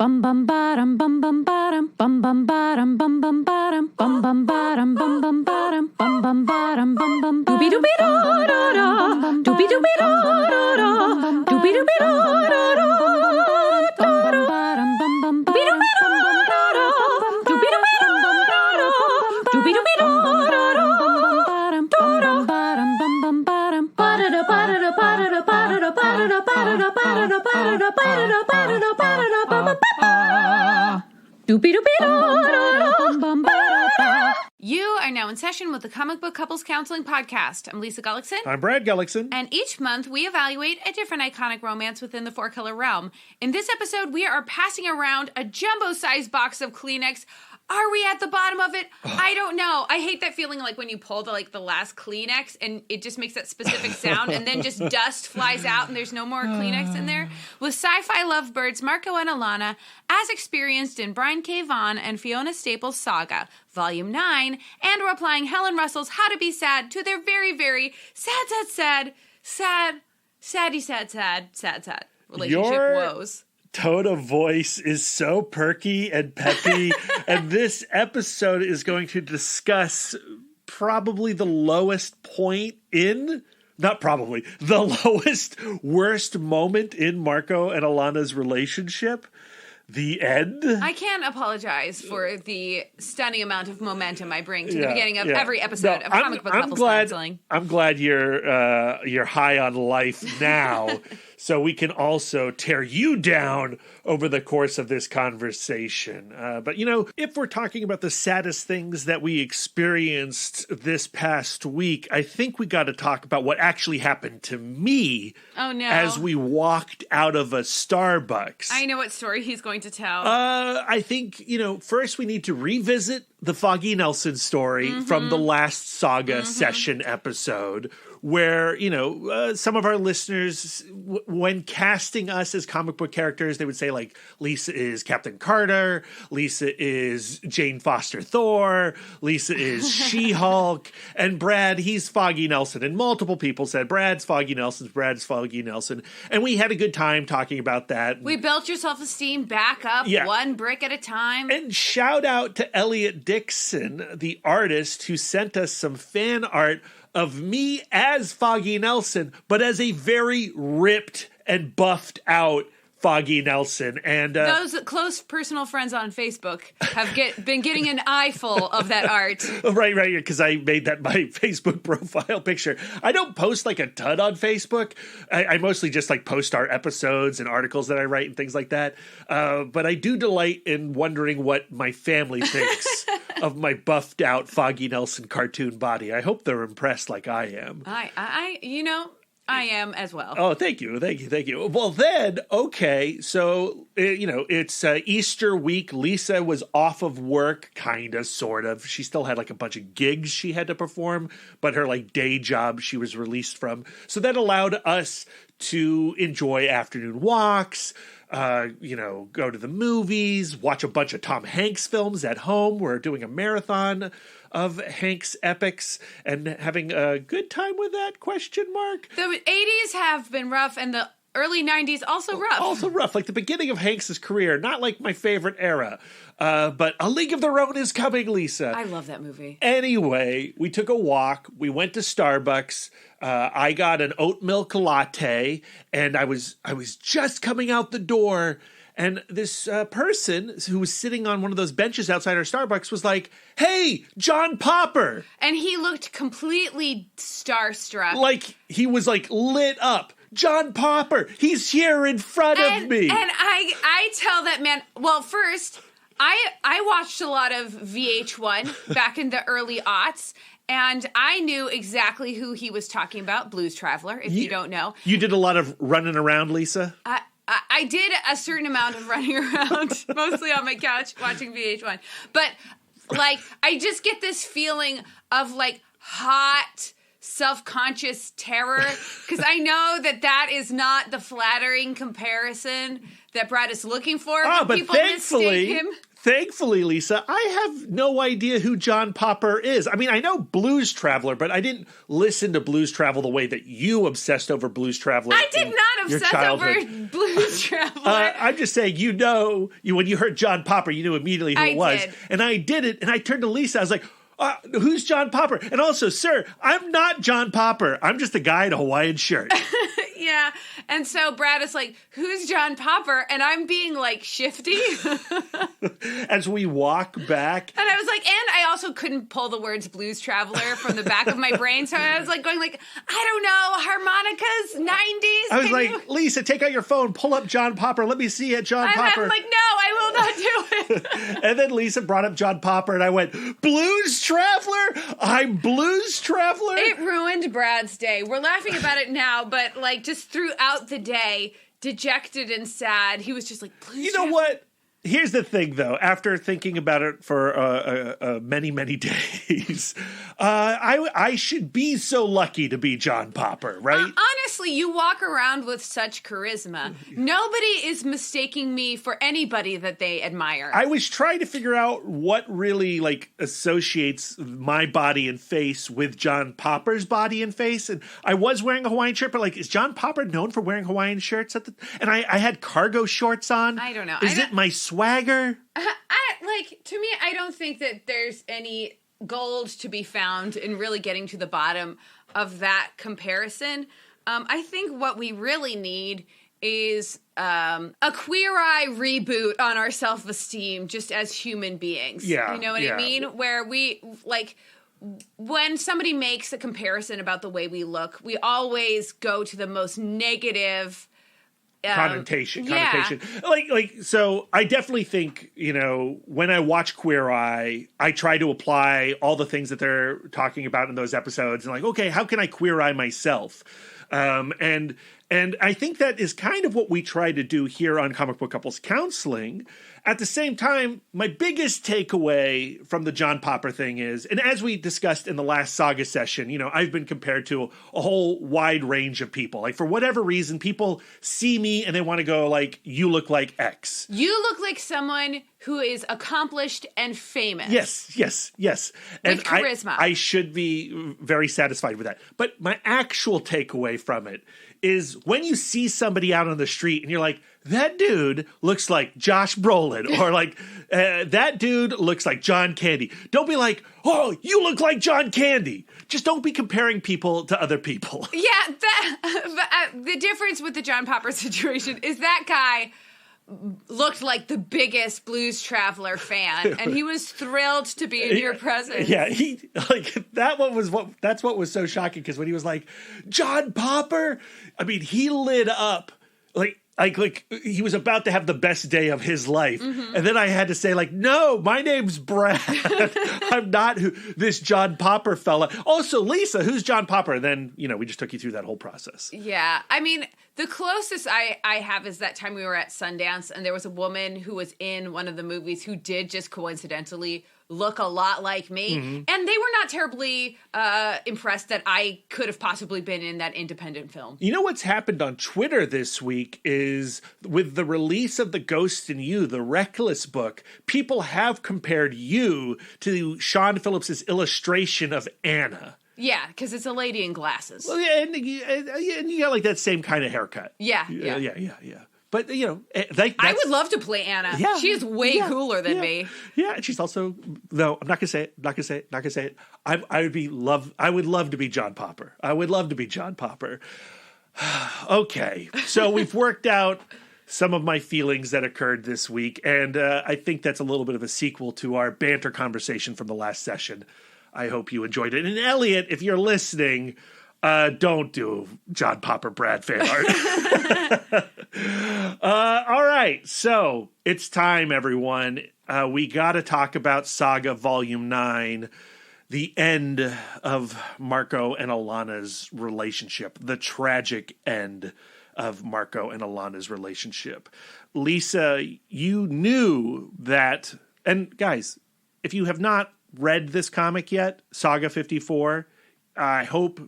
bum bum bottom bum bum bottom bum bum bottom bum bum bottom bum bum bottom bum bum bottom bum bum bottom bum bum doobie doobie da da da doobie doobie da da da doobie doobie da da da bum bum bottom bum bum doobie doobie da da da doobie doobie da da da doobie doobie da da da bum bum bottom bum bum bottom ba da da ba da da ba da da ba da da ba da da ba da da ba da da ba da da ba da da ba da da ba da da ba ba ba doobie doobie da da bum bum ba da. You are now in session with the Comic Book Couples Counseling Podcast. I'm Lisa Gullickson. I'm Brad Gullickson. And each month we evaluate a different iconic romance within the four-color realm. In this episode, we are passing around a jumbo-sized box of Kleenex. Are we at the bottom of it? I don't know. I hate that feeling like when you pull the last Kleenex and it just makes that specific sound and then just dust flies out and there's no more Kleenex in there. With sci-fi lovebirds Marko and Alana, as experienced in Brian K. Vaughan and Fiona Staples' Saga, Volume 9, and we're applying Helen Russell's How to Be Sad to their very, very sad relationship woes. Tone of voice is so perky and peppy, and this episode is going to discuss probably the lowest point in, not probably, the lowest, worst moment in Marko and Alana's relationship. The end. I can't apologize for the stunning amount of momentum I bring to the beginning of every episode of Comic Book Couples Counseling. I'm glad you're high on life now, so we can also tear you down over the course of this conversation. But, if we're talking about the saddest things that we experienced this past week, I think we got to talk about what actually happened to me. Oh, no. As we walked out of a Starbucks. I know what story he's going to tell. I think, first we need to revisit the Foggy Nelson story from the last Saga session episode, where, some of our listeners, when casting us as comic book characters, they would say, like, Lisa is Captain Carter, Lisa is Jane Foster Thor, Lisa is She-Hulk, and Brad, he's Foggy Nelson. And multiple people said, Brad's Foggy Nelson, Brad's Foggy Nelson. And we had a good time talking about that. We built your self-esteem back up one brick at a time. And shout out to Elliot Dixon, the artist who sent us some fan art of me as Foggy Nelson, but as a very ripped and buffed out Foggy Nelson. And those close personal friends on Facebook have been getting an eyeful of that art. Right, because I made that my Facebook profile picture. I don't post like a ton on Facebook. I mostly just like post our episodes and articles that I write and things like that. But I do delight in wondering what my family thinks of my buffed out Foggy Nelson cartoon body. I hope they're impressed like I am. I am as well. Oh, thank you. Well, then, okay, so, it's Easter week. Lisa was off of work, kind of, sort of. She still had, like, a bunch of gigs she had to perform, but her, like, day job she was released from. So that allowed us to enjoy afternoon walks, go to the movies, watch a bunch of Tom Hanks films at home. We're doing a marathon of Hanks epics and having a good time with that, ? The 80s have been rough and the early 90s also rough. Also rough, like the beginning of Hanks' career, not like my favorite era. But A League of Their Own is coming, Lisa. I love that movie. Anyway, we took a walk. We went to Starbucks. I got an oat milk latte, and I was just coming out the door. And this person who was sitting on one of those benches outside our Starbucks was like, "Hey, John Popper." And he looked completely starstruck. Like he was like lit up. John Popper, he's here in front of me. And I tell that man, well, first, I watched a lot of VH1 back in the early aughts. And I knew exactly who he was talking about, Blues Traveler, if you don't know. You did a lot of running around, Lisa? I did a certain amount of running around, mostly on my couch watching VH1. But, like, I just get this feeling of, like, hot, self-conscious terror. Because I know that is not the flattering comparison that Brad is looking for. But people mistake him. Thankfully, Lisa, I have no idea who John Popper is. I mean, I know Blues Traveler, but I didn't listen to Blues Travel the way that you obsessed over Blues Traveler. I did not obsess over Blues Traveler. I'm just saying, when you heard John Popper, you knew immediately who it was. Did. And I did it, and I turned to Lisa. I was like, who's John Popper? And also, sir, I'm not John Popper. I'm just a guy in a Hawaiian shirt. Yeah. And so Brad is like, who's John Popper? And I'm being like shifty. As we walk back. And I was like, and I also couldn't pull the words Blues Traveler from the back of my brain. So I was like going like, I don't know, harmonicas, 90s. I was like, Lisa, take out your phone, pull up John Popper. Let me see it, John and Popper. I'm like, no, I will not do it. And then Lisa brought up John Popper, and I went, Blues Traveler? I'm Blues Traveler? It ruined Brad's day. We're laughing about it now, but like just throughout the day, dejected and sad, he was just like, Blues You know Traveler. what? Here's the thing, though. After thinking about it for many, many days, I should be so lucky to be John Popper, right? Honestly, you walk around with such charisma. Nobody is mistaking me for anybody that they admire. I was trying to figure out what really associates my body and face with John Popper's body and face, and I was wearing a Hawaiian shirt, but is John Popper known for wearing Hawaiian shirts? And I had cargo shorts on. I don't know. Is it my swagger? To me, I don't think that there's any gold to be found in really getting to the bottom of that comparison. I think what we really need is a Queer Eye reboot on our self-esteem just as human beings. Yeah, you know what I mean? Where we, when somebody makes a comparison about the way we look, we always go to the most negative connotation. Yeah. So I definitely think, when I watch Queer Eye, I try to apply all the things that they're talking about in those episodes and okay, how can I Queer Eye myself? And I think that is kind of what we try to do here on Comic Book Couples Counseling. At the same time, my biggest takeaway from the John Popper thing is, and as we discussed in the last Saga session, I've been compared to a whole wide range of people. For whatever reason, people see me and they want to go you look like X. You look like someone who is accomplished and famous. Yes. And with charisma. I should be very satisfied with that. But my actual takeaway from it is when you see somebody out on the street and you're like, that dude looks like Josh Brolin, or that dude looks like John Candy. Don't be like, oh, you look like John Candy. Just don't be comparing people to other people. Yeah, the difference with the John Popper situation is that guy looked like the biggest Blues Traveler fan, and he was thrilled to be in your presence. Yeah, that's what was so shocking, because when he was like, John Popper, I mean, he lit up like he was about to have the best day of his life. Mm-hmm. And then I had to say no, my name's Brad. I'm not this John Popper fella. Also, Lisa, who's John Popper? And then, we just took you through that whole process. Yeah. I mean, the closest I have is that time we were at Sundance and there was a woman who was in one of the movies who did just coincidentally look a lot like me. Mm-hmm. And they were not terribly impressed that I could have possibly been in that independent film. You know what's happened on Twitter this week is with the release of The Ghost in You, the Reckless book, people have compared you to Sean Phillips's illustration of Anna. Yeah, because it's a lady in glasses. Well, yeah, and you got that same kind of haircut. Yeah. But, I would love to play Anna. Yeah, she is way cooler than me. Yeah, and she's also, though, I'm not going to say it. I would love to be John Popper. I would love to be John Popper. Okay, so we've worked out some of my feelings that occurred this week, and I think that's a little bit of a sequel to our banter conversation from the last session. I hope you enjoyed it. And Elliot, if you're listening, don't do John Popper Brad fan art. All right, so it's time, everyone. We got to talk about Saga Volume 9, the end of Marko and Alana's relationship, the tragic end of Marko and Alana's relationship. Lisa, you knew that, and guys, if you have not read this comic yet, Saga 54, I hope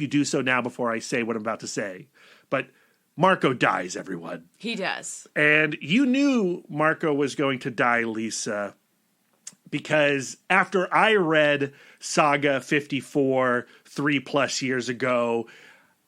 you do so now before I say what I'm about to say. But Marko dies, everyone. He does. And you knew Marko was going to die, Lisa, because after I read Saga 54 3+ years ago,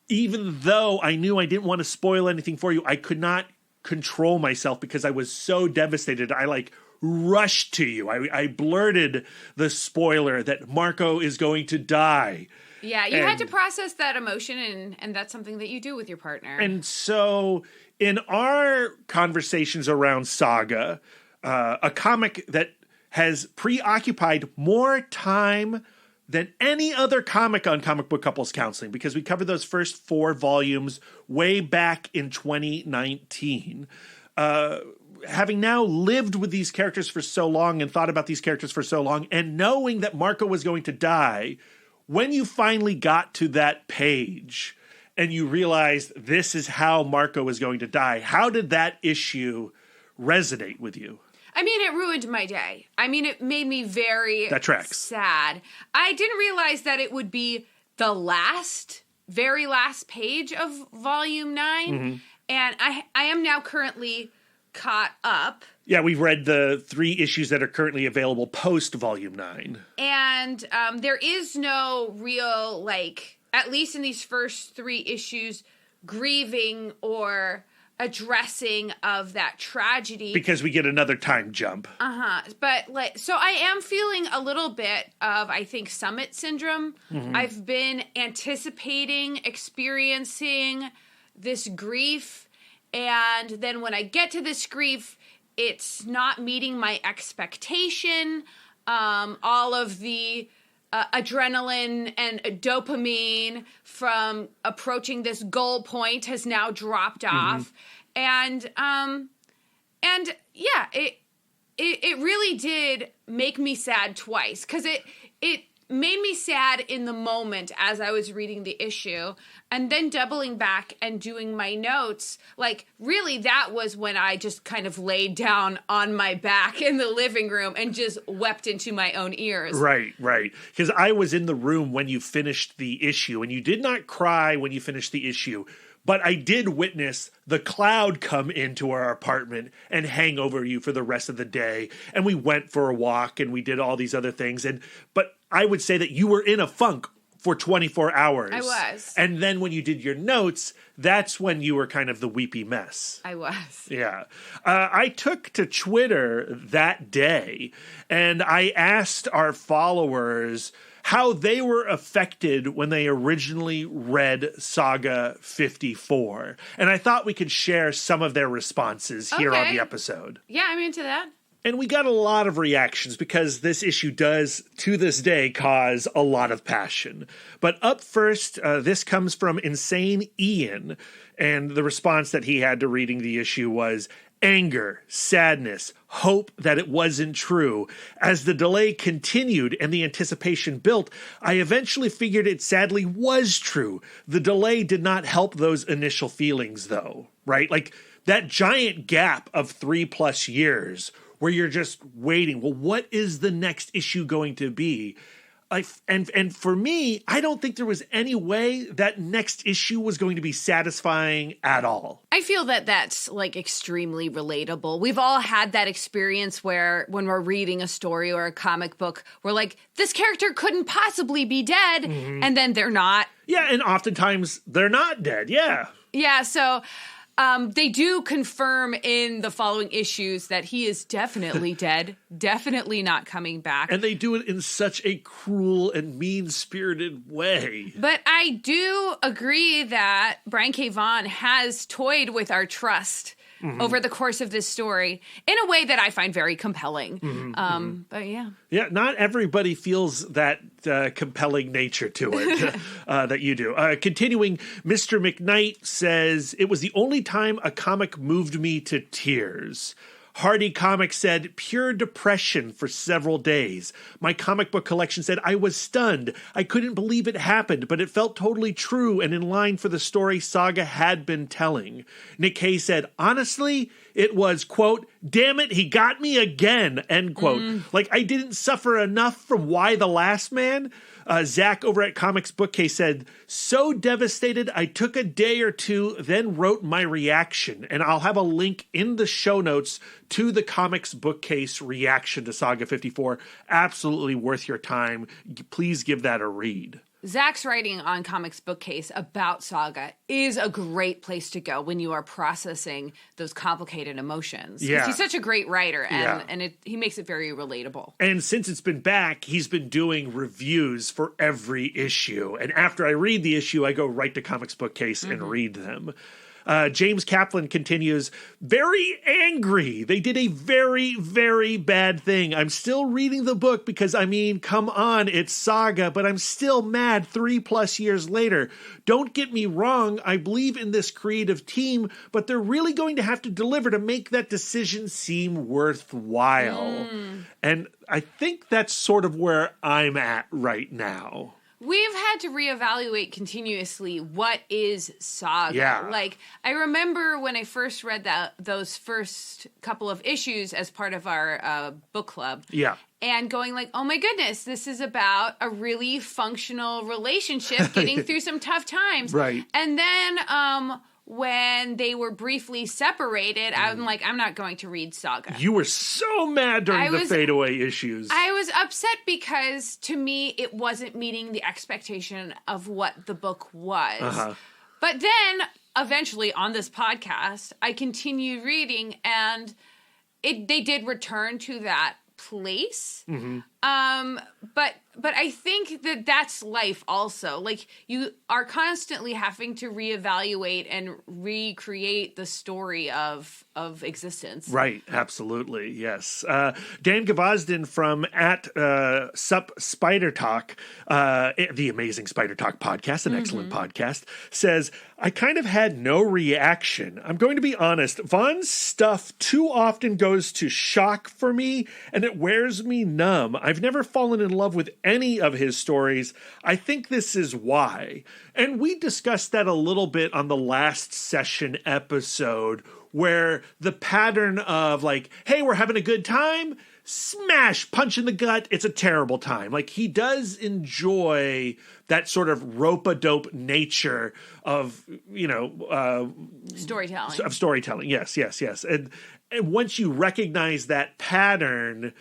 even though I knew I didn't want to spoil anything for you, I could not control myself because I was so devastated. I rushed to you. I blurted the spoiler that Marko is going to die. Yeah, you had to process that emotion, and that's something that you do with your partner. And so in our conversations around Saga, a comic that has preoccupied more time than any other comic on Comic Book Couples Counseling, because we covered those first 4 volumes way back in 2019. Having now lived with these characters for so long and thought about these characters for so long, and knowing that Marko was going to die, when you finally got to that page and you realized this is how Marko is going to die, how did that issue resonate with you? I mean, it ruined my day. I mean, it made me very sad. I didn't realize that it would be the very last page of Volume 9. Mm-hmm. And I am now currently caught up. Yeah, we've read the 3 issues that are currently available post Volume 9. And there is no real, at least in these first 3 issues, grieving or addressing of that tragedy. Because we get another time jump. But so I am feeling a little bit of, I think, Summit Syndrome. Mm-hmm. I've been anticipating, experiencing this grief. And then when I get to this grief, it's not meeting my expectation. All of the adrenaline and dopamine from approaching this goal point has now dropped off. And yeah, it really did make me sad twice, because it made me sad in the moment as I was reading the issue, and then doubling back and doing my notes. Really, that was when I just kind of laid down on my back in the living room and just wept into my own ears. Right. Because I was in the room when you finished the issue, and you did not cry when you finished the issue. But I did witness the cloud come into our apartment and hang over you for the rest of the day. And we went for a walk and we did all these other things. But I would say that you were in a funk for 24 hours. I was. And then when you did your notes, that's when you were kind of the weepy mess. I was. Yeah. I took to Twitter that day and I asked our followers how they were affected when they originally read Saga 54. And I thought we could share some of their responses here on the episode. Yeah, I'm into that. And we got a lot of reactions because this issue does, to this day, cause a lot of passion. But up first, this comes from Insane Ian. And the response that he had to reading the issue was anger, sadness, hope that it wasn't true. As the delay continued and the anticipation built, I eventually figured it sadly was true. The delay did not help those initial feelings, though, right? That giant gap of 3+ years where you're just waiting. Well, what is the next issue going to be? And for me, I don't think there was any way that next issue was going to be satisfying at all. I feel that that's extremely relatable. We've all had that experience where when we're reading a story or a comic book, we're like, this character couldn't possibly be dead. Mm-hmm. And then they're not. Yeah. And oftentimes they're not dead. Yeah. Yeah. So they do confirm in the following issues that he is definitely dead, definitely not coming back. And they do it in such a cruel and mean-spirited way. But I do agree that Brian K. Vaughan has toyed with our trust over the course of this story in a way that I find very compelling. But yeah. Yeah, not everybody feels that compelling nature to it that you do. Continuing, Mr. McKnight says, it was the only time a comic moved me to tears. Hardy Comics said, pure depression for several days. My comic book collection said, I was stunned. I couldn't believe it happened, but it felt totally true and in line for the story Saga had been telling. Nick Hay said, honestly, it was, quote, damn it, he got me again, end quote. Like, I didn't suffer enough from Y the Last Man. Zach over at Comics Bookcase said, so devastated, I took a day or two, then wrote my reaction. And I'll have a link in the show notes to the Comics Bookcase reaction to Saga 54. Absolutely worth your time. Please give that a read. Zach's writing on Comics Bookcase about Saga is a great place to go when you are processing those complicated emotions. 'Cause he's such a great writer, and he makes it very relatable. And since it's been back, he's been doing reviews for every issue. And after I read the issue, I go right to Comics Bookcase and read them. James Kaplan continues, very angry. They did a very, very bad thing. I'm still reading the book because, I mean, come on, it's Saga, but I'm still mad 3+ years later. Don't get me wrong, I believe in this creative team, but they're really going to have to deliver to make that decision seem worthwhile. And I think that's sort of where I'm at right now. We've had to reevaluate continuously what is Saga. Yeah. Like, I remember when I first read those first couple of issues as part of our book club. Yeah. And going like, oh my goodness, this is about a really functional relationship getting through some tough times. Right. And then when they were briefly separated, I'm like, I'm not going to read Saga. You were so mad during the fadeaway issues. I was upset because, to me, it wasn't meeting the expectation of what the book was. But then, eventually, on this podcast, I continued reading, and they did return to that place. But I think that that's life also. Like, you are constantly having to reevaluate and recreate the story of existence. Right. Absolutely. Yes. Dan Gavazdin from at Sup Spider Talk, the amazing Spider Talk podcast, an excellent podcast, says, I kind of had no reaction. I'm going to be honest. Vaughn's stuff too often goes to shock for me, and it wears me numb. I've never fallen in love with any of his stories. I think this is why. And we discussed that a little bit on the last session episode, where the pattern of like, hey, we're having a good time, smash, punch in the gut, it's a terrible time. Like, he does enjoy that sort of rope-a-dope nature of, storytelling. Of storytelling, yes. And once you recognize that pattern,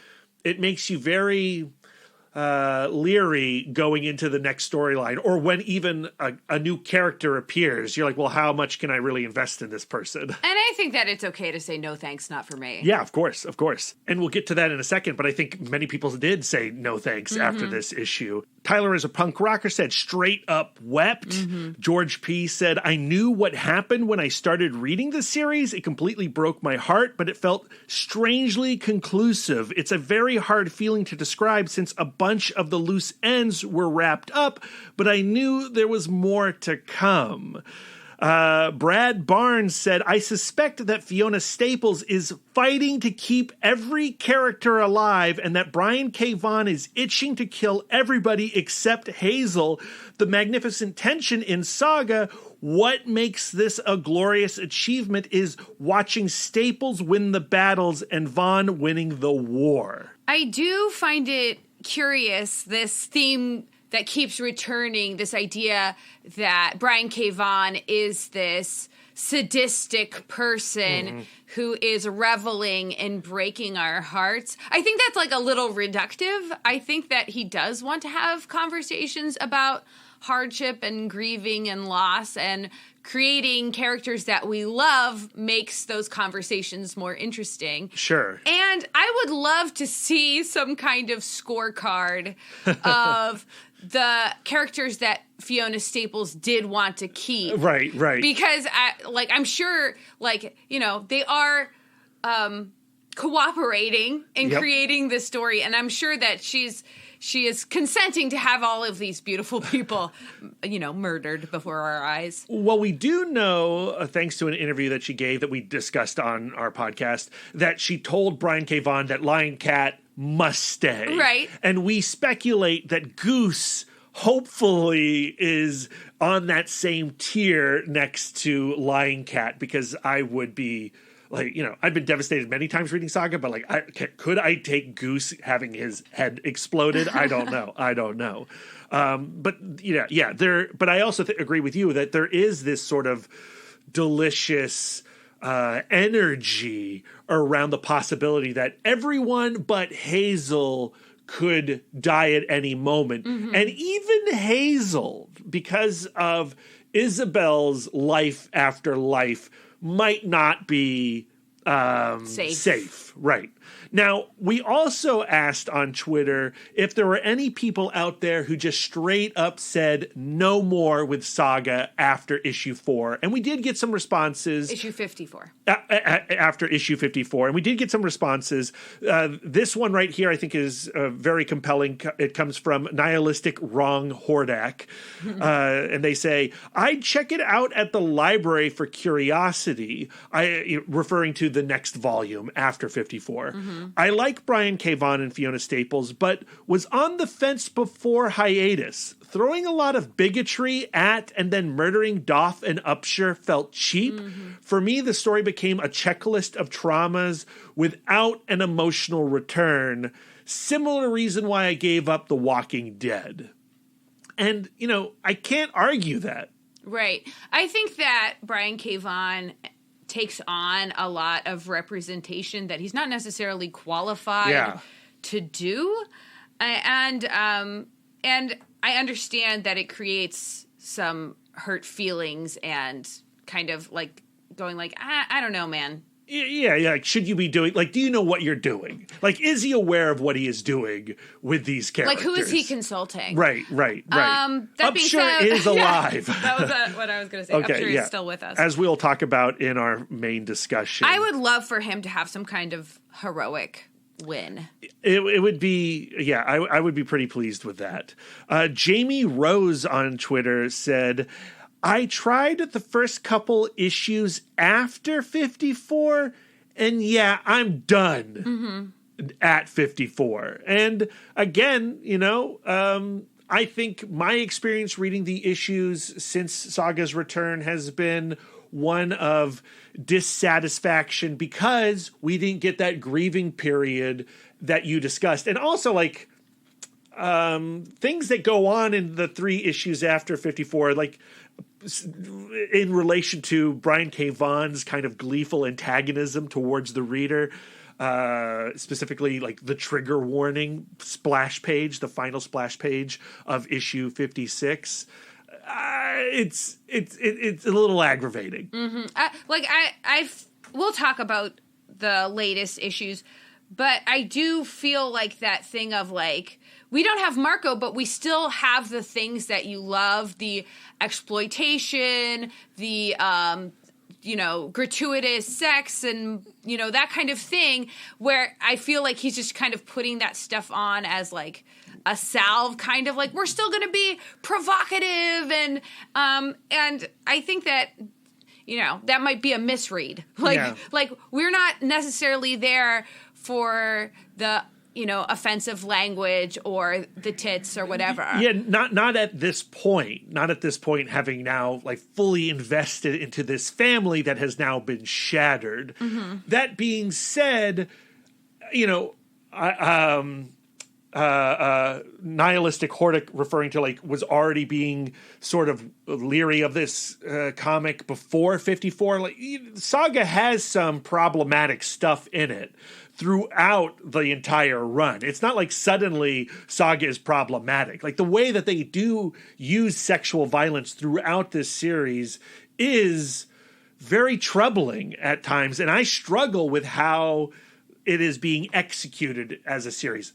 it makes you very leery going into the next storyline, or when even a new character appears, you're like, well, how much can I really invest in this person? And I think that it's okay to say no thanks, not for me. Yeah, of course. And we'll get to that in a second, but I think many people did say no thanks after this issue. Tyler is a punk rocker said straight up wept. George P said, I knew what happened when I started reading the series. It completely broke my heart, but it felt strangely conclusive. It's a very hard feeling to describe since a bunch of the loose ends were wrapped up, but I knew there was more to come. Brad Barnes said, I suspect that Fiona Staples is fighting to keep every character alive and that Brian K. Vaughan is itching to kill everybody except Hazel. The magnificent tension in Saga, what makes this a glorious achievement is watching Staples win the battles and Vaughan winning the war. I do find it curious, this theme that keeps returning, this idea that Brian K. Vaughan is this sadistic person who is reveling in breaking our hearts. I think that's like a little reductive. I think that he does want to have conversations about hardship and grieving and loss, and creating characters that we love makes those conversations more interesting. Sure. And I would love to see some kind of scorecard of the characters that Fiona Staples did want to keep. Right. Because, I'm sure, they are cooperating in creating this story, and I'm sure that she is consenting to have all of these beautiful people, murdered before our eyes. Well, we do know, thanks to an interview that she gave that we discussed on our podcast, that she told Brian K. Vaughan that Lion Cat must stay. Right. And we speculate that Goose hopefully is on that same tier next to Lion Cat, because I would be like, I've been devastated many times reading Saga, but like, could I take Goose having his head exploded? I don't know. But but I also agree with you that there is this sort of delicious energy around the possibility that everyone but Hazel could die at any moment. Mm-hmm. And even Hazel, because of Isabel's life after life, might not be safe. Right. Now, we also asked on Twitter if there were any people out there who just straight up said no more with Saga after issue 4. And we did get some responses. Issue 54. After issue 54. And we did get some responses. This one right here, I think, is very compelling. It comes from Nihilistic Wrong Hordak. And they say, I'd check it out at the library for curiosity, referring to the next volume after 54. Mm-hmm. I like Brian K. Vaughan and Fiona Staples, but was on the fence before hiatus. Throwing a lot of bigotry at and then murdering Doff and Upshur felt cheap. Mm-hmm. For me, the story became a checklist of traumas without an emotional return. Similar reason why I gave up The Walking Dead. And, I can't argue that. Right. I think that Brian K. Vaughan takes on a lot of representation that he's not necessarily qualified to do. And I understand that it creates some hurt feelings and kind of like going like, I don't know, man. Yeah. Like, should you be doing, like, do you know what you're doing? Like, is he aware of what he is doing with these characters? Like, who is he consulting? Right. That being said, said, is alive. That was what I was going to say. Okay, Upshur is still with us. As we'll talk about in our main discussion. I would love for him to have some kind of heroic win. It would be, I would be pretty pleased with that. Jamie Rose on Twitter said, I tried the first couple issues after 54, and I'm done at 54. And again, I think my experience reading the issues since Saga's return has been one of dissatisfaction because we didn't get that grieving period that you discussed. And also, like, things that go on in the 3 issues after 54, like, in relation to Brian K. Vaughan's kind of gleeful antagonism towards the reader, specifically like the trigger warning splash page, the final splash page of issue 56. It's a little aggravating. Mm-hmm. We'll talk about the latest issues, but I do feel like that thing of like, we don't have Marko, but we still have the things that you love, the exploitation, the, gratuitous sex and, that kind of thing, where I feel like he's just kind of putting that stuff on as like a salve, kind of like, we're still going to be provocative. And I think that, that might be a misread. Like we're not necessarily there for the, offensive language or the tits or whatever. Yeah, not at this point. Not at this point, having now like fully invested into this family that has now been shattered. Mm-hmm. That being said, Nihilistic Hordak, referring to like, was already being sort of leery of this comic before 54. Like, Saga has some problematic stuff in it throughout the entire run. It's not like suddenly Saga is problematic. Like, the way that they do use sexual violence throughout this series is very troubling at times, and I struggle with how it is being executed as a series.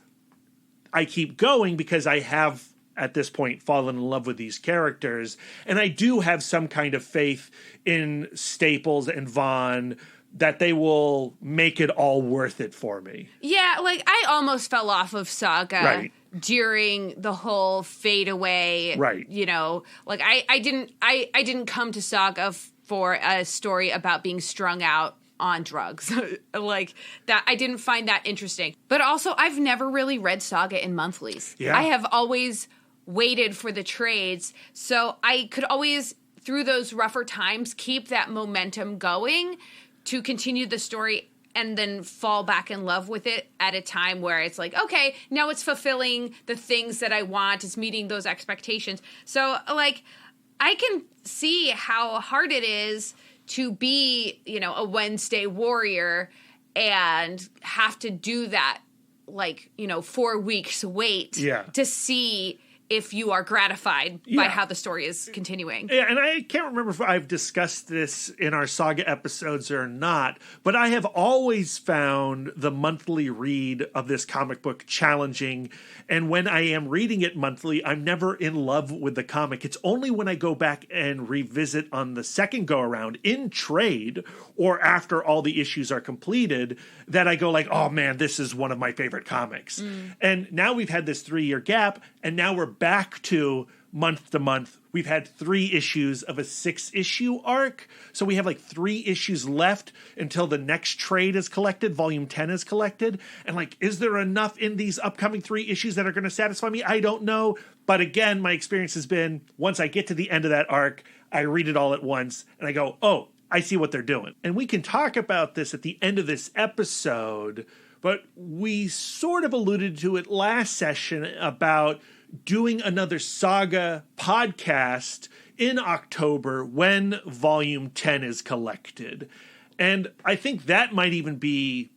I keep going because I have, at this point, fallen in love with these characters, and I do have some kind of faith in Staples and Vaughan that they will make it all worth it for me. Yeah, like, I almost fell off of Saga during the whole fade away. Right. Like, I didn't come to Saga for a story about being strung out on drugs. Like, that, I didn't find that interesting. But also, I've never really read Saga in monthlies. Yeah. I have always waited for the trades, so I could always, through those rougher times, keep that momentum going to continue the story and then fall back in love with it at a time where it's like, okay, now it's fulfilling the things that I want. It's meeting those expectations. So, like, I can see how hard it is to be, a Wednesday warrior and have to do that, 4 weeks wait to see if you are gratified by how the story is continuing. Yeah, and I can't remember if I've discussed this in our Saga episodes or not, but I have always found the monthly read of this comic book challenging. And when I am reading it monthly, I'm never in love with the comic. It's only when I go back and revisit on the second go around in trade or after all the issues are completed that I go like, oh man, this is one of my favorite comics. And now we've had this 3-year gap, and now we're back to month to month. We've had 3 issues of a 6-issue arc. So we have 3 issues left until the next trade is collected, volume 10 is collected. And is there enough in these upcoming 3 issues that are going to satisfy me? I don't know. But again, my experience has been once I get to the end of that arc, I read it all at once and I go, oh, I see what they're doing. And we can talk about this at the end of this episode, but we sort of alluded to it last session about doing another Saga podcast in October when volume 10 is collected. And I think that might even be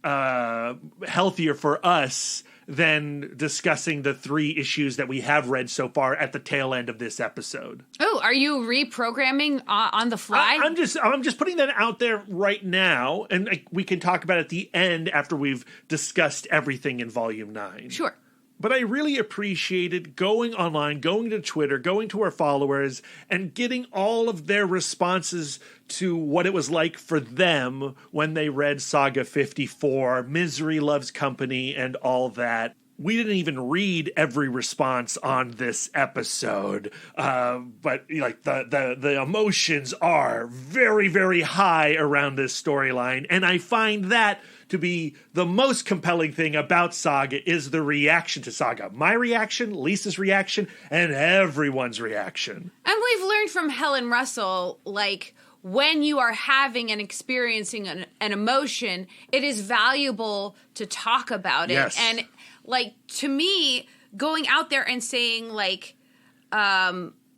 healthier for us than discussing the 3 issues that we have read so far at the tail end of this episode. Oh, are you reprogramming on the fly? I'm just putting that out there right now, and we can talk about it at the end after we've discussed everything in volume 9. Sure. But I really appreciated going online, going to Twitter, going to our followers, and getting all of their responses to what it was like for them when they read Saga 54, Misery Loves Company, and all that. We didn't even read every response on this episode, but the emotions are very, very high around this storyline, and I find that to be the most compelling thing about Saga is the reaction to Saga. My reaction, Lisa's reaction, and everyone's reaction. And we've learned from Helen Russell, when you are having and experiencing an emotion, it is valuable to talk about it. Yes. And to me, going out there and saying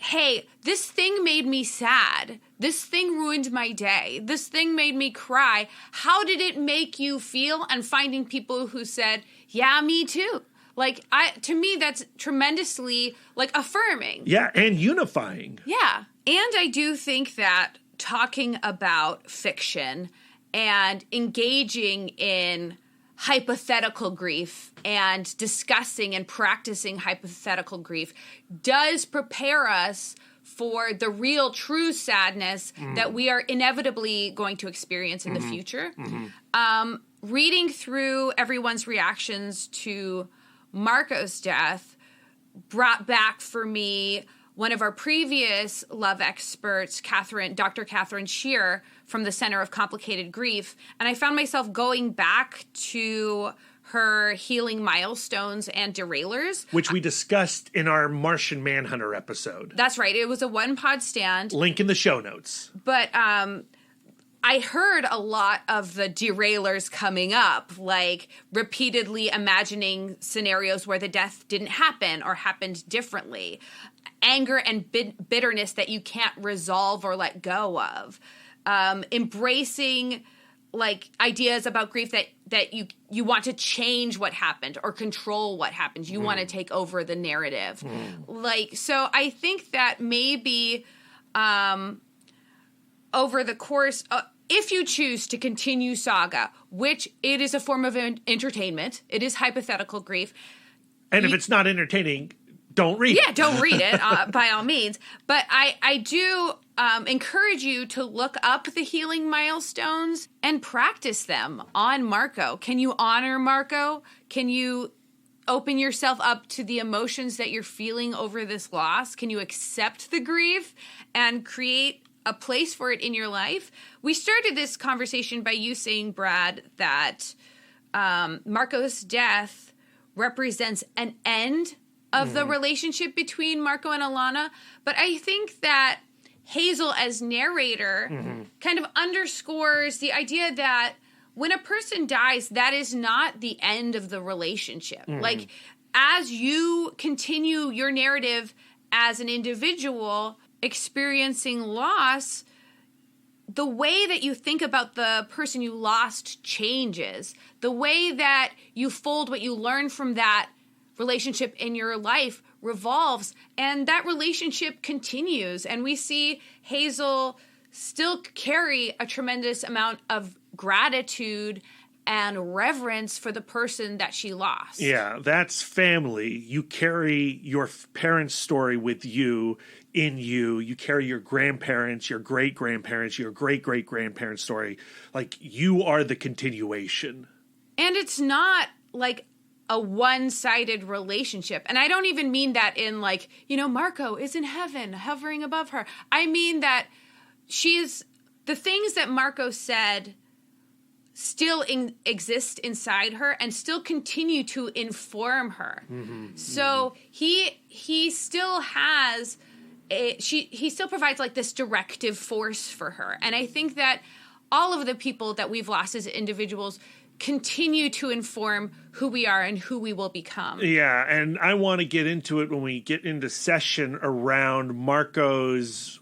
hey, this thing made me sad. This thing ruined my day. This thing made me cry. How did it make you feel? And finding people who said, yeah, me too. To me, that's tremendously affirming. Yeah, and unifying. Yeah. And I do think that talking about fiction and engaging in hypothetical grief and discussing and practicing hypothetical grief does prepare us for the real true sadness that we are inevitably going to experience in the future. Reading through everyone's reactions to Marko's death brought back for me one of our previous love experts, Dr. Catherine Shear from the Center of Complicated Grief. And I found myself going back to her healing milestones and derailers. Which we discussed in our Martian Manhunter episode. That's right. It was a one-pod stand. Link in the show notes. But I heard a lot of the derailers coming up, repeatedly imagining scenarios where the death didn't happen or happened differently. Anger and bitterness that you can't resolve or let go of. Embracing ideas about grief that you want to change what happened or control what happened. You want to take over the narrative. So I think that maybe over the course, if you choose to continue Saga, which it is a form of entertainment, it is hypothetical grief. And if it's not entertaining, don't read it. Yeah, don't read it, by all means. But I do encourage you to look up the healing milestones and practice them on Marko. Can you honor Marko? Can you open yourself up to the emotions that you're feeling over this loss? Can you accept the grief and create a place for it in your life? We started this conversation by you saying, Brad, that Marko's death represents an end of the relationship between Marko and Alana. But I think that Hazel as narrator kind of underscores the idea that when a person dies, that is not the end of the relationship. Like, as you continue your narrative as an individual experiencing loss, the way that you think about the person you lost changes. The way that you fold what you learn from that relationship in your life revolves, and that relationship continues. And we see Hazel still carry a tremendous amount of gratitude and reverence for the person that she lost. Yeah, that's family. You carry your parents' story with you, in you. You carry your grandparents, your great-grandparents, your great-great-grandparents' story. Like, you are the continuation. And it's not like a one-sided relationship. And I don't even mean that in like, Marko is in heaven, hovering above her. I mean that the things that Marko said still exist inside her and still continue to inform her. So he still has he still provides like this directive force for her. And I think that all of the people that we've lost as individuals continue to inform who we are and who we will become. Yeah, and I want to get into it when we get into session around Marko's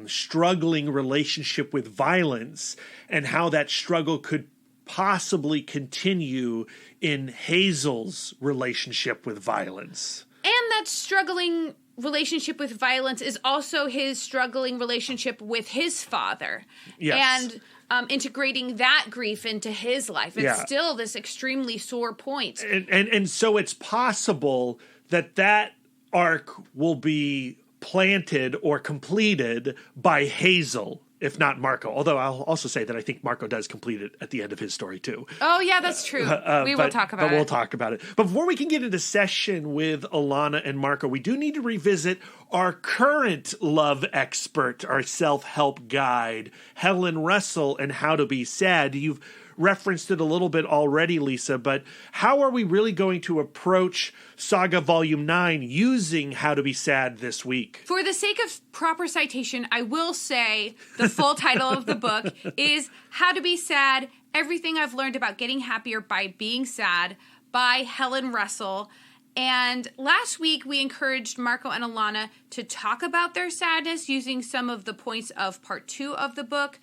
struggling relationship with violence and how that struggle could possibly continue in Hazel's relationship with violence. And that struggling relationship with violence is also his struggling relationship with his father. Yes. And integrating that grief into his life. It's still this extremely sore point. And so it's possible that arc will be planted or completed by Hazel, if not Marko. Although I'll also say that I think Marko does complete it at the end of his story too. Oh yeah, that's true. We will talk about it. But we'll talk about it. But before we can get into session with Alana and Marko, we do need to revisit our current love expert, our self-help guide, Helen Russell, and How to Be Sad. You've referenced it a little bit already, Lisa, but how are we really going to approach Saga Volume 9 using How to Be Sad this week? For the sake of proper citation, I will say the full title of the book is How to Be Sad, Everything I've Learned About Getting Happier by Being Sad by Helen Russell. And last week, we encouraged Marko and Alana to talk about their sadness using some of the points of part 2 of the book.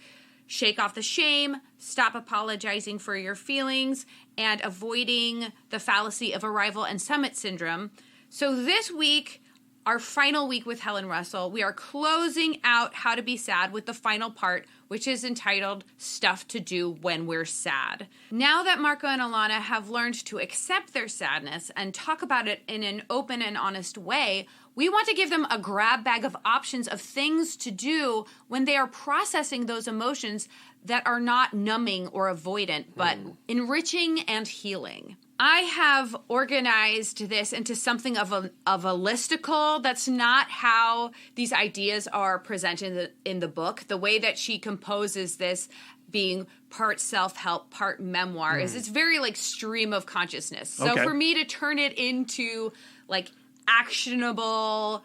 Shake off the shame, stop apologizing for your feelings, and avoiding the fallacy of arrival and summit syndrome. So this week, our final week with Helen Russell, we are closing out How to Be Sad with the final part, which is entitled Stuff to Do When We're Sad. Now that Marko and Alana have learned to accept their sadness and talk about it in an open and honest way, we want to give them a grab bag of options of things to do when they are processing those emotions that are not numbing or avoidant, but enriching and healing. I have organized this into something of a listicle. That's not how these ideas are presented in the book. The way that she composes this, being part self-help, part memoir, is it's very like stream of consciousness. So for me to turn it into like actionable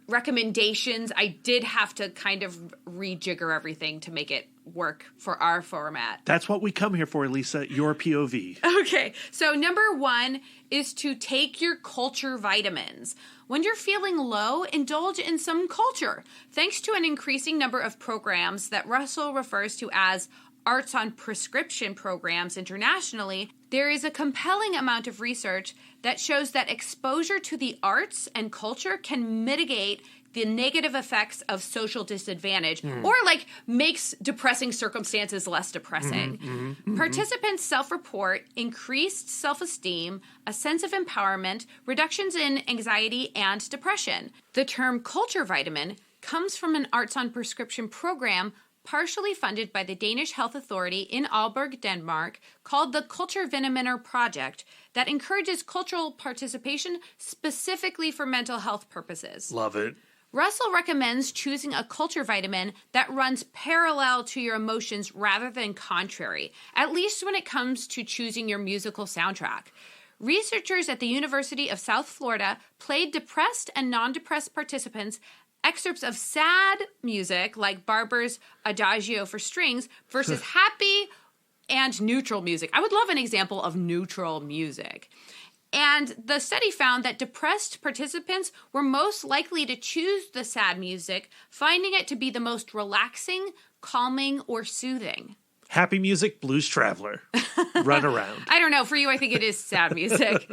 recommendations, I did have to kind of rejigger everything to make it work for our format. That's what we come here for, Lisa, your POV. Okay, so number 1 is to take your culture vitamins. When you're feeling low, indulge in some culture. Thanks to an increasing number of programs that Russell refers to as arts on prescription programs internationally, there is a compelling amount of research that shows that exposure to the arts and culture can mitigate the negative effects of social disadvantage or like makes depressing circumstances less depressing. Participants self-report increased self-esteem, a sense of empowerment, reductions in anxiety and depression. The term culture vitamin comes from an arts on prescription program partially funded by the Danish Health Authority in Aalborg, Denmark, called the Culture Vitaminer Project, that encourages cultural participation specifically for mental health purposes. Love it. Russell recommends choosing a culture vitamin that runs parallel to your emotions rather than contrary, at least when it comes to choosing your musical soundtrack. Researchers at the University of South Florida played depressed and non-depressed participants excerpts of sad music, like Barber's Adagio for strings, versus happy and neutral music. I would love an example of neutral music. And the study found that depressed participants were most likely to choose the sad music, finding it to be the most relaxing, calming, or soothing. Happy music, blues traveler. Run around. I don't know. For you, I think it is sad music.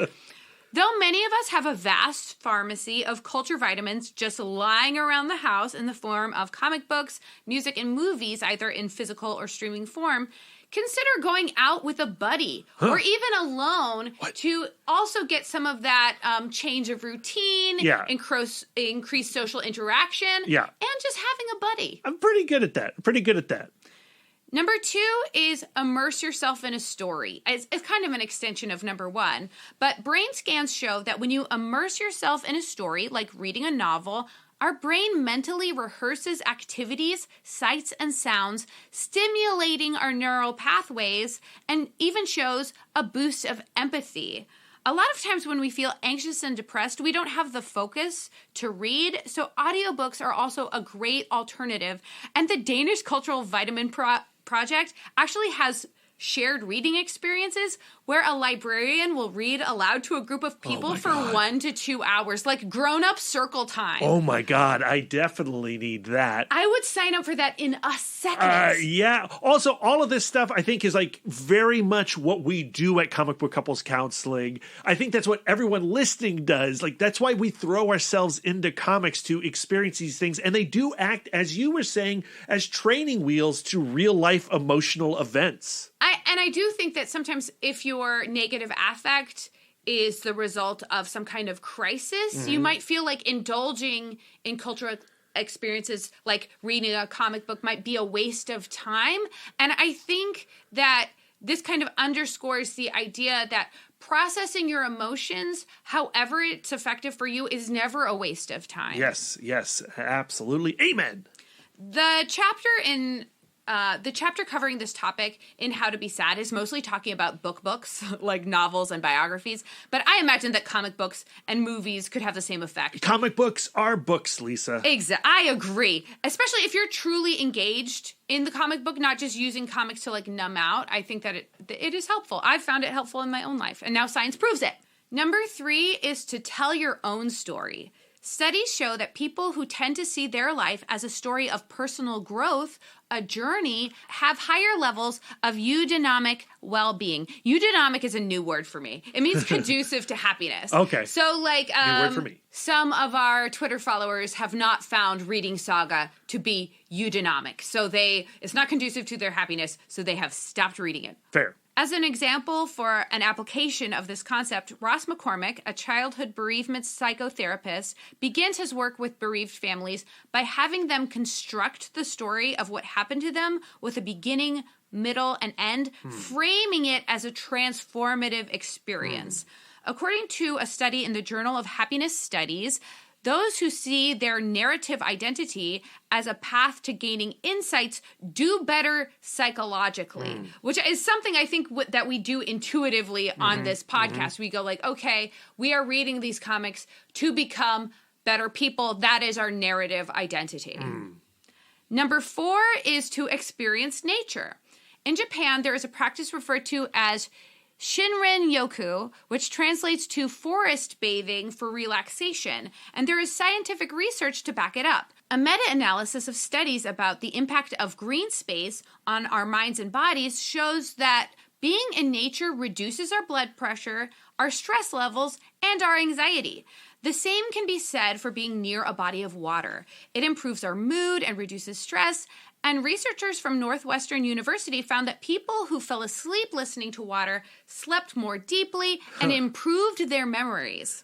Though many of us have a vast pharmacy of culture vitamins just lying around the house in the form of comic books, music, and movies, either in physical or streaming form, consider going out with a buddy or even alone to also get some of that change of routine, increase social interaction, and just having a buddy. I'm pretty good at that. Number 2 is immerse yourself in a story. It's kind of an extension of number 1, but brain scans show that when you immerse yourself in a story, like reading a novel, our brain mentally rehearses activities, sights, and sounds, stimulating our neural pathways, and even shows a boost of empathy. A lot of times when we feel anxious and depressed, we don't have the focus to read, so audiobooks are also a great alternative. And the Danish Cultural Vitamin Project actually has shared reading experiences where a librarian will read aloud to a group of people for 1 to 2 hours, like grown-up circle time. Oh my God, I definitely need that. I would sign up for that in a second. Yeah. Also, all of this stuff I think is like very much what we do at Comic Book Couples Counseling. I think that's what everyone listening does. Like, that's why we throw ourselves into comics to experience these things. And they do act, as you were saying, as training wheels to real life emotional events. I do think that sometimes if your negative affect is the result of some kind of crisis, you might feel like indulging in cultural experiences like reading a comic book might be a waste of time. And I think that this kind of underscores the idea that processing your emotions, however it's effective for you, is never a waste of time. Yes, absolutely. Amen. The chapter covering this topic in How to Be Sad is mostly talking about books, like novels and biographies, but I imagine that comic books and movies could have the same effect. Comic books are books, Lisa. Exactly. I agree. Especially if you're truly engaged in the comic book, not just using comics to like numb out. I think that it is helpful. I've found it helpful in my own life, and now science proves it. Number 3 is to tell your own story. Studies show that people who tend to see their life as a story of personal growth, a journey, have higher levels of eudaimoc well-being. Eudaimoc is a new word for me. It means conducive to happiness. Okay. So like new word for me. Some of our Twitter followers have not found reading Saga to be eudaimoc. So it's not conducive to their happiness, so they have stopped reading it. Fair. As an example for an application of this concept, Ross McCormick, a childhood bereavement psychotherapist, begins his work with bereaved families by having them construct the story of what happened to them with a beginning, middle, and end, framing it as a transformative experience. According to a study in the Journal of Happiness Studies, those who see their narrative identity as a path to gaining insights do better psychologically, which is something I think that we do intuitively on this podcast. We go like, okay, we are reading these comics to become better people. That is our narrative identity. Number 4 is to experience nature. In Japan, there is a practice referred to as Shinrin Yoku, which translates to forest bathing for relaxation, and there is scientific research to back it up. A meta-analysis of studies about the impact of green space on our minds and bodies shows that being in nature reduces our blood pressure, our stress levels, and our anxiety. The same can be said for being near a body of water. It improves our mood and reduces stress. And researchers from Northwestern University found that people who fell asleep listening to water slept more deeply and improved their memories.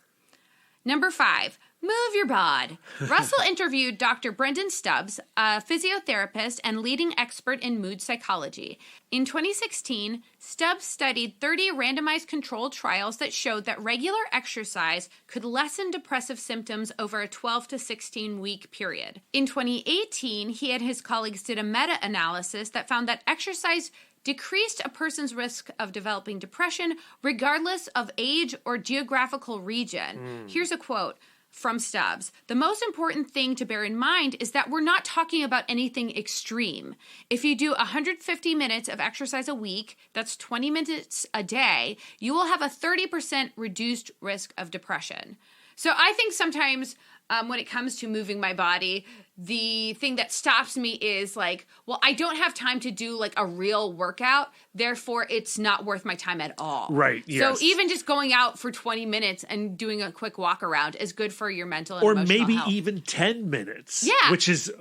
Number 5, move your bod. Russell interviewed Dr. Brendan Stubbs, a physiotherapist and leading expert in mood psychology. In 2016, Stubbs studied 30 randomized controlled trials that showed that regular exercise could lessen depressive symptoms over a 12 to 16-week period. In 2018, he and his colleagues did a meta-analysis that found that exercise decreased a person's risk of developing depression regardless of age or geographical region. Here's a quote. from Stubbs. The most important thing to bear in mind is that we're not talking about anything extreme. If you do 150 minutes of exercise a week, that's 20 minutes a day, you will have a 30% reduced risk of depression. So I think sometimes when it comes to moving my body, the thing that stops me is like, well, I don't have time to do like a real workout, therefore it's not worth my time at all. Right, yes. So even just going out for 20 minutes and doing a quick walk around is good for your mental and emotional maybe health. even 10 minutes. Yeah. Which is,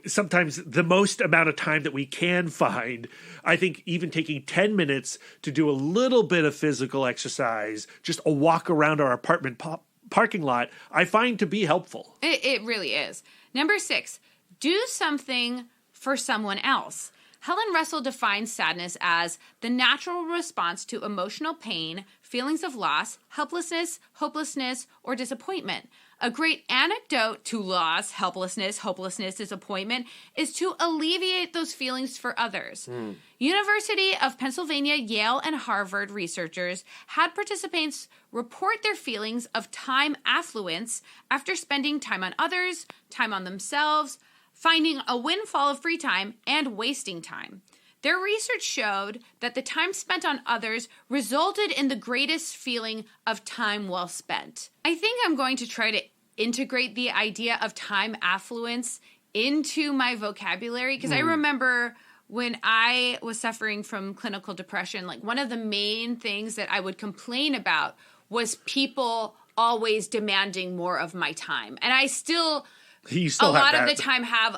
sometimes the most amount of time that we can find. I think even taking 10 minutes to do a little bit of physical exercise, just a walk around our apartment parking lot, I find to be helpful. It really is. Number 6, do something for someone else. Helen Russell defines sadness as the natural response to emotional pain, feelings of loss, helplessness, hopelessness, or disappointment. A great antidote to loss, helplessness, hopelessness, disappointment is to alleviate those feelings for others. University of Pennsylvania, Yale, and Harvard researchers had participants report their feelings of time affluence after spending time on others, time on themselves, finding a windfall of free time, and wasting time. Their research showed that the time spent on others resulted in the greatest feeling of time well spent. I think I'm going to try to integrate the idea of time affluence into my vocabulary because I remember when I was suffering from clinical depression, like one of the main things that I would complain about was people always demanding more of my time. And I still a lot of the time have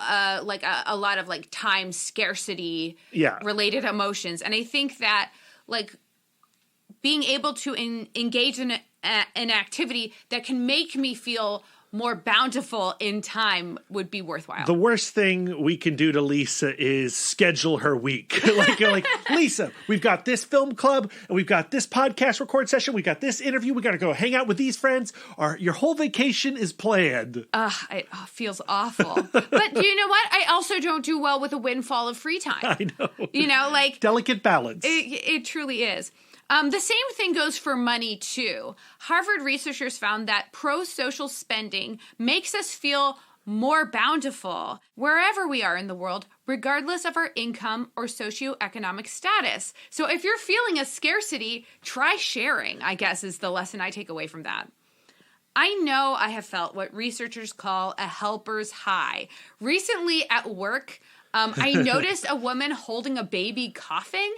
a lot of like time scarcity related emotions. And I think that like being able to engage in an activity that can make me feel more bountiful in time would be worthwhile. The worst thing we can do to Lisa is schedule her week. like, Lisa, we've got this film club, and we've got this podcast record session, we got this interview, we got to go hang out with these friends. Your whole vacation is planned. It feels awful. But you know what? I also don't do well with a windfall of free time. I know. You know, like... Delicate balance. It truly is. The same thing goes for money, too. Harvard researchers found that pro-social spending makes us feel more bountiful wherever we are in the world, regardless of our income or socioeconomic status. So if you're feeling a scarcity, try sharing, I guess, is the lesson I take away from that. I know I have felt what researchers call a helper's high. Recently at work, I noticed a woman holding a baby coughing,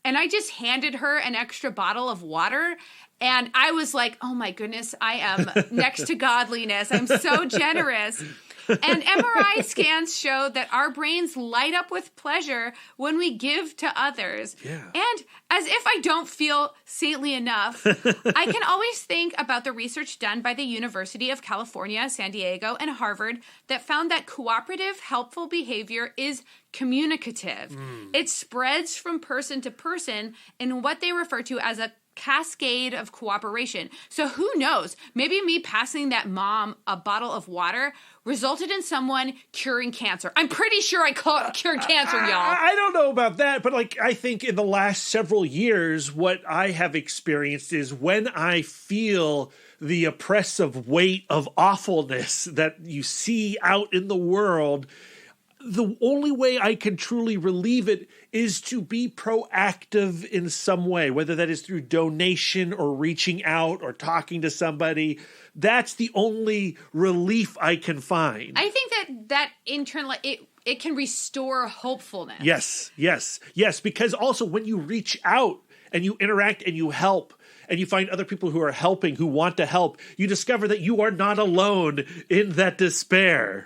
and I just handed her an extra bottle of water, and I was like, oh my goodness, I am next to godliness. I'm so generous. And MRI scans show that our brains light up with pleasure when we give to others. Yeah. And as if I don't feel saintly enough, I can always think about the research done by the University of California, San Diego, and Harvard that found that cooperative, helpful behavior is communicative. It spreads from person to person in what they refer to as a cascade of cooperation. So who knows? Maybe me passing that mom a bottle of water resulted in someone curing cancer. I'm pretty sure I cured cancer, y'all. I don't know about that, but I think in the last several years, what I have experienced is when I feel the oppressive weight of awfulness that you see out in the world, the only way I can truly relieve it is to be proactive in some way, whether that is through donation or reaching out or talking to somebody. That's the only relief I can find. I think that internal, it can restore hopefulness. Yes. Because also when you reach out and you interact and you help, and you find other people who are helping, who want to help, you discover that you are not alone in that despair.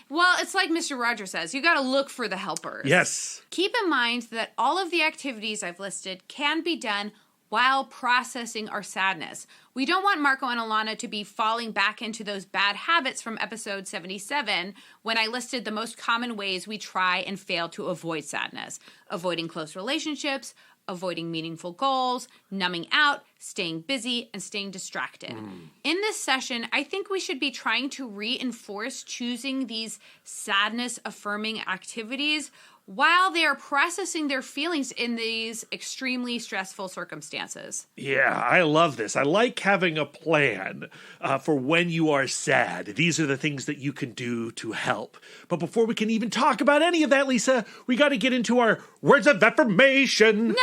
Well, it's like Mr. Rogers says, you got to look for the helpers. Yes. Keep in mind that all of the activities I've listed can be done while processing our sadness. We don't want Marko and Alana to be falling back into those bad habits from episode 77 when I listed the most common ways we try and fail to avoid sadness. Avoiding close relationships, avoiding meaningful goals, numbing out, staying busy, and staying distracted. In this session, I think we should be trying to reinforce choosing these sadness-affirming activities while they are processing their feelings in these extremely stressful circumstances. Yeah, I love this. I like having a plan for when you are sad. These are the things that you can do to help. But before we can even talk about any of that, Lisa, we got to get into our words of affirmation.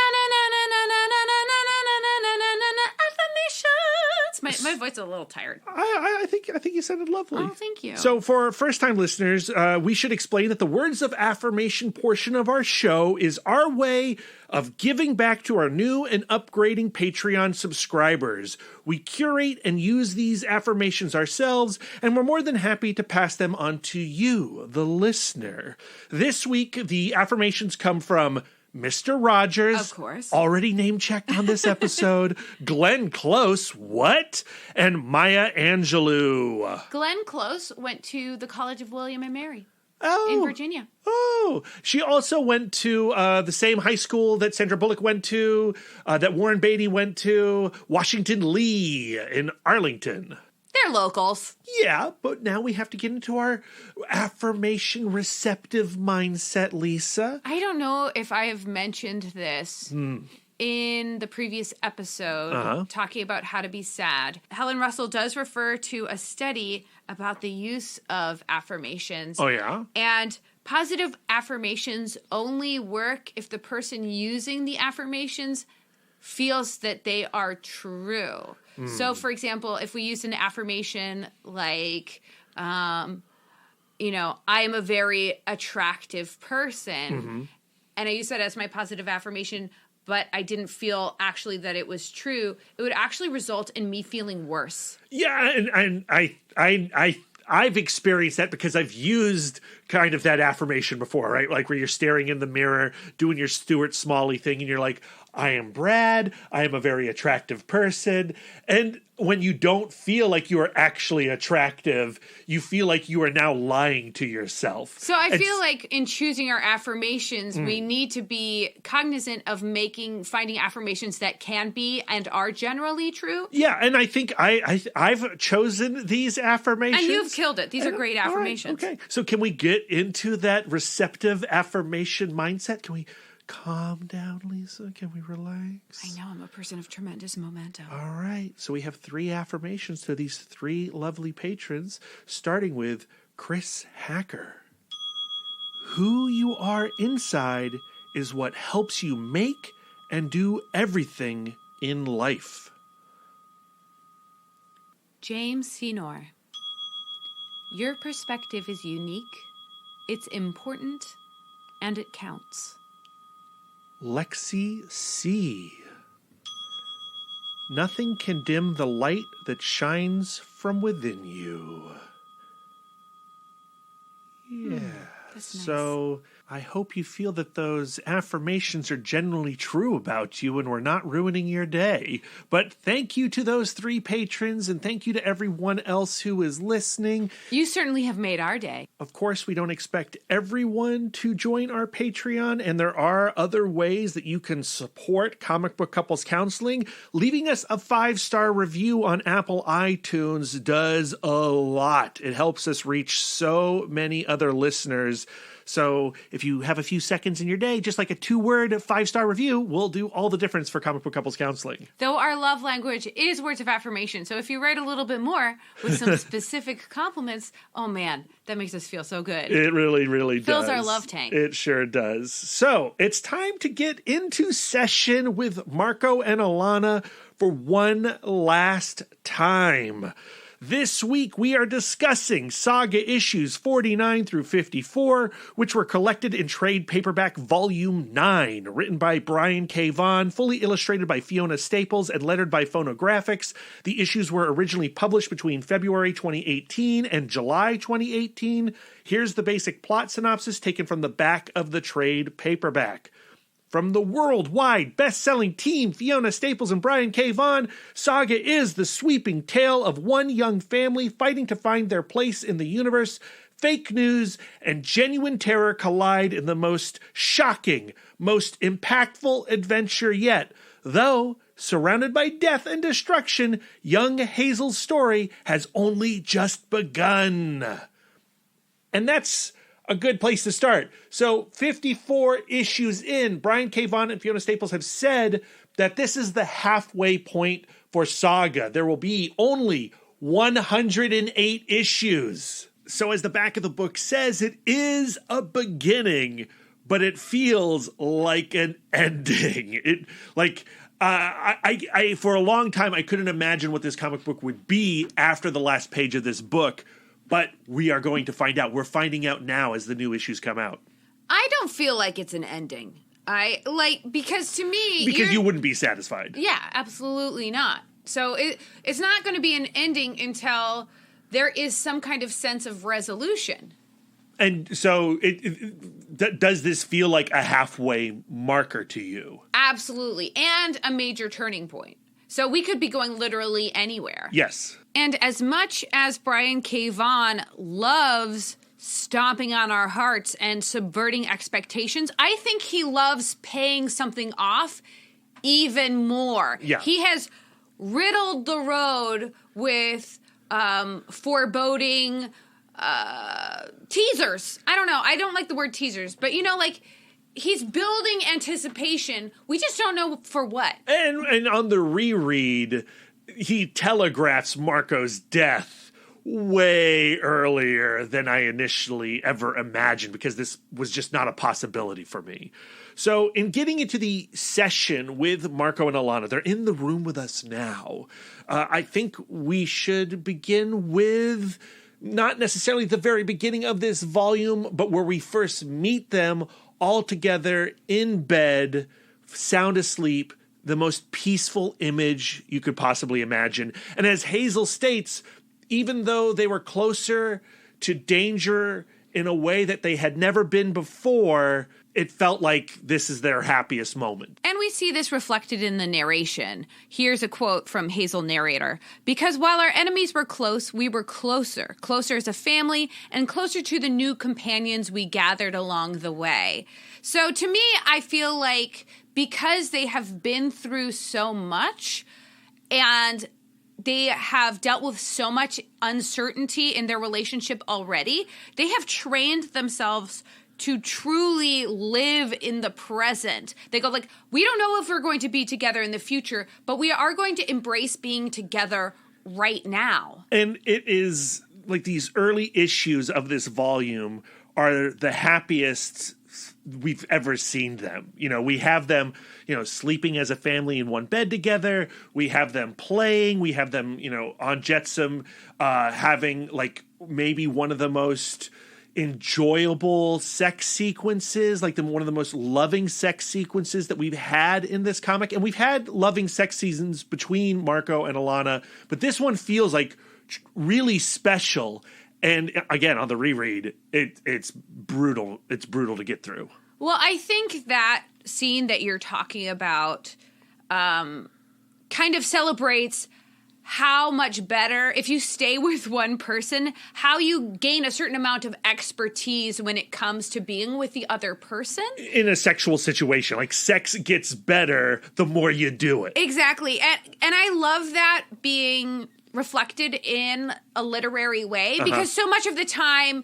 My voice is a little tired. I think you sounded lovely. Oh, thank you. So for first-time listeners, we should explain that the words of affirmation portion of our show is our way of giving back to our new and upgrading Patreon subscribers. We curate and use these affirmations ourselves, and we're more than happy to pass them on to you, the listener. This week, the affirmations come from Mr. Rogers, of course, already name-checked on this episode, Glenn Close, what? And Maya Angelou. Glenn Close went to the College of William and Mary in Virginia. Oh, she also went to the same high school that Sandra Bullock went to, that Warren Beatty went to, Washington Lee in Arlington. They're locals. Yeah, but now we have to get into our affirmation receptive mindset, Lisa. I don't know if I have mentioned this in the previous episode, talking about how to be sad. Helen Russell does refer to a study about the use of affirmations. Oh, yeah? And positive affirmations only work if the person using the affirmations feels that they are true. So, for example, if we use an affirmation like, I am a very attractive person, and I use that as my positive affirmation, but I didn't feel actually that it was true, it would actually result in me feeling worse. Yeah, and I've experienced that because I've used kind of that affirmation before, right? Like where you're staring in the mirror, doing your Stuart Smalley thing, and you're like, I am Brad, I am a very attractive person. And when you don't feel like you are actually attractive, you feel like you are now lying to yourself. So I feel like in choosing our affirmations, we need to be cognizant of finding affirmations that can be and are generally true. Yeah, and I think I've chosen these affirmations. And you've killed it. These are great affirmations. Right, okay, so can we get into that receptive affirmation mindset? Can we calm down, Lisa? Can we relax? I know, I'm a person of tremendous momentum. All right, so we have 3 affirmations to these 3 lovely patrons, starting with Chris Hacker. Who you are inside is what helps you make and do everything in life. James Senor. Your perspective is unique, it's important, and it counts. Lexi C. Nothing can dim the light that shines from within you. Yeah. That's nice. So I hope you feel that those affirmations are generally true about you and we're not ruining your day. But thank you to those 3 patrons and thank you to everyone else who is listening. You certainly have made our day. Of course, we don't expect everyone to join our Patreon, and there are other ways that you can support Comic Book Couples Counseling. Leaving us a 5-star review on Apple iTunes does a lot. It helps us reach so many other listeners. So if you have a few seconds in your day, just like a 2-word 5-star review will do all the difference for Comic Book Couples Counseling. Though our love language is words of affirmation. So if you write a little bit more with some specific compliments, oh man, that makes us feel so good. It really, really does. Fills our love tank. It sure does. So it's time to get into session with Marko and Alana for one last time. This week, we are discussing Saga issues 49 through 54, which were collected in trade paperback Volume 9, written by Brian K. Vaughan, fully illustrated by Fiona Staples, and lettered by Phonographics. The issues were originally published between February 2018 and July 2018. Here's the basic plot synopsis taken from the back of the trade paperback. From the worldwide best-selling team Fiona Staples and Brian K. Vaughan, Saga is the sweeping tale of one young family fighting to find their place in the universe. Fake news and genuine terror collide in the most shocking, most impactful adventure yet. Though, surrounded by death and destruction, young Hazel's story has only just begun. And that's a good place to start. So 54 issues in, Brian K. Vaughan and Fiona Staples have said that this is the halfway point for Saga. There will be only 108 issues. So as the back of the book says, it is a beginning, but it feels like an ending. I for a long time, I couldn't imagine what this comic book would be after the last page of this book, but we are going to find out. We're finding out now as the new issues come out. I don't feel like it's an ending. Because to me... Because you wouldn't be satisfied. Yeah, absolutely not. So it's not going to be an ending until there is some kind of sense of resolution. And so does this feel like a halfway marker to you? Absolutely. And a major turning point. So we could be going literally anywhere. Yes. And as much as Brian K. Vaughan loves stomping on our hearts and subverting expectations, I think he loves paying something off even more. Yeah. He has riddled the road with foreboding teasers. I don't know. I don't like the word teasers, but he's building anticipation. We just don't know for what. And on the reread, he telegraphs Marko's death way earlier than I initially ever imagined, because this was just not a possibility for me. So in getting into the session with Marko and Alana, they're in the room with us now. I think we should begin with not necessarily the very beginning of this volume, but where we first meet them all together in bed, sound asleep, the most peaceful image you could possibly imagine. And as Hazel states, even though they were closer to danger in a way that they had never been before, it felt like this is their happiest moment. And we see this reflected in the narration. Here's a quote from Hazel narrator. "Because while our enemies were close, we were closer. Closer as a family and closer to the new companions we gathered along the way." So to me, I feel like because they have been through so much and they have dealt with so much uncertainty in their relationship already, they have trained themselves to truly live in the present. They go we don't know if we're going to be together in the future, but we are going to embrace being together right now. And it is like these early issues of this volume are the happiest we've ever seen them. We have them, sleeping as a family in one bed together. We have them playing. We have them, on Jetsam, having maybe one of the most enjoyable sex sequences, one of the most loving sex sequences that we've had in this comic. And we've had loving sex seasons between Marko and Alana, but this one feels like really special. And again, on the reread, it's brutal. It's brutal to get through. Well, I think that scene that you're talking about kind of celebrates how much better, if you stay with one person, how you gain a certain amount of expertise when it comes to being with the other person. In a sexual situation, sex gets better the more you do it. Exactly. And I love that being reflected in a literary way, because so much of the time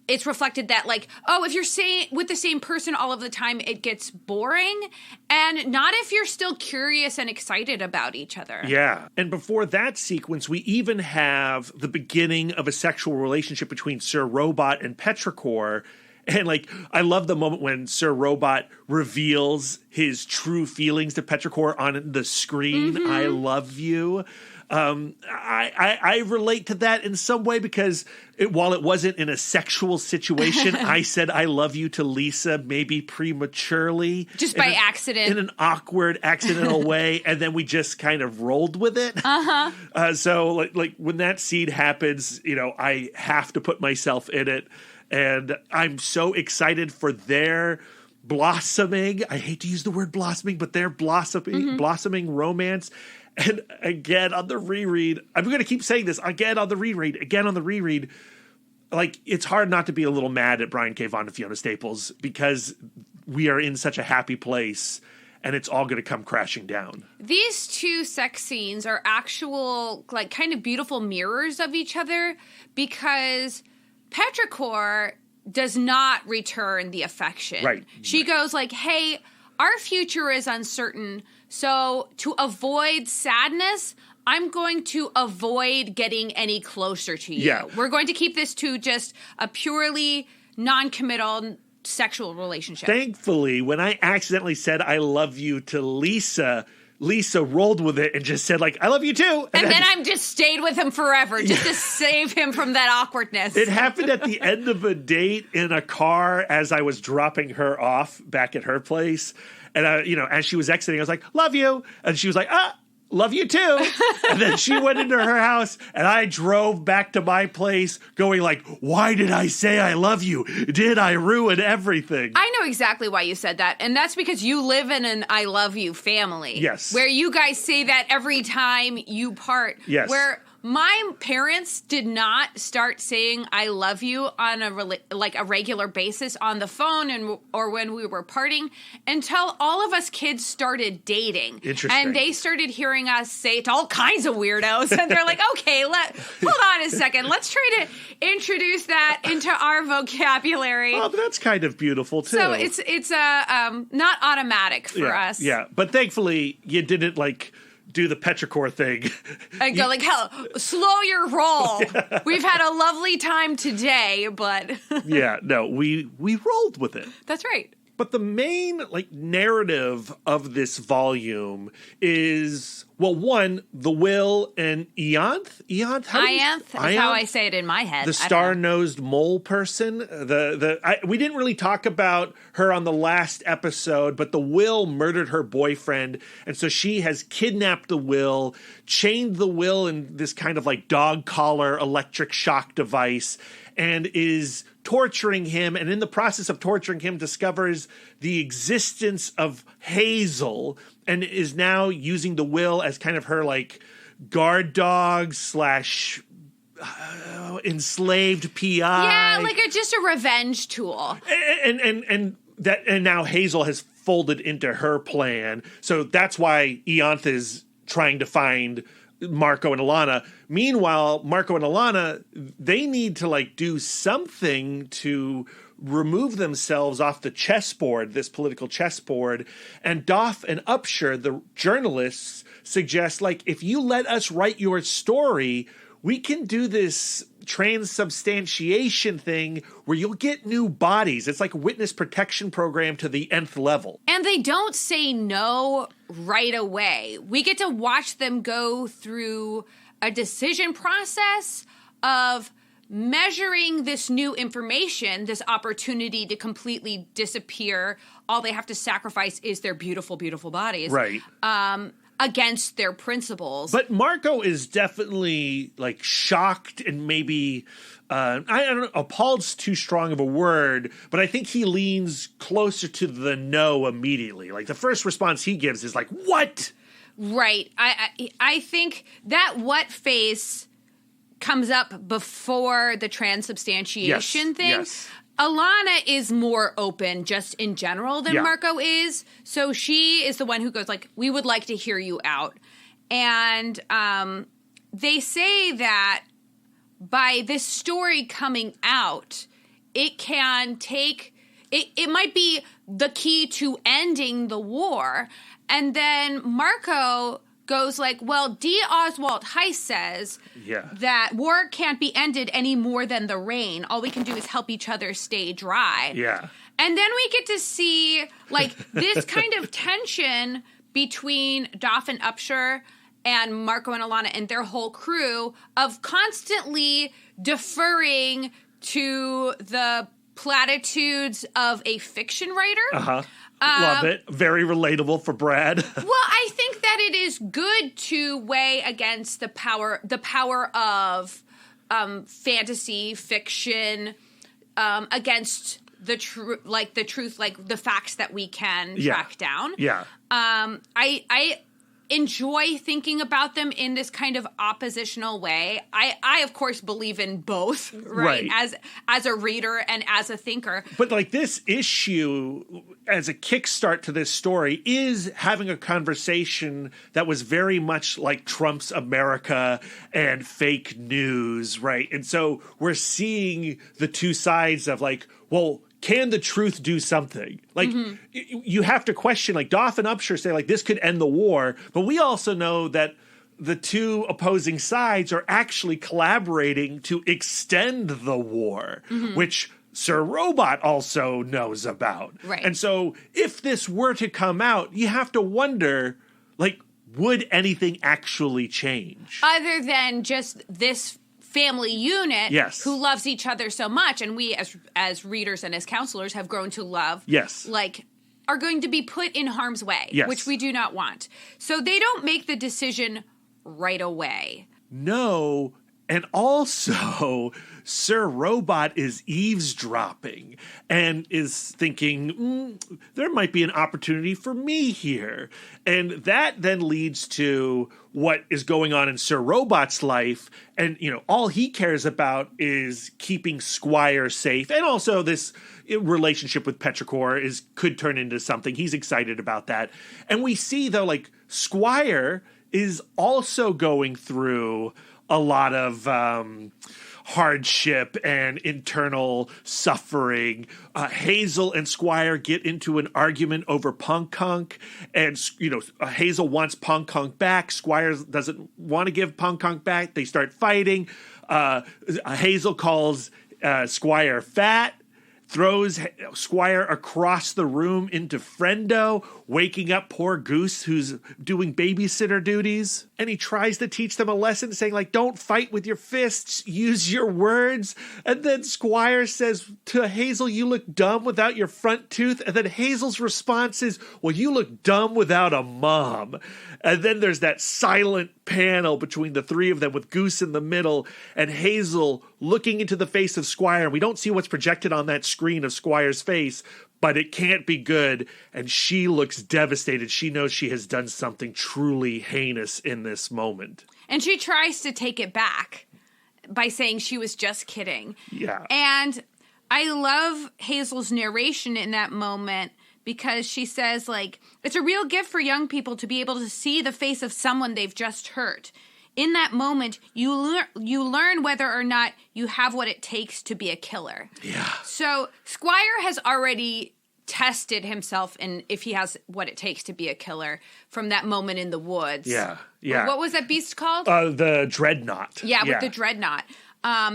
it's reflected that if you're with the same person all of the time, it gets boring, and not if you're still curious and excited about each other. Yeah. And before that sequence, we even have the beginning of a sexual relationship between Sir Robot and Petrichor. And I love the moment when Sir Robot reveals his true feelings to Petrichor on the screen. Mm-hmm. I love you. I relate to that in some way, because while it wasn't in a sexual situation, I said I love you to Lisa, maybe prematurely. Just by accident. In an awkward, accidental way, and then we just kind of rolled with it. So when that scene happens, I have to put myself in it, and I'm so excited for their blossoming. I hate to use the word blossoming, but their blossoming romance. And again, on the reread, I'm going to keep saying this, again on the reread, it's hard not to be a little mad at Brian K. Vaughan and Fiona Staples, because we are in such a happy place and it's all going to come crashing down. These two sex scenes are actual, kind of beautiful mirrors of each other, because Petrichor does not return the affection. Right. She goes like, hey, our future is uncertain, so to avoid sadness, I'm going to avoid getting any closer to you. Yeah. We're going to keep this to just a purely non-committal sexual relationship. Thankfully, when I accidentally said I love you to Lisa rolled with it and just said, like, I love you too. And then I'm just stayed with him forever just to save him from that awkwardness. It happened at the end of a date in a car as I was dropping her off back at her place. And, as she was exiting, I was like, love you. And she was like, love you too. And then she went into her house and I drove back to my place going like, why did I say I love you? Did I ruin everything? I know exactly why you said that. And that's because you live in an I love you family. Yes. Where you guys say that every time you part. Yes. Where my parents did not start saying I love you on a regular basis on the phone or when we were parting until all of us kids started dating. Interesting. And they started hearing us say it to all kinds of weirdos. And they're like, okay, hold on a second. Let's try to introduce that into our vocabulary. Oh, but that's kind of beautiful too. So it's not automatic for us. Yeah, but thankfully you didn't do the Petrichor thing. And go like, hell, slow your roll. Yeah. We've had a lovely time today, but... Yeah, no, we rolled with it. That's right. But the main narrative of this volume is, well, one, the Will and Ianth? Ianth is how I say it in my head. The star-nosed mole person. We didn't really talk about her on the last episode, but the Will murdered her boyfriend, and so she has kidnapped the Will, chained the Will in this kind of dog collar electric shock device, and is torturing him, and in the process of torturing him discovers the existence of Hazel and is now using the Will as kind of her guard dog / enslaved PI. Yeah, just a revenge tool. And now Hazel has folded into her plan. So that's why Ianth is trying to find Marko and Alana. Meanwhile, Marko and Alana, they need to do something to remove themselves off the chessboard, this political chessboard. And Doff and Upshur, the journalists, suggest if you let us write your story, we can do this transubstantiation thing where you'll get new bodies. It's like a witness protection program to the nth level. And they don't say no right away. We get to watch them go through a decision process of measuring this new information, this opportunity to completely disappear. All they have to sacrifice is their beautiful, beautiful bodies. Right. Against their principles. But Marko is definitely shocked and maybe I don't know, appalled's too strong of a word, but I think he leans closer to the no immediately. The first response he gives is what? Right. I think that what face comes up before the transubstantiation thing. Yes. Alana is more open just in general than Yeah. Marko is. So she is the one who goes we would like to hear you out. And they say that by this story coming out, it can take, it might be the key to ending the war. And then Marko goes well, D. Oswald Heiss says that war can't be ended any more than the rain. All we can do is help each other stay dry. Yeah. And then we get to see this kind of tension between Doff and Upshur and Marko and Alana and their whole crew of constantly deferring to the platitudes of a fiction writer. Uh-huh. Love it. Very relatable for Brad. Well, I think that it is good to weigh against the power of fantasy fiction against the truth, the facts that we can track down. Yeah. enjoy thinking about them in this kind of oppositional way. I of course believe in both, right? As a reader and as a thinker. But like this issue as a kickstart to this story is having a conversation that was very much like Trump's America and fake news, right? And so we're seeing the two sides of like, well, can the truth do something? Like, you have to question, like, Doff and Upshur say, like, this could end the war. But we also know that the two opposing sides are actually collaborating to extend the war, which Sir Robot also knows about. Right. And so if this were to come out, you have to wonder, like, would anything actually change? Other than just this family unit who loves each other so much, and we as readers and as counselors have grown to love, like, are going to be put in harm's way, which we do not want. So they don't make the decision right away. No, and also Sir Robot is eavesdropping and is thinking, there might be an opportunity for me here. And that then leads to what is going on in Sir Robot's life. And, you know, all he cares about is keeping Squire safe. And also this relationship with Petrichor could turn into something. He's excited about that. And we see, though, like, Squire is also going through a lot of hardship and internal suffering. Hazel and Squire get into an argument over Punk Hunk, and Hazel wants Punk Hunk back. Squire doesn't want to give Punk Hunk back. They start fighting. Hazel calls Squire fat, throws Squire across the room into Friendo, waking up poor Goose, who's doing babysitter duties. And he tries to teach them a lesson, saying, like, don't fight with your fists, use your words. And then Squire says to Hazel, you look dumb without your front tooth. And then Hazel's response is, well, you look dumb without a mom. And then there's that silent panel between the three of them with Goose in the middle and Hazel looking into the face of Squire. We don't see what's projected on that screen of Squire's face, but it can't be good. And she looks devastated. She knows she has done something truly heinous in this moment. And she tries to take it back by saying she was just kidding. Yeah. And I love Hazel's narration in that moment, because she says, like, it's a real gift for young people to be able to see the face of someone they've just hurt. In that moment, you learn whether or not you have what it takes to be a killer. Yeah. So Squire has already tested himself in if he has what it takes to be a killer from that moment in the woods. Yeah, yeah. What was that beast called? The Dreadnought. Yeah, with the Dreadnought.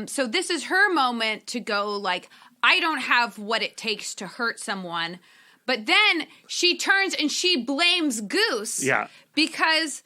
So this is her moment to go, like, I don't have what it takes to hurt someone. But then she turns and she blames Goose. Yeah. Because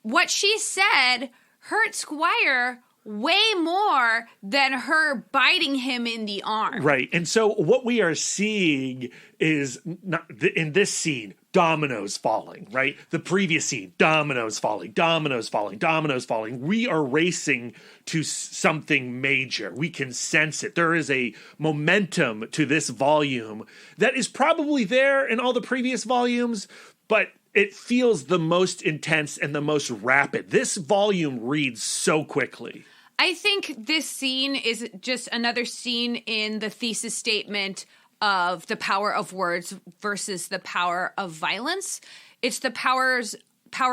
what she said hurt Squire way more than her biting him in the arm. Right. And so what we are seeing is, in this scene, dominoes falling, right? The previous scene, dominoes falling, dominoes falling, dominoes falling. We are racing to something major. We can sense it. There is a momentum to this volume that is probably there in all the previous volumes, but it feels the most intense and the most rapid. This volume reads so quickly. I think this scene is just another scene in the thesis statement of the power of words versus the power of violence. It's the power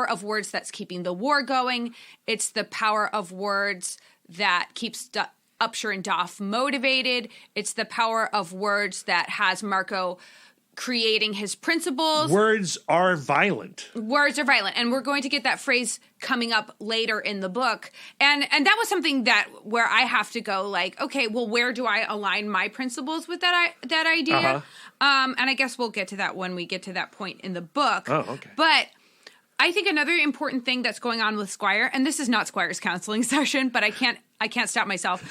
of words that's keeping the war going. It's the power of words that keeps Upshur and Doff motivated. It's the power of words that has Marko creating his principles. Words are violent. Words are violent. And we're going to get that phrase coming up later in the book. And that was something where I have to go, like, okay, well, where do I align my principles with that idea? Uh-huh. And I guess we'll get to that when we get to that point in the book. Oh, okay. But I think another important thing that's going on with Squire, and this is not Squire's counseling session, but I can't stop myself,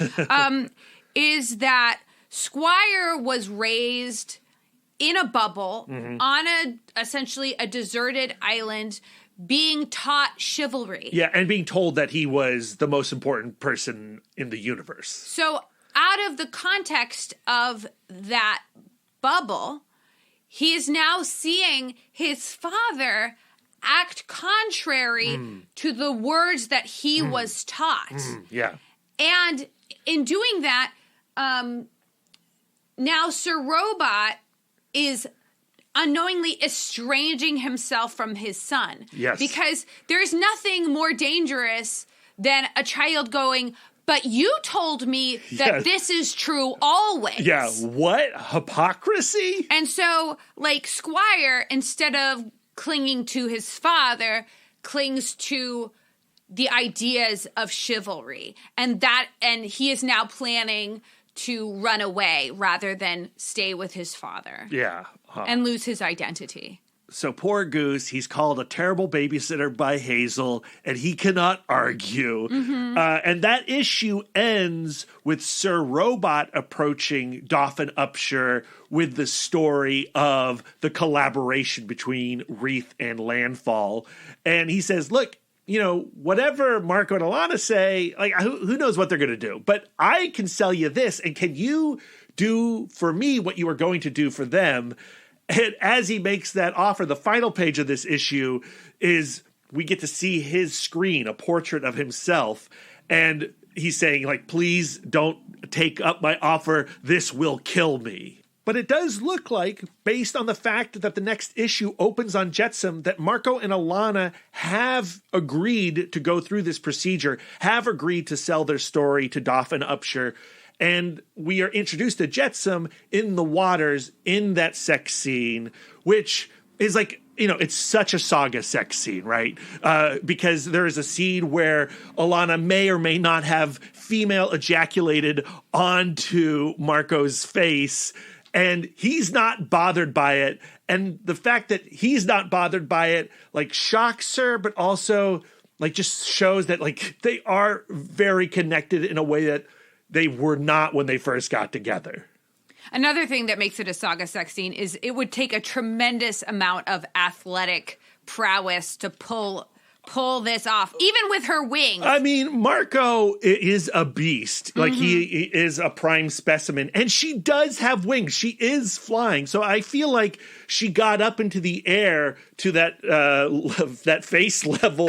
is that Squire was raised in a bubble on essentially a deserted island, being taught chivalry. Yeah, and being told that he was the most important person in the universe. So out of the context of that bubble, he is now seeing his father act contrary to the words that he was taught. Yeah. And in doing that, now Sir Robot is unknowingly estranging himself from his son. Yes. Because there's nothing more dangerous than a child going, but you told me that this is true always. Yeah, what? Hypocrisy? And so, like, Squire, instead of clinging to his father, clings to the ideas of chivalry. And he is now planning to run away rather than stay with his father. Yeah. And lose his identity. So poor Goose, he's called a terrible babysitter by Hazel, and he cannot argue. And that issue ends with Sir Robot approaching Dauphin Upshur with the story of the collaboration between Wreath and Landfall. And he says, look, you know, whatever Marko and Alana say, like, who knows what they're going to do? But I can sell you this, and can you do for me what you are going to do for them? And as he makes that offer, the final page of this issue is we get to see his screen, a portrait of himself. And he's saying, like, please don't take up my offer. This will kill me. But it does look like, based on the fact that the next issue opens on Jetsam, that Marko and Alana have agreed to go through this procedure, have agreed to sell their story to Dauphin Upshur. And we are introduced to Jetsam in the waters in that sex scene, which is like, you know, it's such a Saga sex scene, right? Because there is a scene where Alana may or may not have female ejaculated onto Marko's face, and he's not bothered by it. And the fact that he's not bothered by it, like, shocks her, but also, like, just shows that, like, they are very connected in a way that they were not when they first got together. Another thing that makes it a Saga sex scene is it would take a tremendous amount of athletic prowess to pull this off, even with her wings. I mean, Marko is a beast. Like, he is a prime specimen. And she does have wings. She is flying. So I feel like she got up into the air to that face level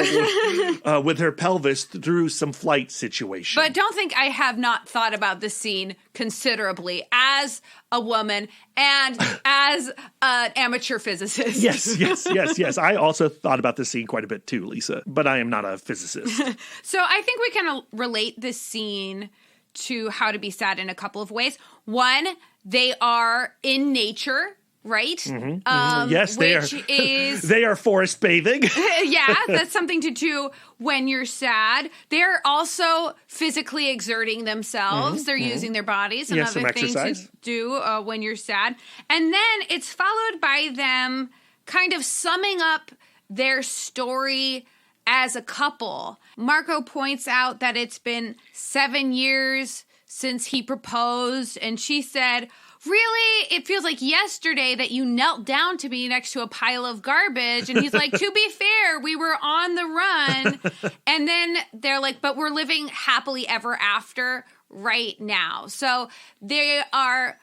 with her pelvis through some flight situation. But don't think I have not thought about this scene considerably as a woman and as an amateur physicist. Yes. I also thought about this scene quite a bit too, Lisa, but I am not a physicist. So I think we can relate this scene to How to Be Sad in a couple of ways. One, they are in nature, right? Yes, they are. They are forest bathing. Yeah, that's something to do when you're sad. They're also physically exerting themselves. They're using their bodies. Another thing to do when you're sad. And then it's followed by them kind of summing up their story as a couple. Marko points out that it's been 7 years since he proposed, and she said, really, it feels like yesterday that you knelt down to me next to a pile of garbage. And he's like, to be fair, we were on the run. And then they're like, but we're living happily ever after right now. So they are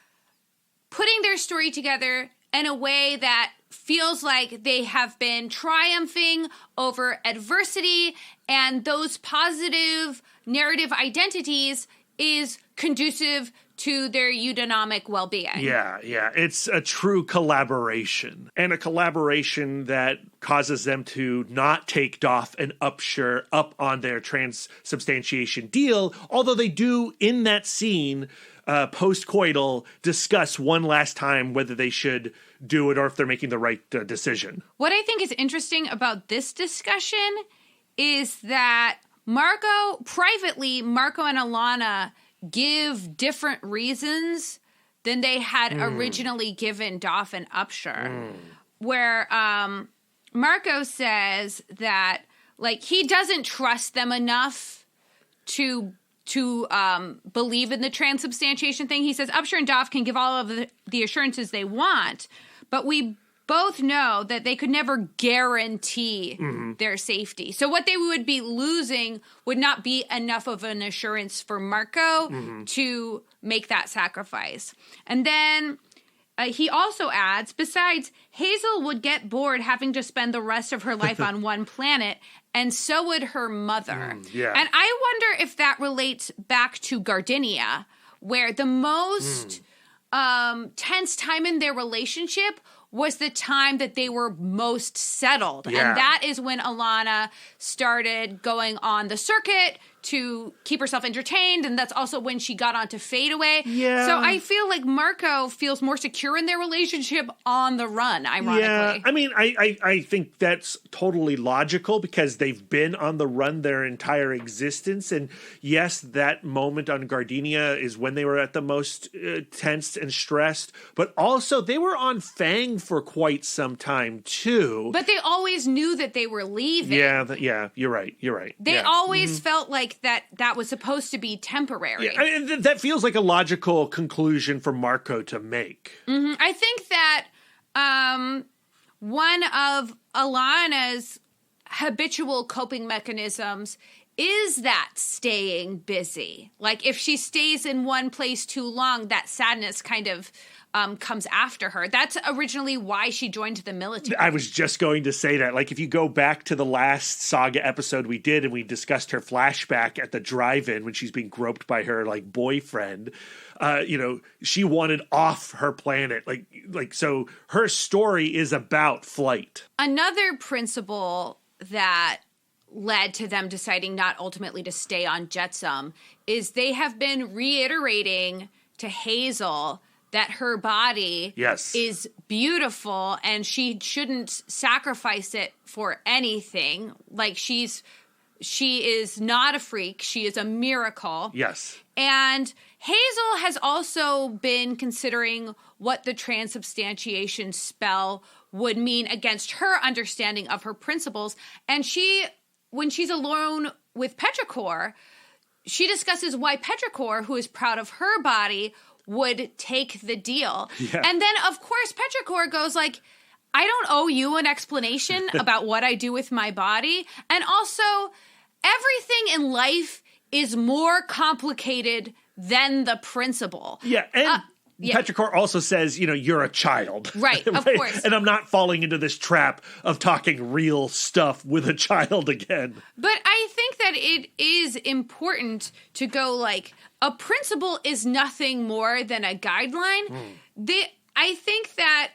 putting their story together in a way that feels like they have been triumphing over adversity, and those positive narrative identities is conducive to their eudaimonic well-being. Yeah. It's a true collaboration, and a collaboration that causes them to not take Doff and Upshur up on their transubstantiation deal, although they do, in that scene, post-coital, discuss one last time whether they should do it or if they're making the right decision. What I think is interesting about this discussion is that Marko and Alana give different reasons than they had originally given Doff and Upshur. Where Marko says that, like, he doesn't trust them enough to believe in the transubstantiation thing. He says Upshur and Doff can give all of the assurances they want, but we both know that they could never guarantee their safety. So what they would be losing would not be enough of an assurance for Marko to make that sacrifice. And then he also adds, besides, Hazel would get bored having to spend the rest of her life on one planet, and so would her mother. Yeah. And I wonder if that relates back to Gardenia, where the most tense time in their relationship was the time that they were most settled. Yeah. And that is when Alana started going on the circuit to keep herself entertained, and that's also when she got onto Fadeaway. Yeah. So I feel like Marko feels more secure in their relationship on the run, ironically. Yeah, I mean, I think that's totally logical because they've been on the run their entire existence. And yes, that moment on Gardenia is when they were at the most tense and stressed. But also, they were on Fang for quite some time, too. But they always knew that they were leaving. Yeah, you're right. They yeah. always felt like that was supposed to be temporary. Yeah, I mean, that feels like a logical conclusion for Marko to make. Mm-hmm. I think that one of Alana's habitual coping mechanisms is that staying busy. Like if she stays in one place too long, that sadness kind of comes after her. That's originally why she joined the military. I was just going to say that. Like, if you go back to the last Saga episode we did and we discussed her flashback at the drive-in when she's being groped by her, like, boyfriend, she wanted off her planet. Like, so her story is about flight. Another principle that led to them deciding not ultimately to stay on Jetsam is they have been reiterating to Hazel that her body is beautiful and she shouldn't sacrifice it for anything. Like she is not a freak. She is a miracle. Yes. And Hazel has also been considering what the transubstantiation spell would mean against her understanding of her principles. And when she's alone with Petrichor, she discusses why Petrichor, who is proud of her body, would take the deal. Yeah. And then, of course, Petrichor goes like, I don't owe you an explanation about what I do with my body. And also, everything in life is more complicated than the principle. Yeah, and Petrichor also says, you're a child. Right, of course. And I'm not falling into this trap of talking real stuff with a child again. But I think that it is important to go like, a principle is nothing more than a guideline. I think that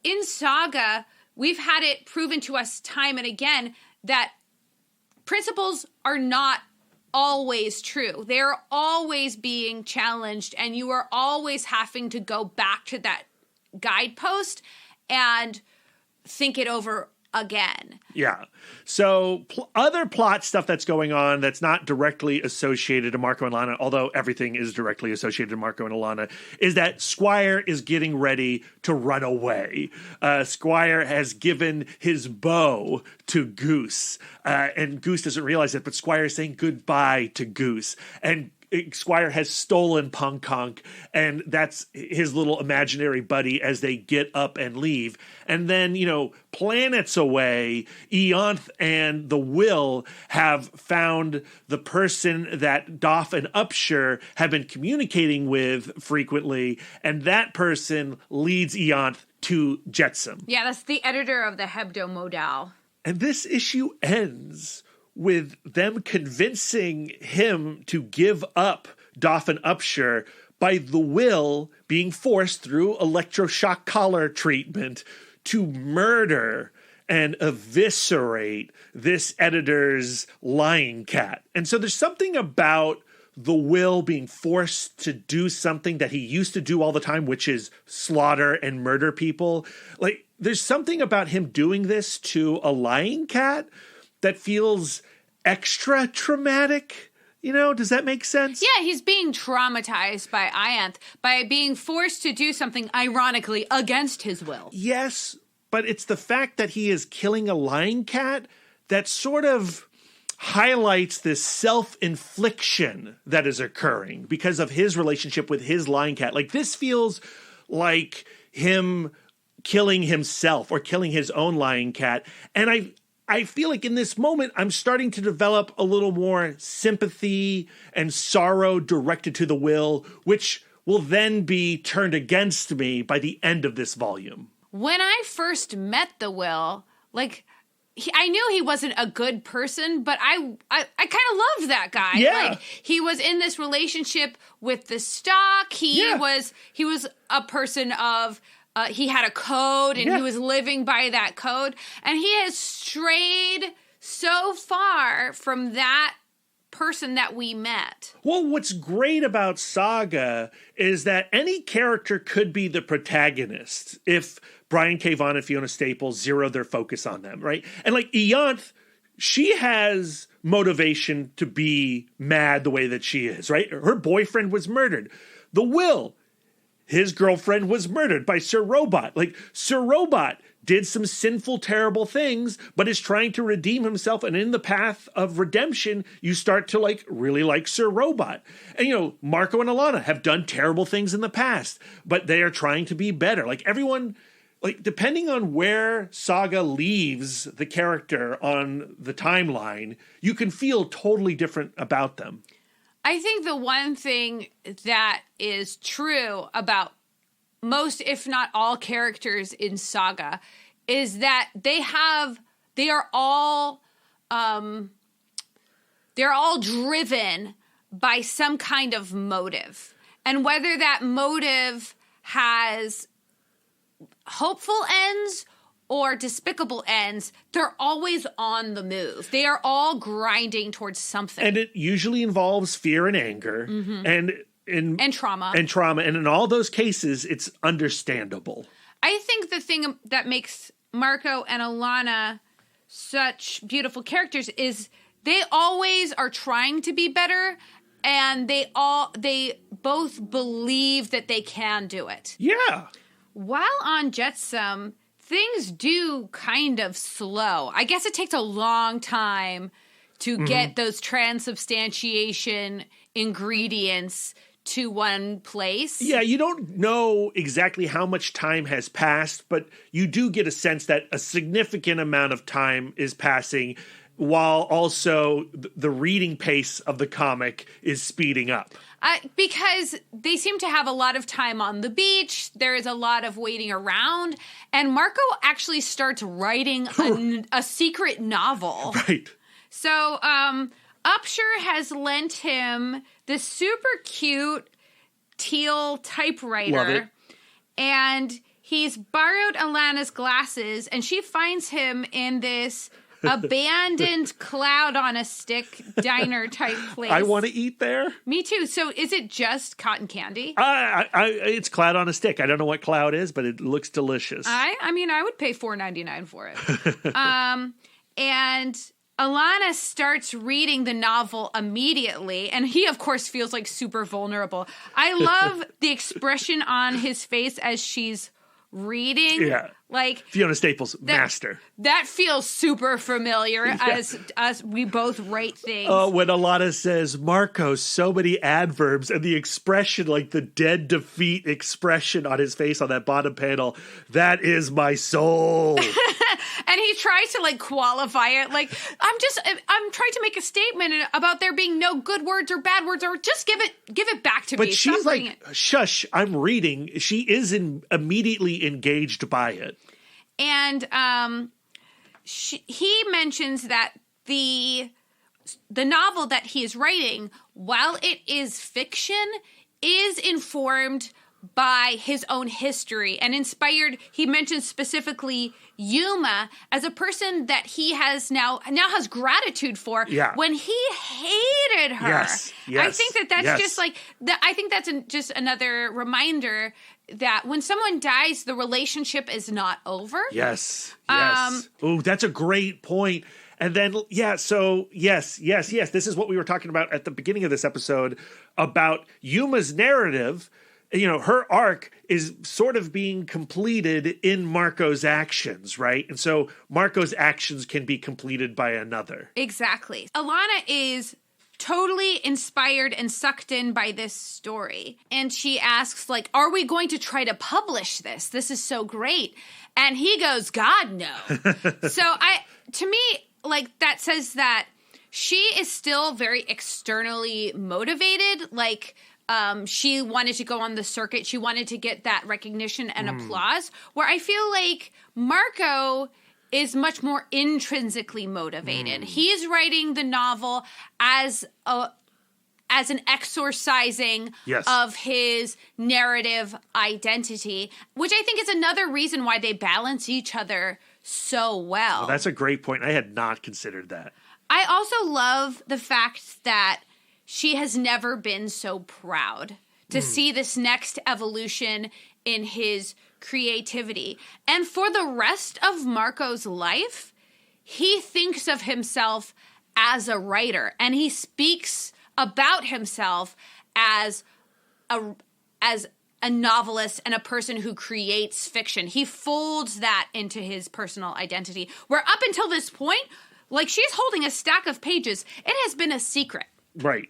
in Saga, we've had it proven to us time and again that principles are not always true. They're always being challenged, and you are always having to go back to that guidepost and think it over again. Yeah. So other plot stuff that's going on that's not directly associated to Marko and Alana, although everything is directly associated to Marko and Alana, is that Squire is getting ready to run away. Squire has given his bow to Goose, and Goose doesn't realize it, but Squire is saying goodbye to Goose. And Squire has stolen Punk-Conk, and that's his little imaginary buddy as they get up and leave. And then, planets away, Eonth and the Will have found the person that Doff and Upshur have been communicating with frequently, and that person leads Eonth to Jetsam. Yeah, that's the editor of the Hebdomodal. And this issue ends with them convincing him to give up Doff and Upshur by the Will being forced through electroshock collar treatment to murder and eviscerate this editor's lying cat. And so there's something about the Will being forced to do something that he used to do all the time, which is slaughter and murder people. Like, there's something about him doing this to a lying cat that feels extra traumatic. Does that make sense? Yeah, he's being traumatized by Eonth by being forced to do something, ironically, against his will. Yes, but it's the fact that he is killing a lying cat that sort of highlights this self-infliction that is occurring because of his relationship with his lying cat. Like, this feels like him killing himself or killing his own lying cat. And I feel like in this moment, I'm starting to develop a little more sympathy and sorrow directed to the Will, which will then be turned against me by the end of this volume. When I first met the Will, like, I knew he wasn't a good person, but I kind of loved that guy. Yeah. Like, he was in this relationship with the stock. He was a person of, he had a code, and he was living by that code. And he has strayed so far from that person that we met. Well, what's great about Saga is that any character could be the protagonist if Brian K. Vaughan and Fiona Staples zero their focus on them, right? And like Ianthe, she has motivation to be mad the way that she is, right? Her boyfriend was murdered. The Will, his girlfriend was murdered by Sir Robot. Like, Sir Robot did some sinful, terrible things, but is trying to redeem himself. And in the path of redemption, you start to like really like Sir Robot. And, you know, Marko and Alana have done terrible things in the past, but they are trying to be better. Like, everyone, like, depending on where Saga leaves the character on the timeline, you can feel totally different about them. I think the one thing that is true about most, if not all, characters in Saga is that they're all driven by some kind of motive. And whether that motive has hopeful ends or despicable ends, they're always on the move. They are all grinding towards something. And it usually involves fear and anger. And trauma. And trauma. And in all those cases, it's understandable. I think the thing that makes Marko and Alana such beautiful characters is they always are trying to be better, and they both believe that they can do it. Yeah. While on Jetsam, things do kind of slow. I guess it takes a long time to get those transubstantiation ingredients to one place. Yeah, you don't know exactly how much time has passed, but you do get a sense that a significant amount of time is passing, while also the reading pace of the comic is speeding up. Because they seem to have a lot of time on the beach. There is a lot of waiting around. And Marko actually starts writing a secret novel. Right. So Upshur has lent him this super cute teal typewriter. Love it. And he's borrowed Alana's glasses, and she finds him in this abandoned cloud on a stick diner type place. I want to eat there. Me too. So is it just cotton candy? It's cloud on a stick. I don't know what cloud is, but it looks delicious. I mean, I would pay $4.99 for it. And Alana starts reading the novel immediately, and he, of course, feels like super vulnerable. I love the expression on his face as she's reading. Yeah. Like Fiona Staples, master. That feels super familiar as we both write things. When Alana says, Marko, so many adverbs, and the expression, like the dead defeat expression on his face on that bottom panel, that is my soul. And he tries to like qualify it. Like, I'm trying to make a statement about there being no good words or bad words, or just give it back to me. But she's like, shush, I'm reading. She is immediately engaged by it. And he mentions that the novel that he is writing, while it is fiction, is informed by his own history and inspired. He mentions specifically Yuma as a person that he has now has gratitude for when he hated her. Yes. I think that's just like I think that's just another reminder that when someone dies, the relationship is not over. Yes. Oh, that's a great point. And then, so yes. This is what we were talking about at the beginning of this episode about Yuma's narrative. You know, her arc is sort of being completed in Marko's actions, right? And so Marko's actions can be completed by another. Exactly. Alana is totally inspired and sucked in by this story. And she asks, like, are we going to try to publish this? This is so great. And he goes, God, no. So to me, like, that says that she is still very externally motivated. Like, she wanted to go on the circuit. She wanted to get that recognition and applause, where I feel like Marko is much more intrinsically motivated. He's writing the novel as an exorcising of his narrative identity, which I think is another reason why they balance each other so well. That's a great point. I had not considered that. I also love the fact that she has never been so proud to see this next evolution in his creativity. And for the rest of Marko's life, he thinks of himself as a writer, and he speaks about himself as a novelist and a person who creates fiction. He folds that into his personal identity, where up until this point, like, she's holding a stack of pages. It has been a secret. Right.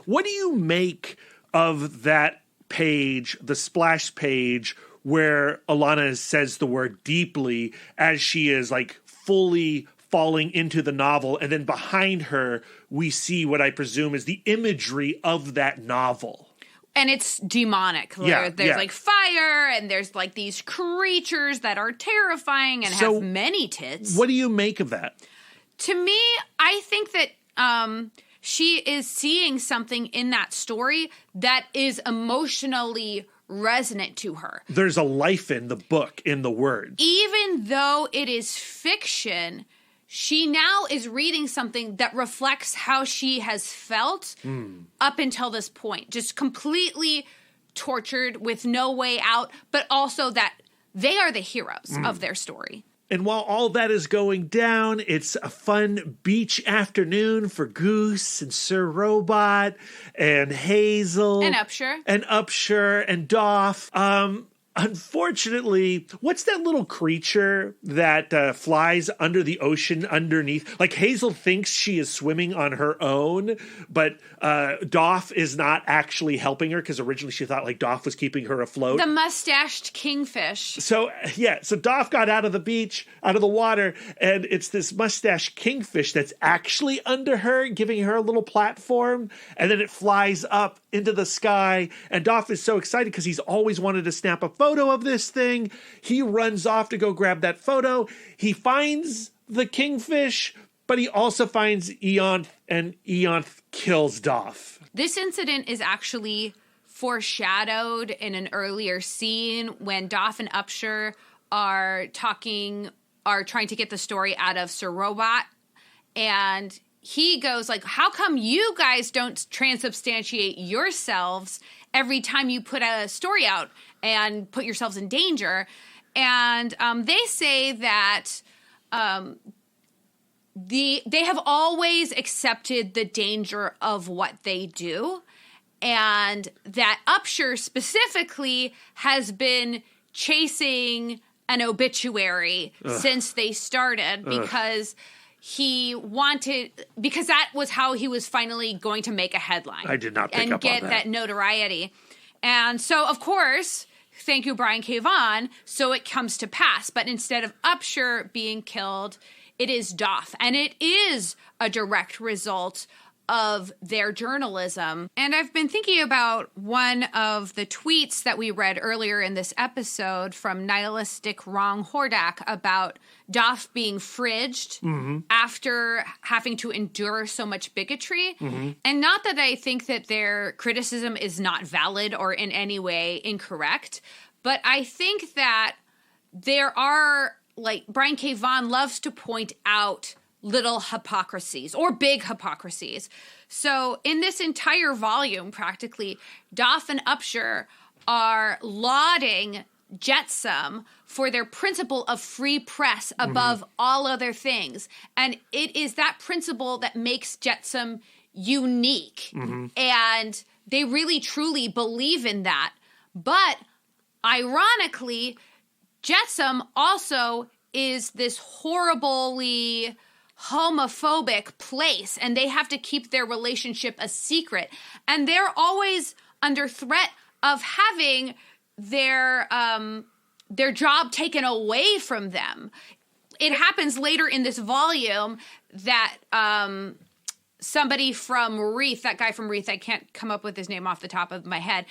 What do you make of that page, the splash page, where Alana says the word deeply as she is like fully falling into the novel, and then behind her we see what I presume is the imagery of that novel? And it's demonic. There's like fire, and there's like these creatures that are terrifying and have many tits. What do you make of that? To me, I think that she is seeing something in that story that is emotionally resonant to her. There's a life in the book, in the words. Even though it is fiction, she now is reading something that reflects how she has felt up until this point. Just completely tortured with no way out, but also that they are the heroes of their story. And while all that is going down, it's a fun beach afternoon for Goose and Sir Robot and Hazel. And Upshur. And Doff. Unfortunately, what's that little creature that flies under the ocean underneath? Like, Hazel thinks she is swimming on her own, but Doff is not actually helping her, because originally she thought like Doff was keeping her afloat. The mustached kingfish. So Doff got out of the water, and it's this mustached kingfish that's actually under her, giving her a little platform, and then it flies up into the sky, and Doff is so excited because he's always wanted to snap a photo of this thing. He runs off to go grab that photo. He finds the kingfish, but he also finds Eonth, and Eonth kills Doff. This incident is actually foreshadowed in an earlier scene when Doff and Upshur are trying to get the story out of Sir Robot, and he goes like, how come you guys don't transubstantiate yourselves every time you put a story out and put yourselves in danger? And they say that they have always accepted the danger of what they do, and that Upshur specifically has been chasing an obituary since they started because that was how he was finally going to make a headline. I did not pick up on that. And get that notoriety. And so, of course, thank you, Brian K. Vaughan, so it comes to pass. But instead of Upshur being killed, it is Doff. And it is a direct result of their journalism. And I've been thinking about one of the tweets that we read earlier in this episode from Nihilistic Wrong Hordak about Doff being fridged after having to endure so much bigotry. And not that I think that their criticism is not valid or in any way incorrect, but I think that there are, like, Brian K. Vaughan loves to point out little hypocrisies or big hypocrisies. So in this entire volume, practically, Doff and Upshur are lauding Jetsam for their principle of free press above all other things. And it is that principle that makes Jetsam unique. And they really, truly believe in that. But ironically, Jetsam also is this horribly homophobic place, and they have to keep their relationship a secret, and they're always under threat of having their job taken away from them. It happens later in this volume that somebody from Wreath, that guy from Wreath, I can't come up with his name off the top of my head,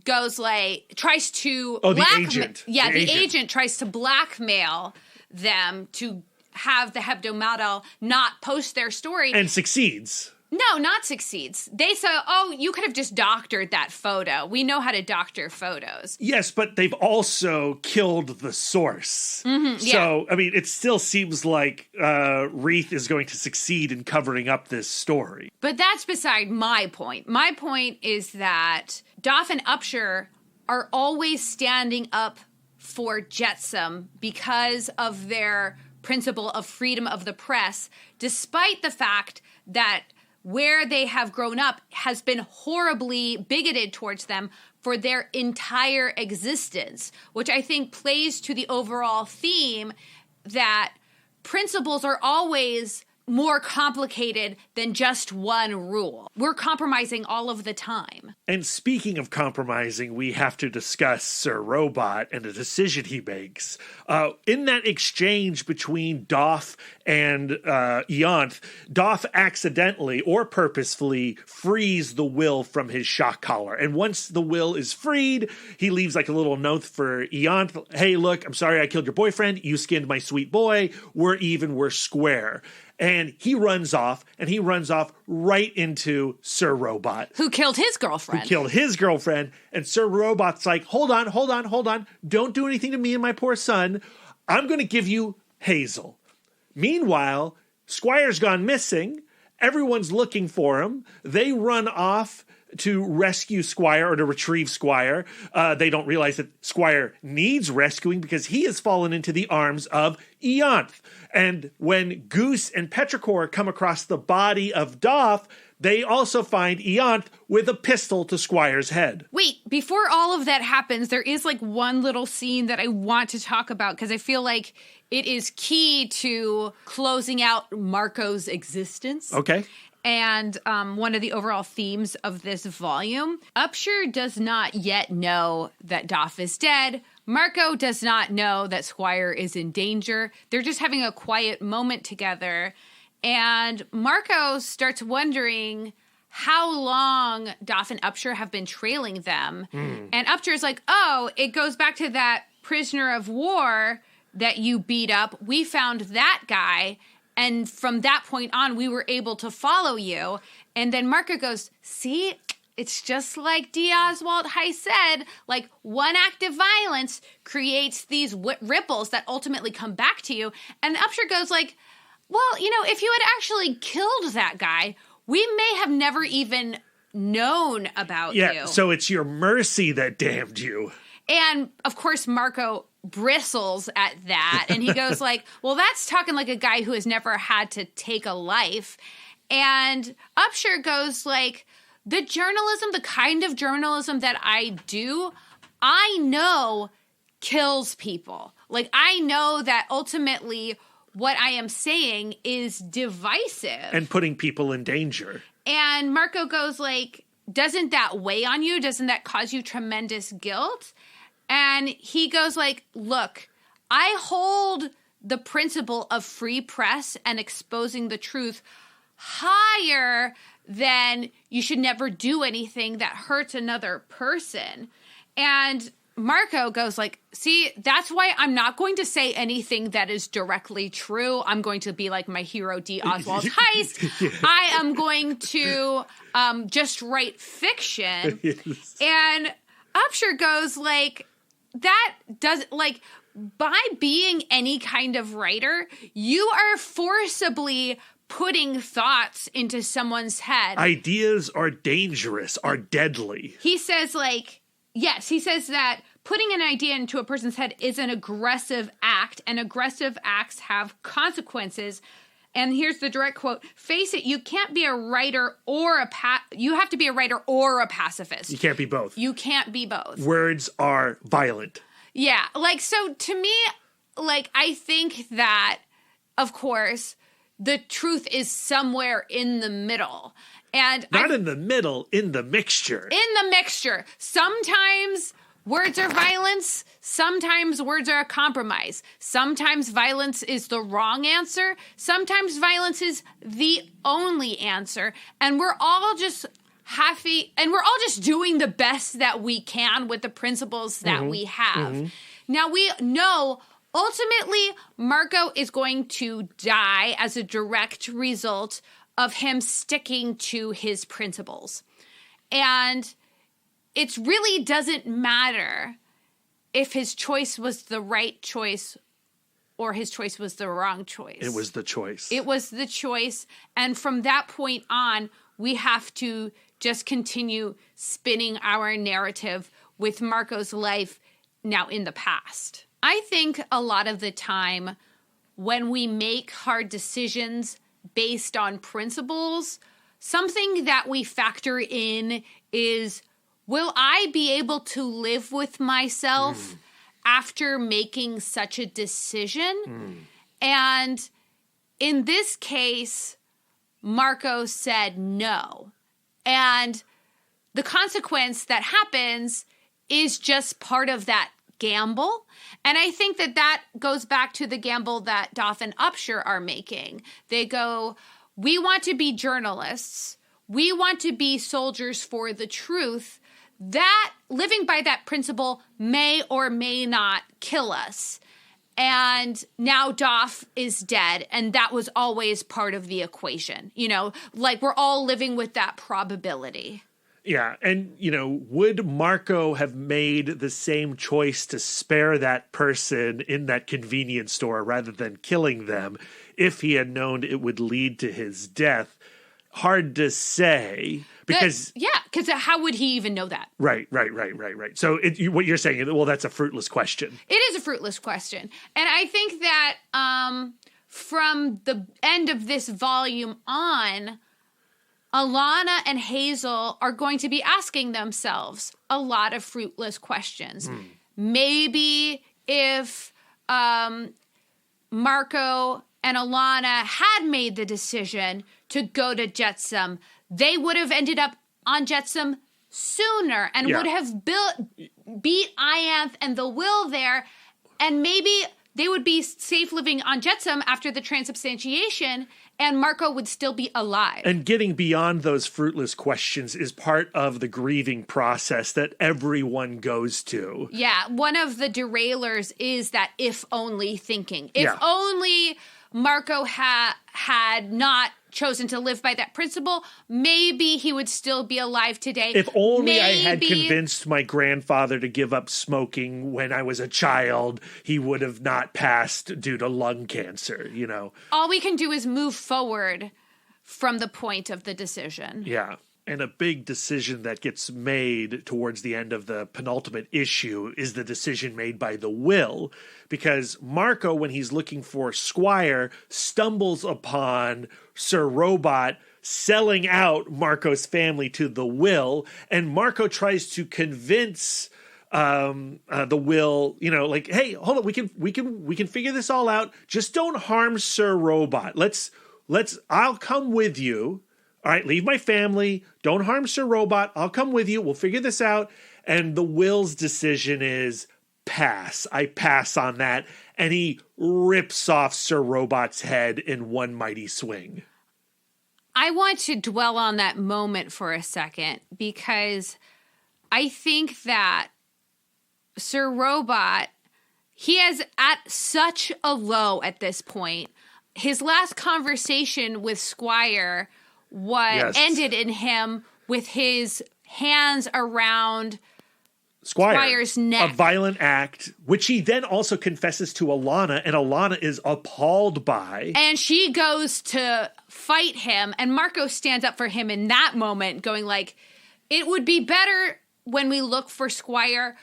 goes like, tries to... the agent. Yeah, the agent tries to blackmail them to have the hebdomadaire not post their story. And succeeds. No, not succeeds. They say, oh, you could have just doctored that photo. We know how to doctor photos. Yes, but they've also killed the source. Mm-hmm, yeah. So, I mean, it still seems like Wreath is going to succeed in covering up this story. But that's beside my point. My point is that Doff and Upshur are always standing up for Jetsam because of their principle of freedom of the press, despite the fact that where they have grown up has been horribly bigoted towards them for their entire existence, which I think plays to the overall theme that principles are always more complicated than just one rule. We're compromising all of the time. And speaking of compromising, we have to discuss Sir Robot and the decision he makes. In that exchange between Doff and Ianthe, Doff accidentally or purposefully frees the will from his shock collar. And once the will is freed, he leaves like a little note for Ianthe. Hey, look, I'm sorry I killed your boyfriend. You skinned my sweet boy. We're even, we're square. And he runs off right into Sir Robot. Who killed his girlfriend. And Sir Robot's like, hold on. Don't do anything to me and my poor son. I'm going to give you Hazel. Meanwhile, Squire's gone missing. Everyone's looking for him. They run off to rescue Squire or to retrieve Squire. They don't realize that Squire needs rescuing because he has fallen into the arms of Ianthe. And when Goose and Petrichor come across the body of Doff, they also find Ianthe with a pistol to Squire's head. Wait, before all of that happens, there is like one little scene that I want to talk about because I feel like it is key to closing out Marko's existence. Okay. And one of the overall themes of this volume. Upshur does not yet know that Doff is dead. Marko does not know that Squire is in danger. They're just having a quiet moment together. And Marko starts wondering how long Doff and Upshur have been trailing them. And Upshur's like, oh, it goes back to that prisoner of war that you beat up. We found that guy. And from that point on, we were able to follow you. And then Marko goes, see, it's just like D. Oswald Heiss said, like one act of violence creates these ripples that ultimately come back to you. And Upshur goes like, well, you know, if you had actually killed that guy, we may have never even known about you. Yeah, so it's your mercy that damned you. And, of course, Marko bristles at that. And he goes like, well, that's talking like a guy who has never had to take a life. And Upshur goes like, the journalism, the kind of journalism that I do, I know kills people. Like, I know that ultimately what I am saying is divisive. And putting people in danger. And Marko goes like, doesn't that weigh on you? Doesn't that cause you tremendous guilt? And he goes like, look, I hold the principle of free press and exposing the truth higher than you should never do anything that hurts another person. And Marko goes like, see, that's why I'm not going to say anything that is directly true. I'm going to be like my hero, D. Oswald Heiss. I am going to just write fiction. Yes. And Upshur goes like, that does, like, by being any kind of writer, you are forcibly putting thoughts into someone's head. Ideas are dangerous, are deadly. He says, like, yes, he says that putting an idea into a person's head is an aggressive act, and aggressive acts have consequences. And here's the direct quote, face it, you can't be a writer or you have to be a writer or a pacifist. You can't be both. You can't be both. Words are violent. Yeah, like, so to me, like, I think that, of course, the truth is somewhere in the middle. And Not in the middle, in the mixture. In the mixture. Sometimes Words are violence. Sometimes words are a compromise. Sometimes violence is the wrong answer. Sometimes violence is the only answer. And we're all just doing the best that we can with the principles that we have. Now, we know ultimately Marko is going to die as a direct result of him sticking to his principles. And it really doesn't matter if his choice was the right choice or his choice was the wrong choice. It was the choice. It was the choice. And from that point on, we have to just continue spinning our narrative with Marko's life now in the past. I think a lot of the time when we make hard decisions based on principles, something that we factor in is, will I be able to live with myself after making such a decision? And in this case, Marko said no. And the consequence that happens is just part of that gamble. And I think that goes back to the gamble that Doff and Upshur are making. They go, we want to be journalists. We want to be soldiers for the truth. That living by that principle may or may not kill us. And now Doff is dead, and that was always part of the equation. You know, like we're all living with that probability. Yeah, and, would Marko have made the same choice to spare that person in that convenience store rather than killing them if he had known it would lead to his death? Hard to say, because... Because how would he even know that? Right. So what you're saying, well, that's a fruitless question. It is a fruitless question. And I think that from the end of this volume on, Alana and Hazel are going to be asking themselves a lot of fruitless questions. Maybe if Marko and Alana had made the decision to go to Jetsam, they would have ended up on Jetsam sooner and would have beat Ianth and the Will there, and maybe they would be safe living on Jetsam after the transubstantiation, and Marko would still be alive. And getting beyond those fruitless questions is part of the grieving process that everyone goes to. Yeah, one of the derailers is that if-only thinking. If only Marko had not chosen to live by that principle, maybe he would still be alive today. If only I had convinced my grandfather to give up smoking when I was a child, he would have not passed due to lung cancer, All we can do is move forward from the point of the decision. Yeah. And a big decision that gets made towards the end of the penultimate issue is the decision made by the Will, because Marko, when he's looking for Squire, stumbles upon Sir Robot selling out Marko's family to the Will, and Marko tries to convince the Will, hey, hold on, we can figure this all out. Just don't harm Sir Robot. I'll come with you. All right, leave my family. Don't harm Sir Robot. I'll come with you. We'll figure this out. And the Will's decision is pass. I pass on that. And he rips off Sir Robot's head in one mighty swing. I want to dwell on that moment for a second, because I think that Sir Robot, he is at such a low at this point. His last conversation with Squire ended in him with his hands around Squire's neck. A violent act, which he then also confesses to Alana, and Alana is appalled by. And she goes to fight him, and Marko stands up for him in that moment, going like, it would be better when we look for Squire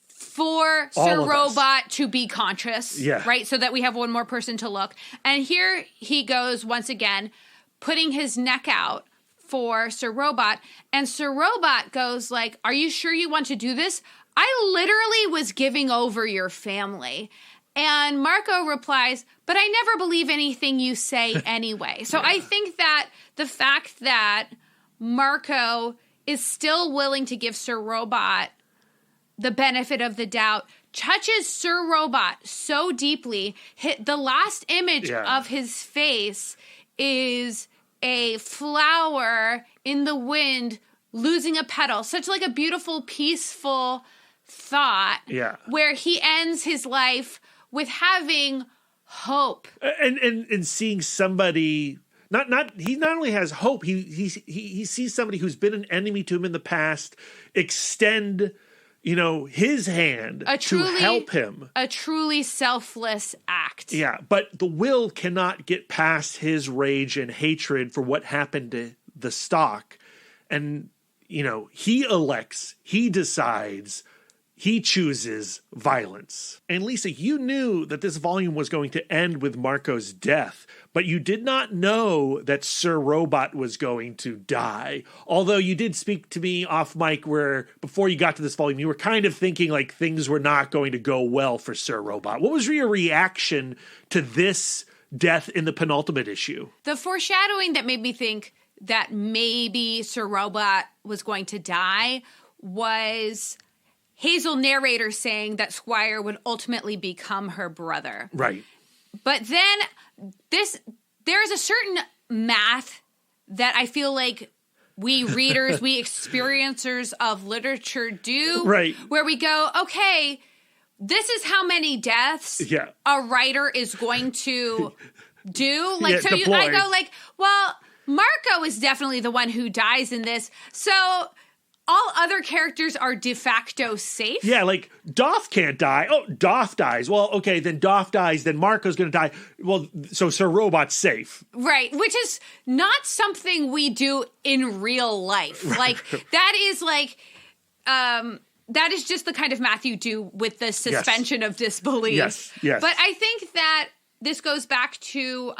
for Sir Robot to be conscious, right? So that we have one more person to look. And here he goes once again, putting his neck out for Sir Robot, and Sir Robot goes like, are you sure you want to do this? I literally was giving over your family. And Marko replies, but I never believe anything you say anyway. So I think that the fact that Marko is still willing to give Sir Robot the benefit of the doubt, touches Sir Robot so deeply. The last image of his face is a flower in the wind losing a petal. Such like a beautiful, peaceful thought. Yeah. Where he ends his life with having hope. And seeing somebody he not only has hope, he sees somebody who's been an enemy to him in the past extend, his hand to help him. A truly selfless act. Yeah, but the will cannot get past his rage and hatred for what happened to the stock. And, he decides, he chooses violence. And Lisa, you knew that this volume was going to end with Marko's death, but you did not know that Sir Robot was going to die. Although you did speak to me off mic where before you got to this volume, you were kind of thinking like things were not going to go well for Sir Robot. What was your reaction to this death in the penultimate issue? The foreshadowing that made me think that maybe Sir Robot was going to die was Hazel narrator saying that Squire would ultimately become her brother. Right. But then there's a certain math that I feel like we readers, we experiencers of literature do. Right. Where we go, okay, this is how many deaths a writer is going to do. Like, so I go like, well, Marko is definitely the one who dies in this. So all other characters are de facto safe. Yeah, like Doth can't die. Oh, Doth dies. Well, okay, then Doth dies, then Marko's going to die. Well, so Sir Robot's safe. Right, which is not something we do in real life. Like, that is like, that is just the kind of math you do with the suspension of disbelief. Yes. But I think that this goes back to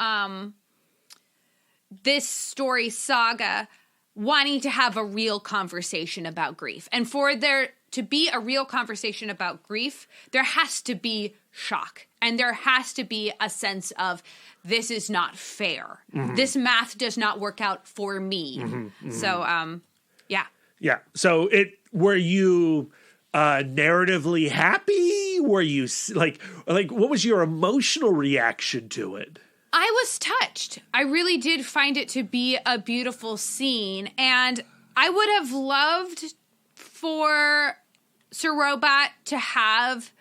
this story, Saga, wanting to have a real conversation about grief. And for there to be a real conversation about grief, there has to be shock. And there has to be a sense of, this is not fair. Mm-hmm. This math does not work out for me. Mm-hmm, mm-hmm. So, yeah. Yeah. So were you narratively happy? Were you like, what was your emotional reaction to it? I was touched. I really did find it to be a beautiful scene. And I would have loved for Sir Robot to have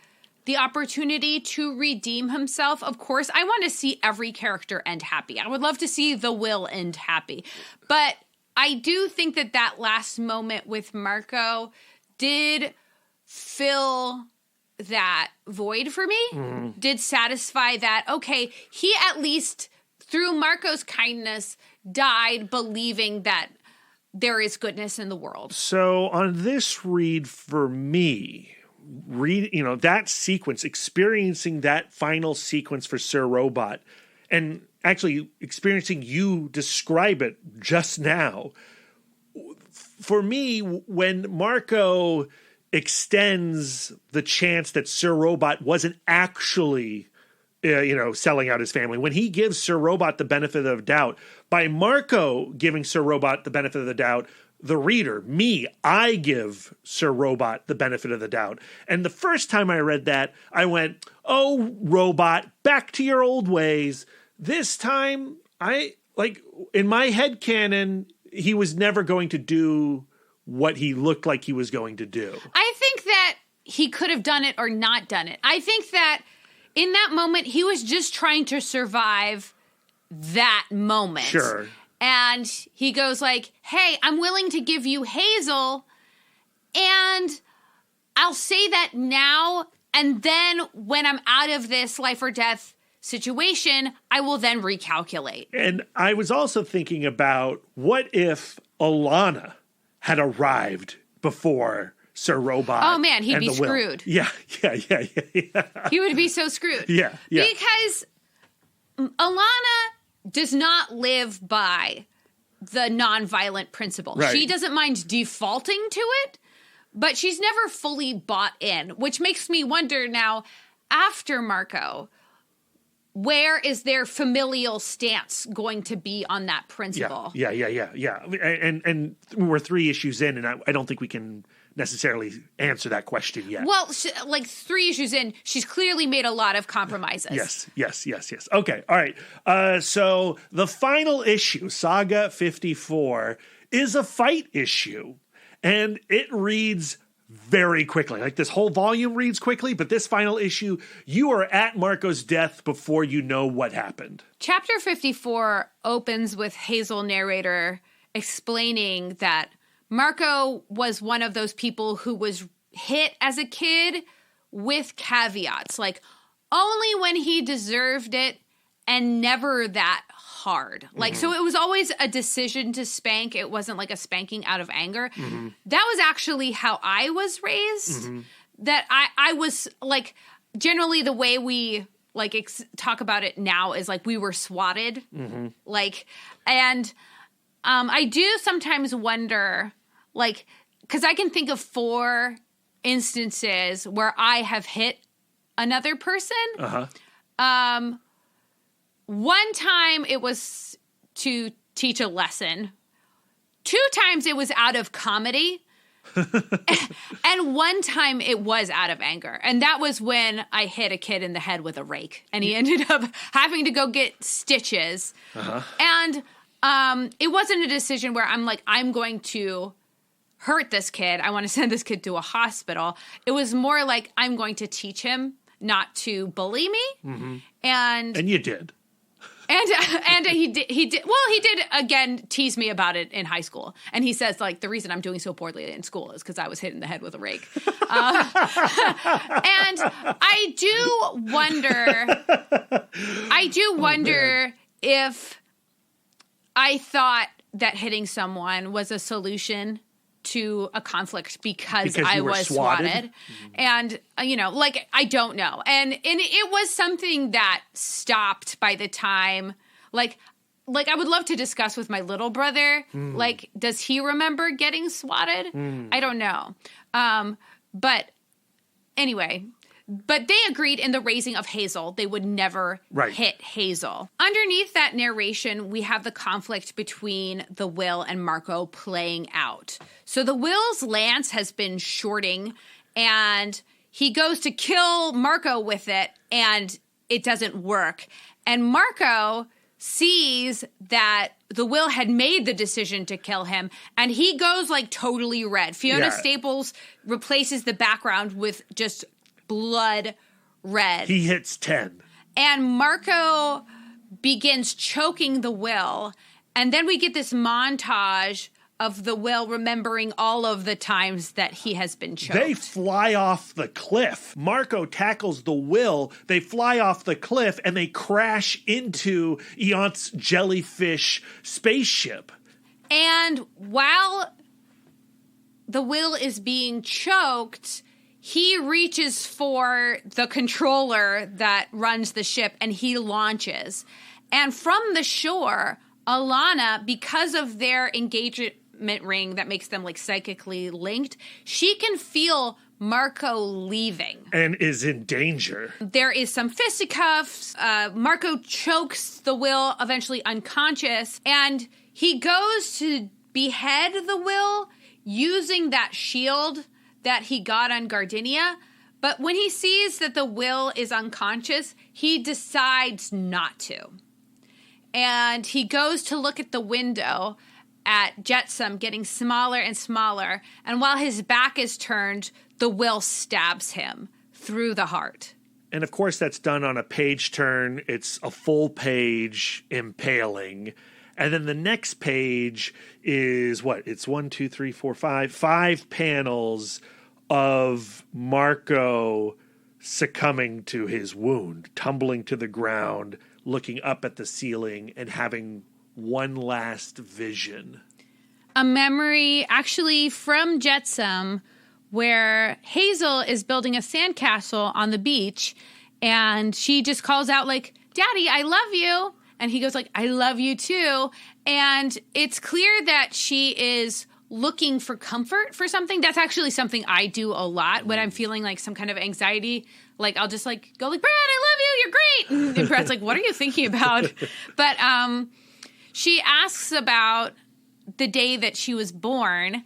the opportunity to redeem himself. Of course, I want to see every character end happy. I would love to see the Will end happy. But I do think that last moment with Marko did fill that void for me, did satisfy that, okay, he at least, through Marko's kindness, died believing that there is goodness in the world. So on this read for me, that sequence, experiencing that final sequence for Sir Robot, and actually experiencing you describe it just now, for me, when Marko extends the chance that Sir Robot wasn't actually, selling out his family. When he gives Sir Robot the benefit of the doubt, by Marko giving Sir Robot the benefit of the doubt, the reader, me, I give Sir Robot the benefit of the doubt. And the first time I read that, I went, oh, Robot, back to your old ways. This time, in my headcanon, he was never going to do what he looked like he was going to do. I think that he could have done it or not done it. I think that in that moment, he was just trying to survive that moment. Sure. And he goes like, hey, I'm willing to give you Hazel, and I'll say that now, and then when I'm out of this life or death situation, I will then recalculate. And I was also thinking about, what if Alana had arrived before Sir Robot? Oh man, he'd be screwed. Yeah. He would be so screwed. Yeah. Because Alana does not live by the nonviolent principle. Right. She doesn't mind defaulting to it, but she's never fully bought in, which makes me wonder now, after Marko, where is their familial stance going to be on that principle? Yeah. And we're 3 issues in, and I don't think we can necessarily answer that question yet. Well, like 3 issues in, she's clearly made a lot of compromises. Yes. Okay, all right. So the final issue, Saga 54, is a fight issue. And it reads very quickly. Like this whole volume reads quickly, but this final issue, you are at Marko's death before you know what happened. Chapter 54 opens with Hazel narrator explaining that Marko was one of those people who was hit as a kid with caveats, like only when he deserved it and never that hard. Like, so it was always a decision to spank. It wasn't like a spanking out of anger. That was actually how I was raised. That I was like, generally the way we like talk about it now is like we were swatted. Like, and I do sometimes wonder, like, because I can think of 4 instances where I have hit another person. One time it was to teach a lesson. 2 times it was out of comedy. And one time it was out of anger. And that was when I hit a kid in the head with a rake. And he ended up having to go get stitches. And it wasn't a decision where I'm like, I'm going to hurt this kid. I want to send this kid to a hospital. It was more like, I'm going to teach him not to bully me. And you did. And he did. Well, he did again tease me about it in high school, and he says like the reason I'm doing so poorly in school is because I was hit in the head with a rake. And I do wonder if I thought that hitting someone was a solution to a conflict because I was swatted. And, you know, like, I don't know. And it was something that stopped by the time, like I would love to discuss with my little brother, like, does he remember getting swatted? I don't know. But anyway, but they agreed in the raising of Hazel, they would never hit Hazel. Underneath that narration, we have the conflict between the Will and Marko playing out. So the Will's lance has been shorting, and he goes to kill Marko with it, and it doesn't work. And Marko sees that the Will had made the decision to kill him, and he goes like totally red. Fiona Staples replaces the background with just blood red. He hits 10. And Marko begins choking the Will. And then we get this montage of the Will remembering all of the times that he has been choked. They fly off the cliff. Marko tackles the Will. They fly off the cliff and they crash into Eont's jellyfish spaceship. And while the Will is being choked, he reaches for the controller that runs the ship and he launches. And from the shore, Alana, because of their engagement ring that makes them like psychically linked, she can feel Marko leaving. And is in danger. There is some fisticuffs. Marko chokes the Will, eventually unconscious. And he goes to behead the Will using that shield that he got on Gardinia, but when he sees that the Will is unconscious, he decides not to. And he goes to look at the window at Jetsam getting smaller and smaller, and while his back is turned, the Will stabs him through the heart. And of course that's done on a page turn. It's a full page impaling. And then the next page is what? It's 5 panels of Marko succumbing to his wound, tumbling to the ground, looking up at the ceiling, and having one last vision. A memory actually from Jetsam where Hazel is building a sandcastle on the beach, and she just calls out like, "Daddy, I love you." And he goes like, "I love you too." And it's clear that she is looking for comfort for something. That's actually something I do a lot when I'm feeling like some kind of anxiety. Like I'll just like go like, "Brad, I love you. You're great." And Brad's like, "What are you thinking about?" But she asks about the day that she was born.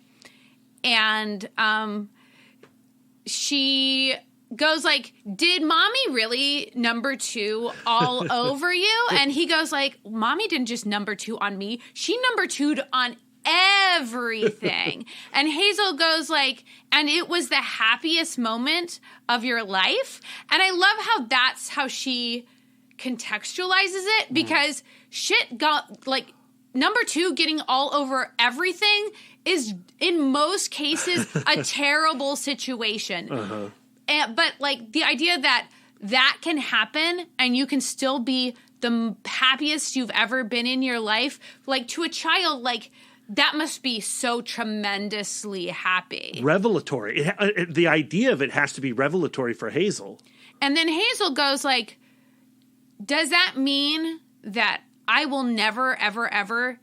And she goes like, did mommy really number 2 all over you? And he goes like, mommy didn't just number 2 on me. She number 2'd on everything. And Hazel goes like, and it was the happiest moment of your life. And I love how that's how she contextualizes it, because shit got like number 2 getting all over everything is in most cases a terrible situation. But like the idea that can happen and you can still be the happiest you've ever been in your life, like to a child, like that must be so tremendously happy. Revelatory. The idea of it has to be revelatory for Hazel. And then Hazel goes like, does that mean that I will never, ever, ever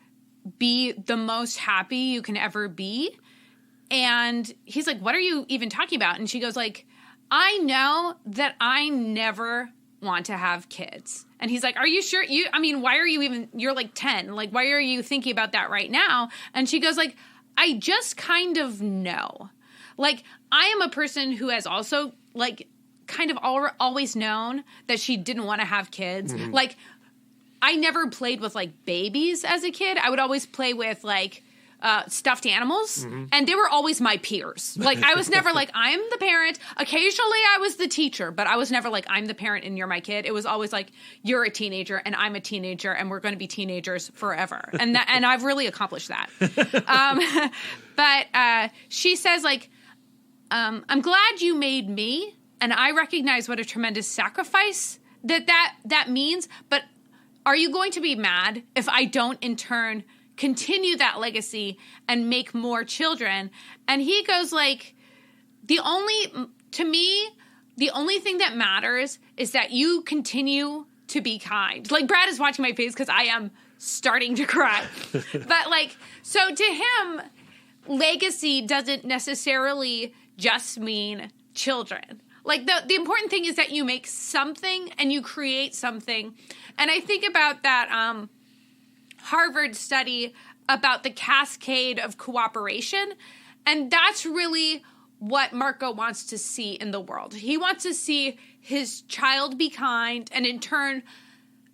be the most happy you can ever be? And he's like, what are you even talking about? And she goes like, I know that I never want to have kids. And he's like, are you sure? Why are you even, you're like 10. Like, why are you thinking about that right now? And she goes like, I just kind of know. Like, I am a person who has also like kind of always known that she didn't want to have kids. Like, I never played with like babies as a kid. I would always play with like stuffed animals, and they were always my peers. Like, I was never like, I'm the parent. Occasionally I was the teacher, but I was never like, I'm the parent and you're my kid. It was always like, you're a teenager and I'm a teenager and we're going to be teenagers forever. And I've really accomplished that. But she says like, I'm glad you made me, and I recognize what a tremendous sacrifice that means, but are you going to be mad if I don't in turn continue that legacy and make more children? And he goes like, the only thing that matters is that you continue to be kind. Like, Brad is watching my face because I am starting to cry. But like, so to him, legacy doesn't necessarily just mean children. Like, the important thing is that you make something and you create something. And I think about that Harvard study about the cascade of cooperation. And that's really what Marko wants to see in the world. He wants to see his child be kind and in turn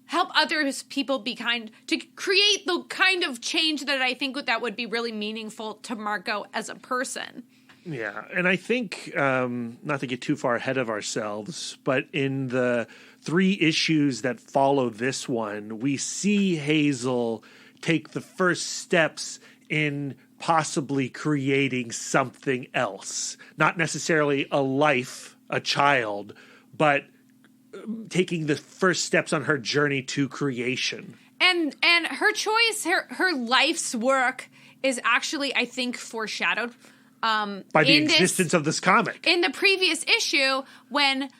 help other people be kind, to create the kind of change that I think that would be really meaningful to Marko as a person. Yeah, and I think, not to get too far ahead of ourselves, but in the 3 issues that follow this one, we see Hazel take the first steps in possibly creating something else. Not necessarily a life, a child, but taking the first steps on her journey to creation. And her choice, her life's work is actually, I think, foreshadowed by the existence of this comic. In the previous issue, when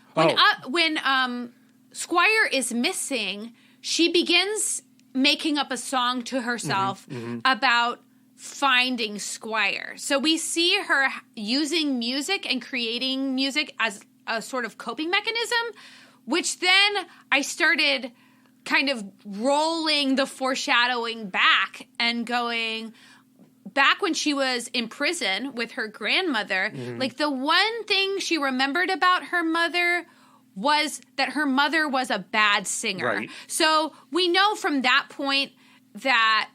Squire is missing, she begins making up a song to herself about finding Squire. So we see her using music and creating music as a sort of coping mechanism, which then I started kind of rolling the foreshadowing back and going, back when she was in prison with her grandmother, like the one thing she remembered about her mother was that her mother was a bad singer. Right. So we know from that point that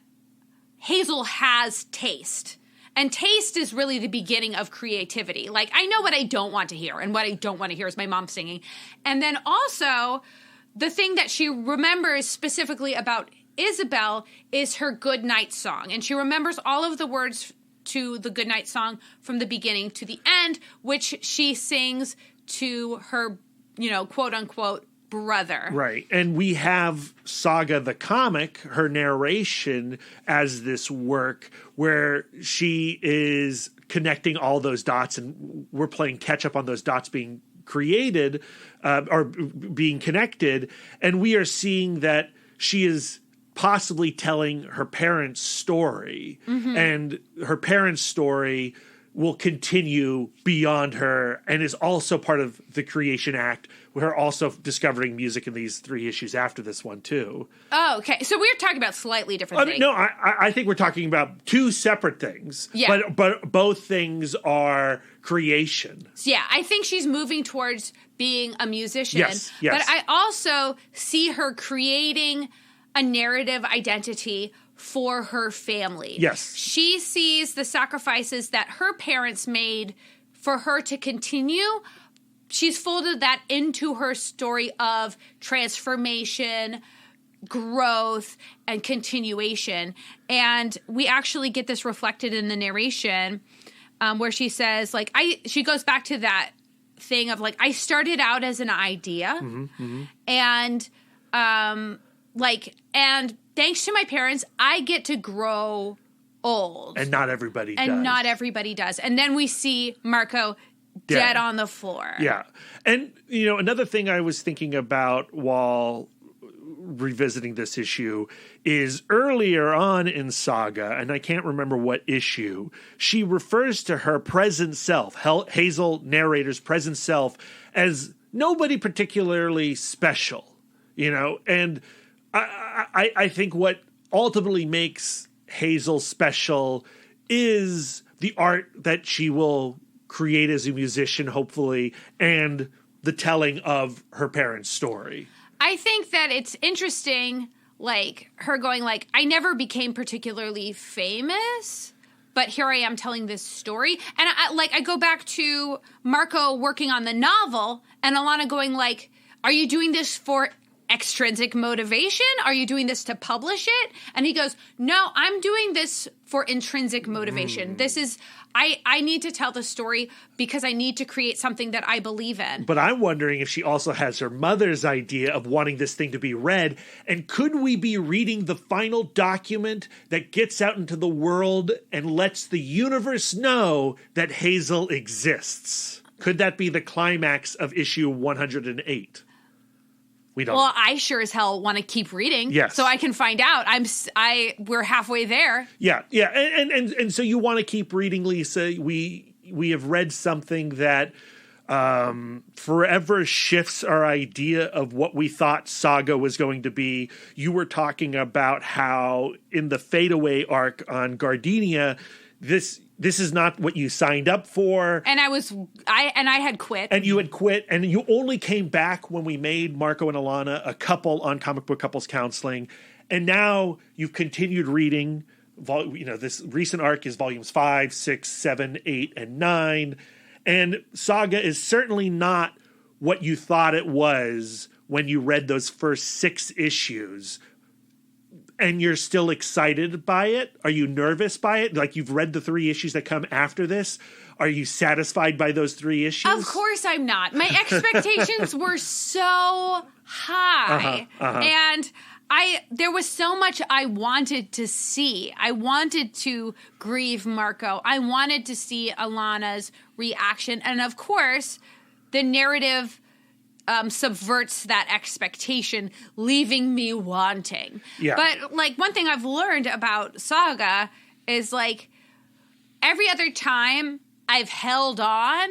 Hazel has taste. And taste is really the beginning of creativity. Like, I know what I don't want to hear, and what I don't want to hear is my mom singing. And then also, the thing that she remembers specifically about Isabel is her goodnight song. And she remembers all of the words to the goodnight song from the beginning to the end, which she sings to her, quote unquote, brother. Right. And we have Saga the comic, her narration, as this work where she is connecting all those dots, and we're playing catch up on those dots being created or being connected. And we are seeing that she is possibly telling her parents' story. And her parents' story will continue beyond her and is also part of the creation act. We're also discovering music in these 3 issues after this one, too. Oh, okay. So we're talking about slightly different things. No, I think we're talking about 2 separate things. Yeah. But both things are creation. So yeah, I think she's moving towards being a musician. Yes. But I also see her creating a narrative identity for her family. Yes. She sees the sacrifices that her parents made for her to continue. She's folded that into her story of transformation, growth, and continuation. And we actually get this reflected in the narration where she says, like, she goes back to that thing of, like, I started out as an idea. And, and thanks to my parents, I get to grow old. And not everybody does. And not everybody does. And then we see Marko dead on the floor. Yeah. And, another thing I was thinking about while revisiting this issue is earlier on in Saga, and I can't remember what issue, she refers to her present self, Hazel narrator's present self, as nobody particularly special, and I think what ultimately makes Hazel special is the art that she will create as a musician, hopefully, and the telling of her parents' story. I think that it's interesting, like, her going, like, I never became particularly famous, but here I am telling this story. And, I go back to Marko working on the novel, and Alana going, like, are you doing this for extrinsic motivation? Are you doing this to publish it? And he goes, no, I'm doing this for intrinsic motivation. This is, I need to tell the story because I need to create something that I believe in. But I'm wondering if she also has her mother's idea of wanting this thing to be read. And could we be reading the final document that gets out into the world and lets the universe know that Hazel exists? Could that be the climax of issue 108? We don't. Well, I sure as hell want to keep reading. Yes. So I can find out. We're halfway there. Yeah. And so you want to keep reading, Lisa. We have read something that forever shifts our idea of what we thought Saga was going to be. You were talking about how in the fadeaway arc on Gardenia, this is not what you signed up for. And I had quit. And you had quit, and you only came back when we made Marko and Alana a couple on Comic Book Couples Counseling. And now you've continued reading. This recent arc is volumes 5, 6, 7, 8, and 9. And Saga is certainly not what you thought it was when you read those first 6 issues. And you're still excited by it? Are you nervous by it? Like, you've read the 3 issues that come after this. Are you satisfied by those 3 issues? Of course I'm not. My expectations were so high. And there was so much I wanted to see. I wanted to grieve Marko. I wanted to see Alana's reaction. And of course, the narrative subverts that expectation, leaving me wanting. Yeah. But, like, one thing I've learned about Saga is, like, every other time I've held on,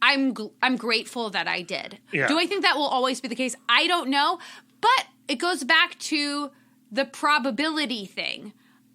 I'm grateful that I did. Yeah. Do I think that will always be the case? I don't know. But it goes back to the probability thing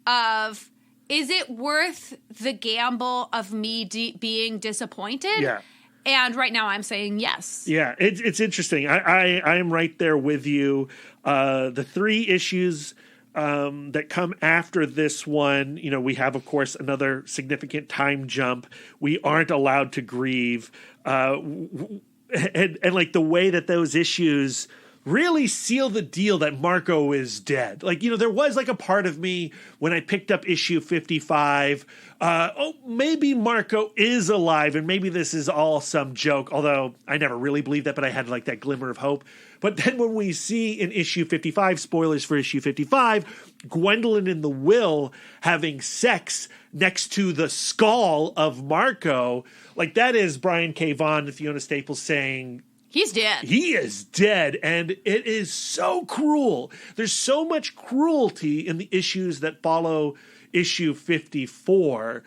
of, is it worth the gamble of me being disappointed? Yeah. And right now I'm saying yes. Yeah, it's interesting. I am right there with you. The 3 issues that come after this one, we have, of course, another significant time jump. We aren't allowed to grieve. And like the way that those issues really seal the deal that Marko is dead. Like, there was like a part of me when I picked up issue 55, maybe Marko is alive and maybe this is all some joke, although I never really believed that, but I had like that glimmer of hope. But then when we see in issue 55, spoilers for issue 55, Gwendolyn and the Will having sex next to the skull of Marko, like that is Brian K. Vaughan and Fiona Staples saying, he's dead. He is dead, and it is so cruel. There's so much cruelty in the issues that follow issue 54,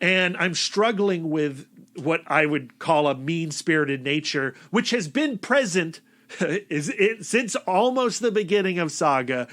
and I'm struggling with what I would call a mean-spirited nature, which has been present since almost the beginning of Saga,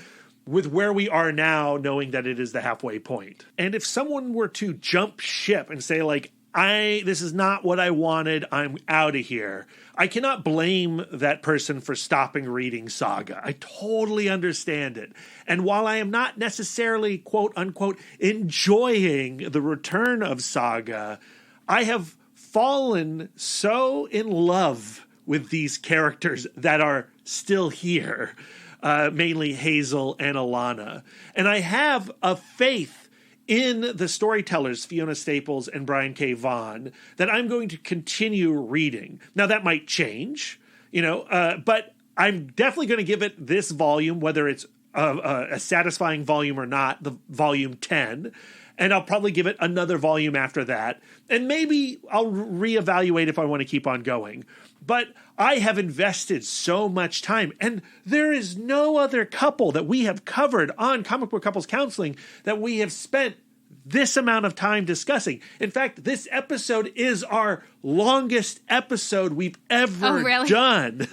with where we are now, knowing that it is the halfway point. And if someone were to jump ship and say, like, this is not what I wanted, I'm out of here, I cannot blame that person for stopping reading Saga. I totally understand it. And while I am not necessarily, quote unquote, enjoying the return of Saga, I have fallen so in love with these characters that are still here, mainly Hazel and Alana. And I have a faith in the storytellers, Fiona Staples and Brian K. Vaughan, that I'm going to continue reading. Now, that might change, but I'm definitely going to give it this volume, whether it's a satisfying volume or not, the volume 10. And I'll probably give it another volume after that. And maybe I'll reevaluate if I want to keep on going. But I have invested so much time. And there is no other couple that we have covered on Comic Book Couples Counseling that we have spent this amount of time discussing. In fact, this episode is our longest episode we've ever done.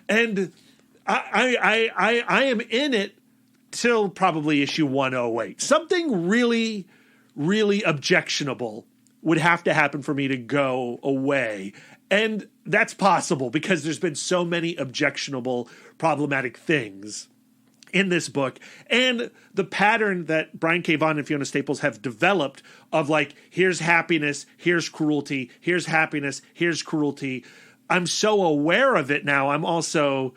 And I am in it till probably issue 108. Something really objectionable would have to happen for me to go away. And that's possible because there's been so many objectionable, problematic things in this book. And the pattern that Brian K. Vaughan and Fiona Staples have developed of like, here's happiness, here's cruelty, here's happiness, here's cruelty. I'm so aware of it now. I'm also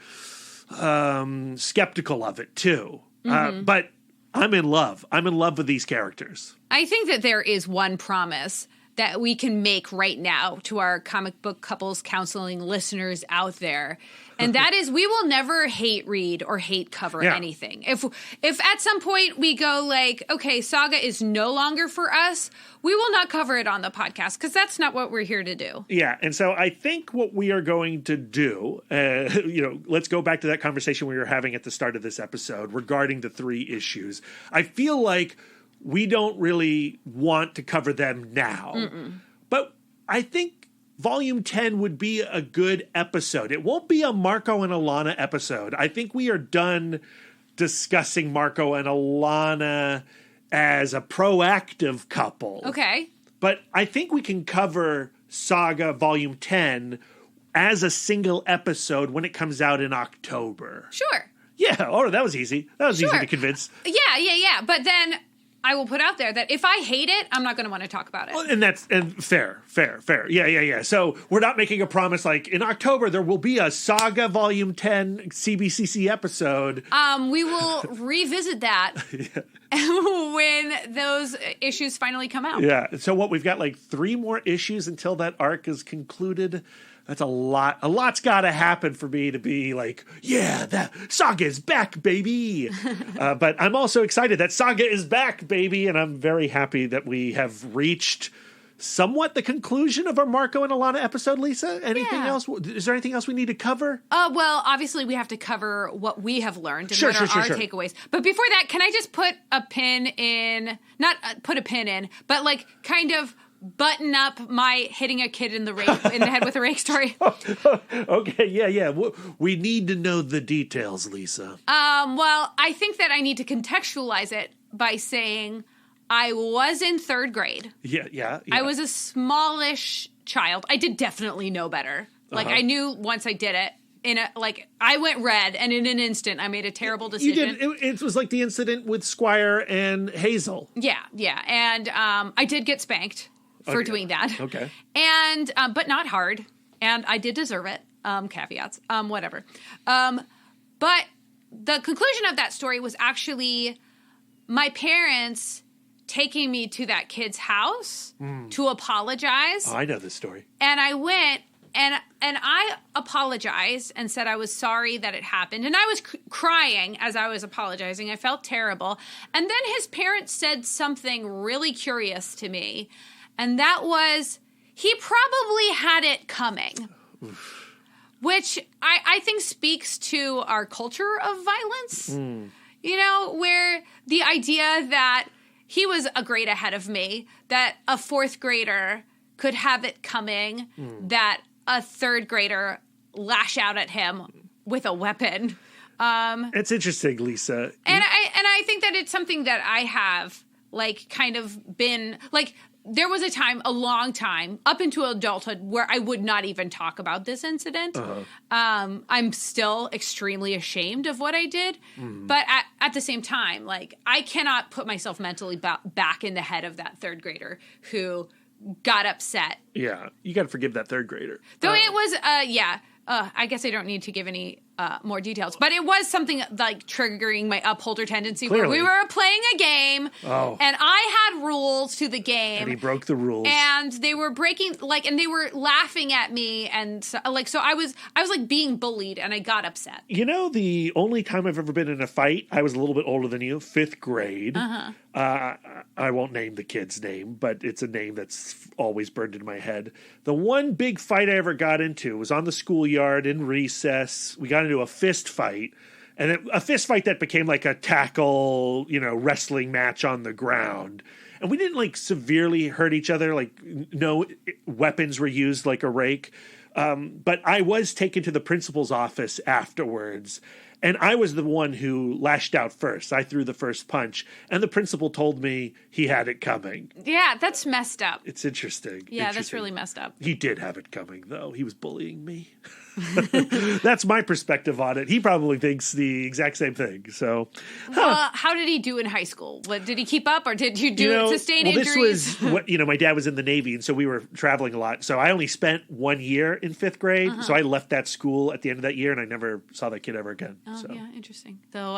skeptical of it too. But I'm in love. I'm in love with these characters. I think that there is one promise that we can make right now to our Comic Book Couples Counseling listeners out there. And that is we will never hate read or hate cover anything. If at some point we go like, okay, Saga is no longer for us, we will not cover it on the podcast because that's not what we're here to do. Yeah. And so I think what we are going to do, let's go back to that conversation we were having at the start of this episode regarding the 3 issues. I feel like we don't really want to cover them now. But I think Volume 10 would be a good episode. It won't be a Marko and Alana episode. I think we are done discussing Marko and Alana as a proactive couple. Okay. But I think we can cover Saga Volume 10 as a single episode when it comes out in October. Sure. Yeah. Oh, that was easy. That was easy to convince. Yeah. But then I will put out there that if I hate it, I'm not going to want to talk about it. Well, and fair. Yeah. So we're not making a promise like in October there will be a Saga Volume 10 CBCC episode. We will revisit that when those issues finally come out. Yeah. So we've got like 3 more issues until that arc is concluded. That's a lot. A lot's got to happen for me to be like, yeah, that Saga is back, baby. But I'm also excited that Saga is back, baby. And I'm very happy that we have reached somewhat the conclusion of our Marko and Alana episode, Lisa. Anything else? Is there anything else we need to cover? Well, obviously we have to cover what we have learned and what are our takeaways. But before that, can I just put a pin in, not put a pin in, but like kind of button up my hitting a kid in the head with a rake story. Okay, yeah. We need to know the details, Lisa. Well, I think that I need to contextualize it by saying I was in 3rd grade. Yeah. I was a smallish child. I did definitely know better. Like I knew once I did it. I went red, and in an instant, I made a terrible decision. You did. It was like the incident with Squire and Hazel. Yeah, and I did get spanked for doing that. Okay. And, but not hard. And I did deserve it. Caveats. Whatever. But the conclusion of that story was actually my parents taking me to that kid's house to apologize. Oh, I know this story. And I went and I apologized and said I was sorry that it happened. And I was crying as I was apologizing. I felt terrible. And then his parents said something really curious to me. And that was, he probably had it coming. Oof. Which I think speaks to our culture of violence. Where the idea that he was a grade ahead of me, that a fourth grader could have it coming, that a third grader lash out at him with a weapon. It's interesting, Lisa. And I think that it's something that I have, like, kind of been, like, there was a time, a long time, up into adulthood, where I would not even talk about this incident. I'm still extremely ashamed of what I did. But at the same time, like, I cannot put myself mentally back in the head of that third grader who got upset. Yeah, you got to forgive that third grader. Though it was, I guess I don't need to give any more details, but it was something like triggering my upholder tendency. Clearly. Where we were playing a game, and I had rules to the game, and he broke the rules, and they were breaking, like, and they were laughing at me, and so I was like being bullied, and I got upset. You know, the only time I've ever been in a fight, I was a little bit older than you, 5th grade. I won't name the kid's name, but it's a name that's always burned in my head. The one big fight I ever got into was on the schoolyard in recess. We got into a fist fight, and a fist fight that became like a tackle, wrestling match on the ground. And we didn't like severely hurt each other. Like no weapons were used like a rake. But I was taken to the principal's office afterwards. And I was the one who lashed out first. I threw the first punch. And the principal told me he had it coming. Yeah, that's messed up. It's interesting. Yeah, that's really messed up. He did have it coming, though. He was bullying me. That's my perspective on it. He probably thinks the exact same thing. So, how did he do in high school? What, did he keep up, or did you sustain injuries? This was my dad was in the Navy, and so we were traveling a lot. So I only spent 1 year in 5th grade. So I left that school at the end of that year, and I never saw that kid ever again. Oh, yeah, interesting. So,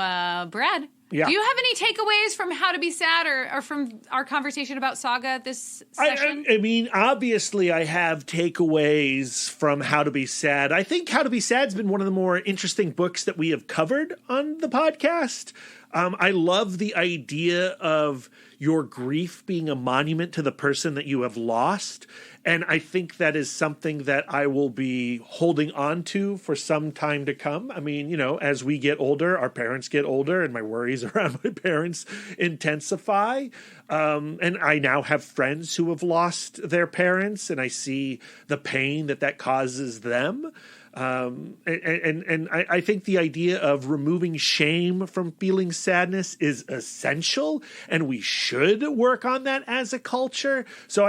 Brad, yeah. Do you have any takeaways from How to Be Sad or from our conversation about Saga this session? I mean, obviously I have takeaways from How to Be Sad. I think How to Be Sad has been one of the more interesting books that we have covered on the podcast. I love the idea of your grief being a monument to the person that you have lost. And I think that is something that I will be holding on to for some time to come. I mean, as we get older, our parents get older, and my worries around my parents intensify. And I now have friends who have lost their parents, and I see the pain that causes them. And I think the idea of removing shame from feeling sadness is essential, and we should work on that as a culture. So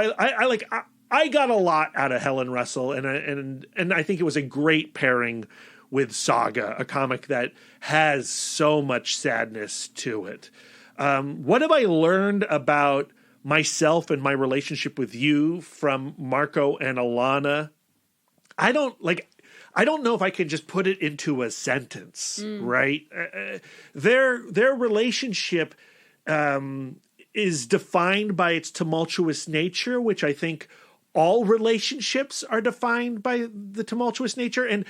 I got a lot out of Helen Russell, and I think it was a great pairing with Saga, a comic that has so much sadness to it. What have I learned about myself and my relationship with you from Marko and Alana? I don't know if I can just put it into a sentence, right? Their relationship is defined by its tumultuous nature, which I think all relationships are defined by the tumultuous nature. And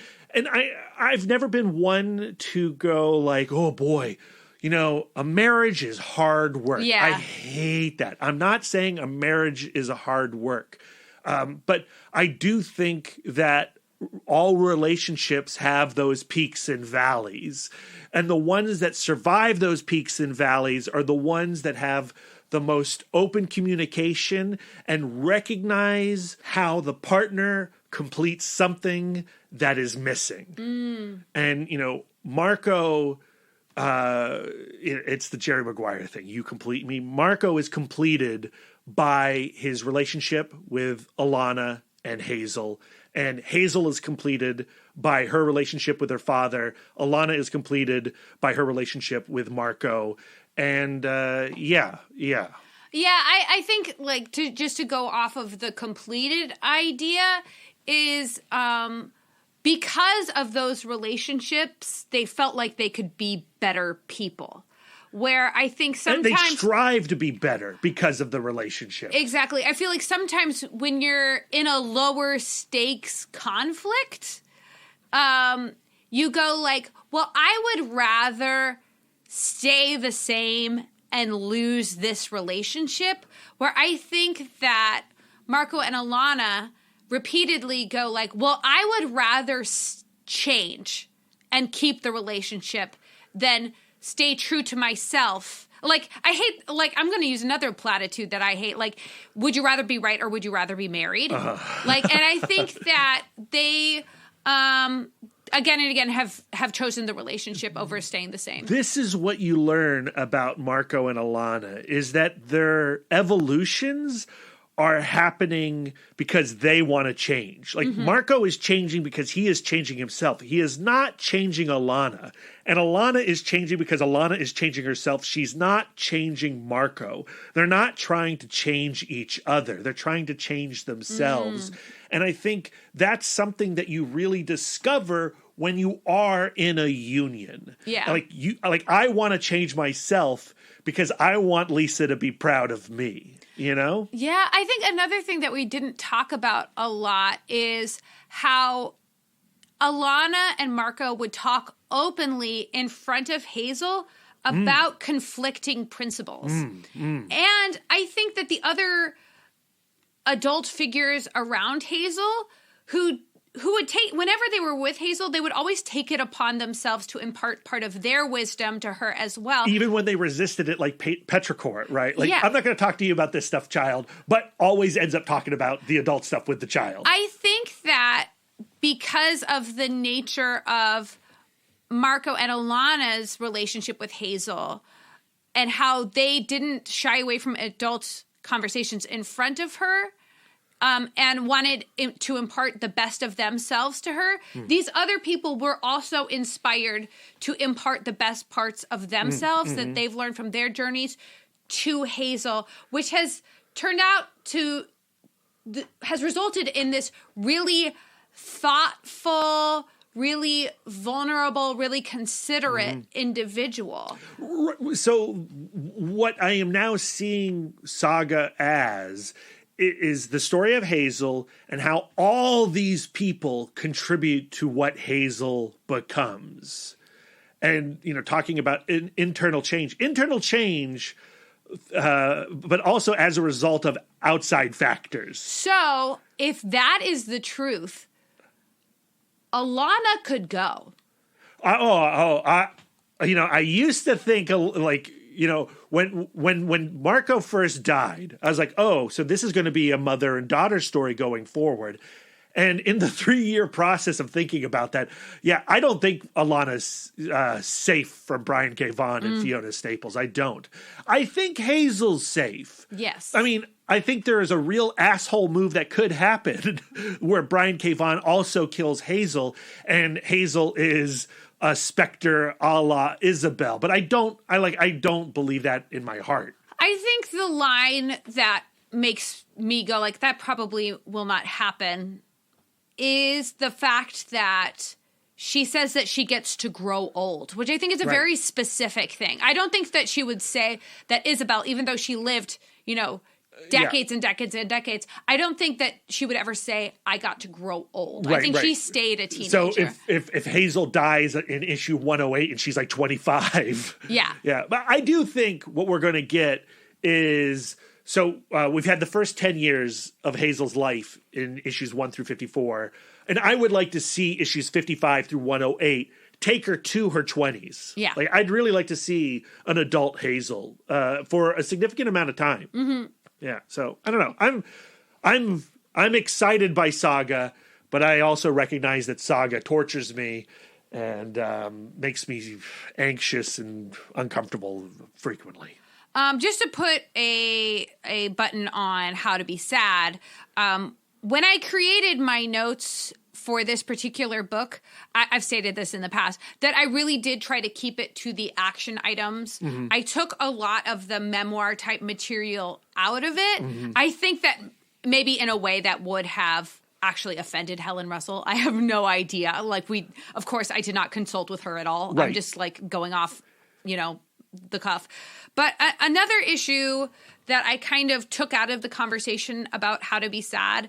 I've never been one to go like, oh boy, a marriage is hard work. Yeah. I hate that. I'm not saying a marriage is a hard work. But I do think that all relationships have those peaks and valleys. And the ones that survive those peaks and valleys are the ones that have the most open communication and recognize how the partner completes something that is missing. And, Marko, it's the Jerry Maguire thing. You complete me. Marko is completed by his relationship with Alana and Hazel. And Hazel is completed by her relationship with her father. Alana is completed by her relationship with Marko. And yeah. Yeah, I think to go off of the completed idea is because of those relationships, they felt like they could be better people. Where I think sometimes... And they strive to be better because of the relationship. Exactly. I feel like sometimes when you're in a lower stakes conflict, you go like, well, I would rather stay the same and lose this relationship. Where I think that Marko and Alana repeatedly go like, well, I would rather change and keep the relationship than stay true to myself. Like, I hate, like, I'm going to use another platitude that I hate. Like, would you rather be right or would you rather be married? Like, and I think that they, again and again, have chosen the relationship over staying the same. This is what you learn about Marko and Alana, is that their evolutions are happening because they want to change. Like, Marko is changing because he is changing himself. He is not changing Alana. And Alana is changing because Alana is changing herself. She's not changing Marko. They're not trying to change each other. They're trying to change themselves. And I think that's something that you really discover when you are in a union. Yeah. Like I want to change myself because I want Lisa to be proud of me. You know? Yeah, I think another thing that we didn't talk about a lot is how Alana and Marko would talk openly in front of Hazel about conflicting principles. And I think that the other adult figures around Hazel who would take, whenever they were with Hazel, they would always take it upon themselves to impart part of their wisdom to her as well. Even when they resisted it, like Petrichor, right? Like, Yeah. I'm not going to talk to you about this stuff, child, but always ends up talking about the adult stuff with the child. I think that because of the nature of Marko and Alana's relationship with Hazel and how they didn't shy away from adult conversations in front of her, and wanted to impart the best of themselves to her, these other people were also inspired to impart the best parts of themselves that they've learned from their journeys to Hazel, which has turned out to, has resulted in this really thoughtful, really vulnerable, really considerate individual. So what I am now seeing Saga as is the story of Hazel and how all these people contribute to what Hazel becomes. And, you know, talking about internal change, but also as a result of outside factors. So if that is the truth, Alana could go. I used to think, like, you know, when Marko first died, I was like, oh, so this is going to be a mother and daughter story going forward. And in the 3-year process of thinking about that, yeah, I don't think Alana's safe from Brian K. Vaughan and Fiona Staples. I don't. I think Hazel's safe. Yes. I mean, I think there is a real asshole move that could happen where Brian K. Vaughan also kills Hazel, and Hazel is a specter a la Isabel. But I don't believe that in my heart. I think the line that makes me go like, that probably will not happen, is the fact that she says that she gets to grow old, which I think is a very specific thing. I don't think that she would say that Isabel, even though she lived, you know, decades and decades and decades, I don't think that she would ever say, I got to grow old. I think she stayed a teenager. So if Hazel dies in issue 108 and she's like 25. Yeah. But I do think what we're going to get is, so we've had the first 10 years of Hazel's life in issues 1 through 54. And I would like to see issues 55 through 108 take her to her 20s. Yeah. Like, I'd really like to see an adult Hazel for a significant amount of time. Mm-hmm. Yeah. So I don't know. I'm excited by Saga, but I also recognize that Saga tortures me and makes me anxious and uncomfortable frequently. Just to put a button on how to be sad, when I created my notes for this particular book, I've stated this in the past, that I really did try to keep it to the action items. Mm-hmm. I took a lot of the memoir type material out of it. Mm-hmm. I think that maybe in a way that would have actually offended Helen Russell. I have no idea. Like, of course, I did not consult with her at all. Right. I'm just like going off, you know, the cuff. But another issue that I kind of took out of the conversation about how to be sad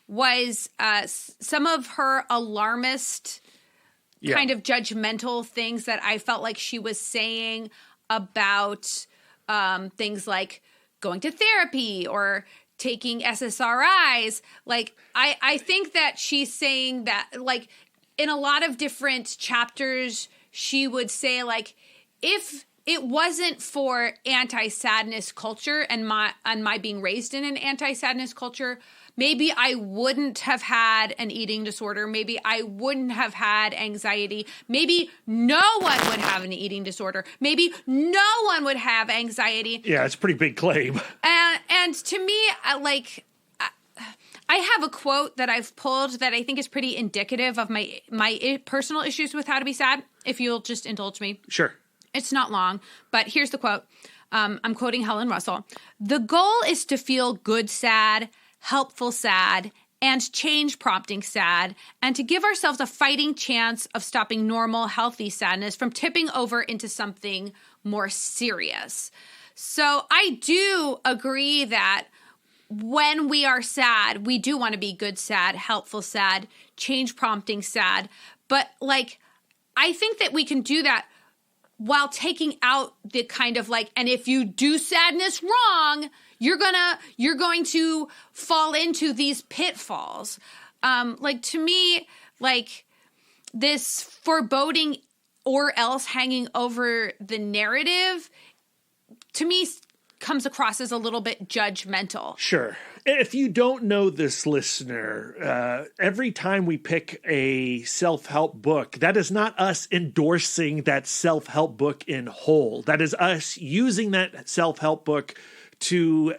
was some of her alarmist kind of judgmental things that I felt like she was saying about things like going to therapy or taking SSRIs. Like, I think that she's saying that, like, in a lot of different chapters, she would say, like, if it wasn't for anti-sadness culture and my being raised in an anti-sadness culture, maybe I wouldn't have had an eating disorder. Maybe I wouldn't have had anxiety. Maybe no one would have an eating disorder. Maybe no one would have anxiety. Yeah, it's a pretty big claim. And to me, I have a quote that I've pulled that I think is pretty indicative of my personal issues with how to be sad, if you'll just indulge me. Sure. It's not long, but here's the quote. I'm quoting Helen Russell. "The goal is to feel good sad, helpful sad, and change prompting sad, and to give ourselves a fighting chance of stopping normal, healthy sadness from tipping over into something more serious." So I do agree that when we are sad, we do want to be good sad, helpful sad, change prompting sad. But like, I think that we can do that while taking out the kind of like, and if you do sadness wrong, you're going to fall into these pitfalls. Like, to me, like, this foreboding or else hanging over the narrative, to me, comes across as a little bit judgmental. Sure. If you don't know this, listener, every time we pick a self-help book, that is not us endorsing that self-help book in whole. That is us using that self-help book to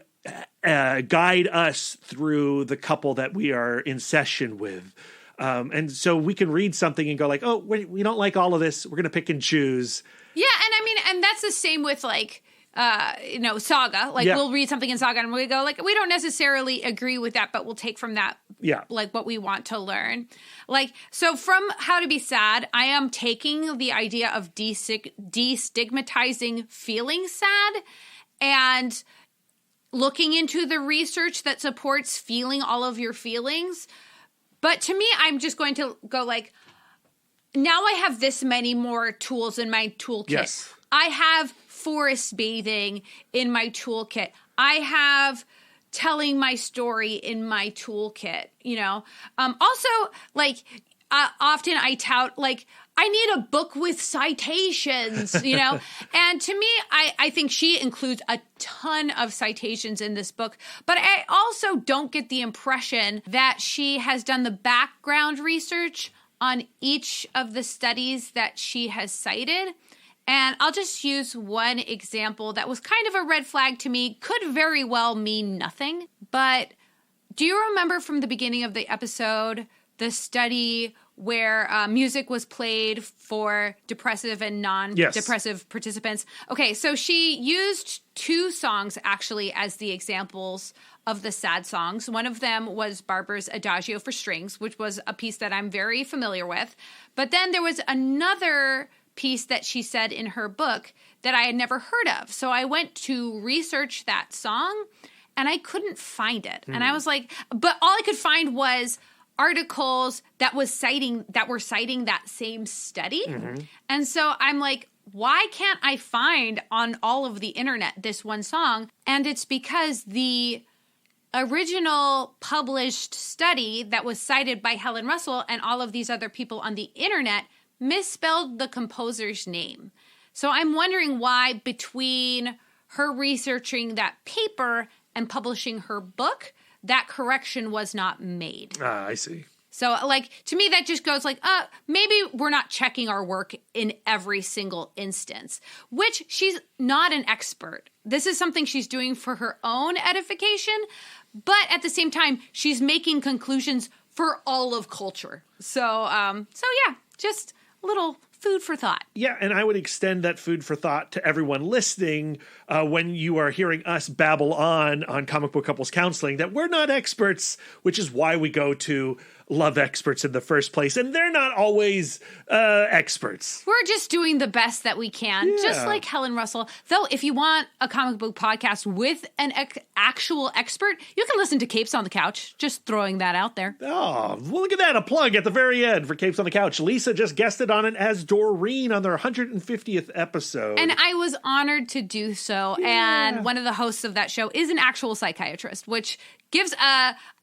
guide us through the couple that we are in session with. And so we can read something and go like, oh, we don't like all of this. We're going to pick and choose. Yeah, and I mean, and that's the same with like, Saga. Like, we'll read something in Saga and we go like, we don't necessarily agree with that, but we'll take from that, like, what we want to learn. Like, so from How to Be Sad, I am taking the idea of destigmatizing feeling sad and looking into the research that supports feeling all of your feelings. But to me, I'm just going to go like, now I have this many more tools in my toolkit. Yes. I have forest bathing in my toolkit. I have telling my story in my toolkit, you know. Also, like, often I tout, like, I need a book with citations, you know. And to me, I think she includes a ton of citations in this book. But I also don't get the impression that she has done the background research on each of the studies that she has cited. And I'll just use one example that was kind of a red flag to me, could very well mean nothing. But do you remember from the beginning of the episode, the study where music was played for depressive and non-depressive participants? Okay, so she used two songs actually as the examples of the sad songs. One of them was Barber's Adagio for Strings, which was a piece that I'm very familiar with. But then there was another piece that she said in her book that I had never heard of. So I went to research that song and I couldn't find it. And I was like, but all I could find was articles that were citing that same study. And so I'm like, why can't I find on all of the internet this one song? And it's because the original published study that was cited by Helen Russell and all of these other people on the internet misspelled the composer's name. So I'm wondering why between her researching that paper and publishing her book, that correction was not made. I see. So, like, to me, that just goes like, maybe we're not checking our work in every single instance, which she's not an expert. This is something she's doing for her own edification, but at the same time, she's making conclusions for all of culture. So yeah, just a little food for thought. Yeah, and I would extend that food for thought to everyone listening when you are hearing us babble on Comic Book Couples Counseling, that we're not experts, which is why we go to love experts in the first place, and they're not always experts. We're just doing the best that we can, just like Helen Russell. Though, if you want a comic book podcast with an actual expert, you can listen to Capes on the Couch. Just throwing that out there. Oh, well, look at that. A plug at the very end for Capes on the Couch. Lisa just guested on it as Doreen on their 150th episode. And I was honored to do so. Yeah. And one of the hosts of that show is an actual psychiatrist, which gives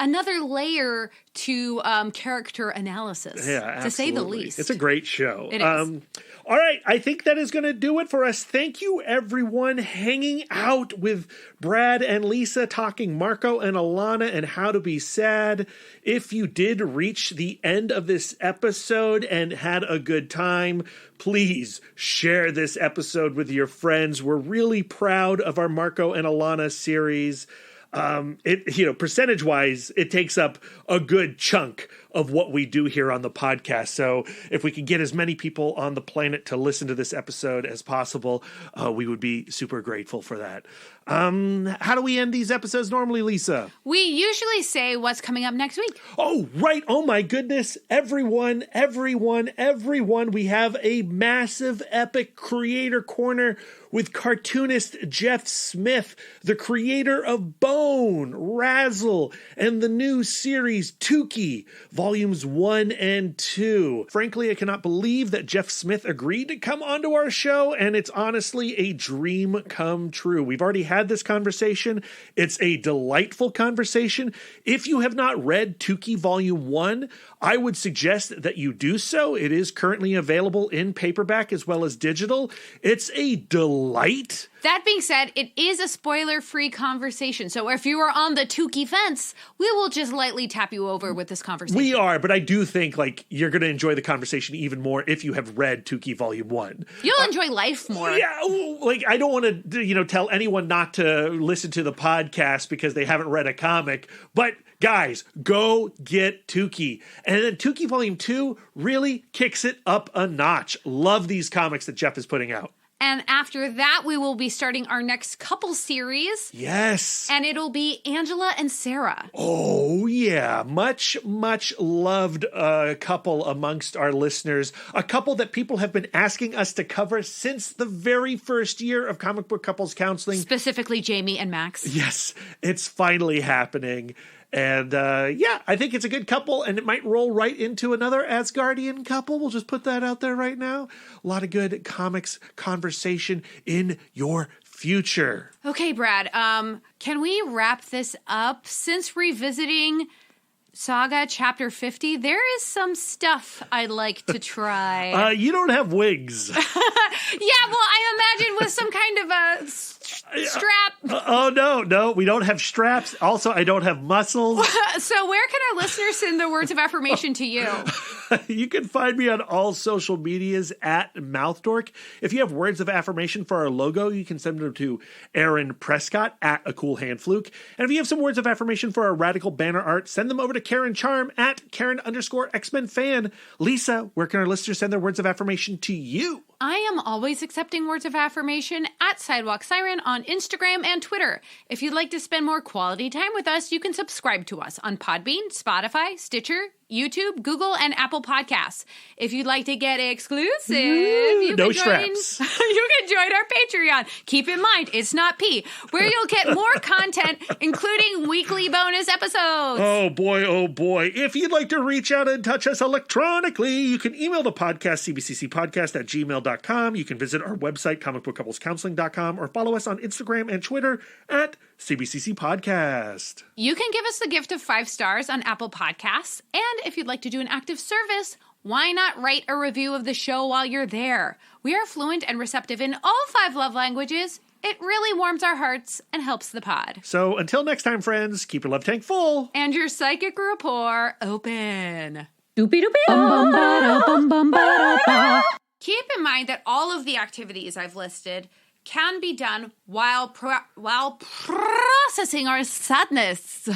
another layer to character analysis, Yeah, to say the absolutely. least. It's a great show. It is. All right, I think that is going to do it for us. Thank you, everyone, hanging out with Brad and Lisa, talking Marko and Alana and how to be sad. If you did reach the end of this episode and had a good time, please share this episode with your friends. We're really proud of our Marko and Alana series. Percentage-wise, it takes up a good chunk of what we do here on the podcast. So if we can get as many people on the planet to listen to this episode as possible, we would be super grateful for that. How do we end these episodes normally, Lisa? We usually say what's coming up next week. Oh, right. Oh, my goodness. Everyone. We have a massive, epic creator corner with cartoonist Jeff Smith, the creator of Bone, Razzle, and the new series Tukey, Volumes 1 and 2. Frankly, I cannot believe that Jeff Smith agreed to come onto our show, and it's honestly a dream come true. We've already had this conversation. It's a delightful conversation. If you have not read Tukey Volume 1, I would suggest that you do so. It is currently available in paperback as well as digital. It's a delight. That being said, it is a spoiler-free conversation. So if you are on the Tukey fence, we will just lightly tap you over with this conversation. We are, but I do think you're going to enjoy the conversation even more if you have read Tukey Volume 1. You'll enjoy life more. Yeah, I don't want to, tell anyone not to listen to the podcast because they haven't read a comic, but guys, go get Tukey. And then Tukey Volume 2 really kicks it up a notch. Love these comics that Jeff is putting out. And after that, we will be starting our next couple series. Yes. And it'll be Angela and Sarah. Oh, yeah. Much loved couple amongst our listeners. A couple that people have been asking us to cover since the very first year of Comic Book Couples Counseling. Specifically Jamie and Max. Yes, it's finally happening. And I think it's a good couple, and it might roll right into another Asgardian couple. We'll just put that out there right now. A lot of good comics conversation in your future. Okay, Brad, can we wrap this up? Since revisiting Saga Chapter 50, there is some stuff I'd like to try. You don't have wigs. Yeah, well, I imagine with some kind of a strap. No, we don't have straps. Also, I don't have muscles. So where can our listeners send their words of affirmation to you? You can find me on all social medias at MouthDork. If you have words of affirmation for our logo, you can send them to Aaron Prescott at A Cool Hand Fluke. And if you have some words of affirmation for our radical banner art, send them over to Karen Charm at Karen_X-Men fan. Lisa, where can our listeners send their words of affirmation to you? I am always accepting words of affirmation at Sidewalk Siren on Instagram and Twitter. If you'd like to spend more quality time with us, you can subscribe to us on Podbean, Spotify, Stitcher, YouTube, Google, and Apple Podcasts. If you'd like to get exclusive, you can join our Patreon. Keep in mind, it's not P, where you'll get more content, including weekly bonus episodes. Oh boy. If you'd like to reach out and touch us electronically, you can email the podcast, cbccpodcast@gmail.com. You can visit our website, comicbookcouplescounseling.com, or follow us on Instagram and Twitter at CBCC Podcast. You can give us the gift of 5 stars on Apple Podcasts, and if you'd like to do an active service, why not write a review of the show while you're there? We are fluent and receptive in all 5 love languages. It really warms our hearts and helps the pod. So until next time, friends, keep your love tank full. And your psychic rapport open. Keep in mind that all of the activities I've listed can be done while processing our sadness.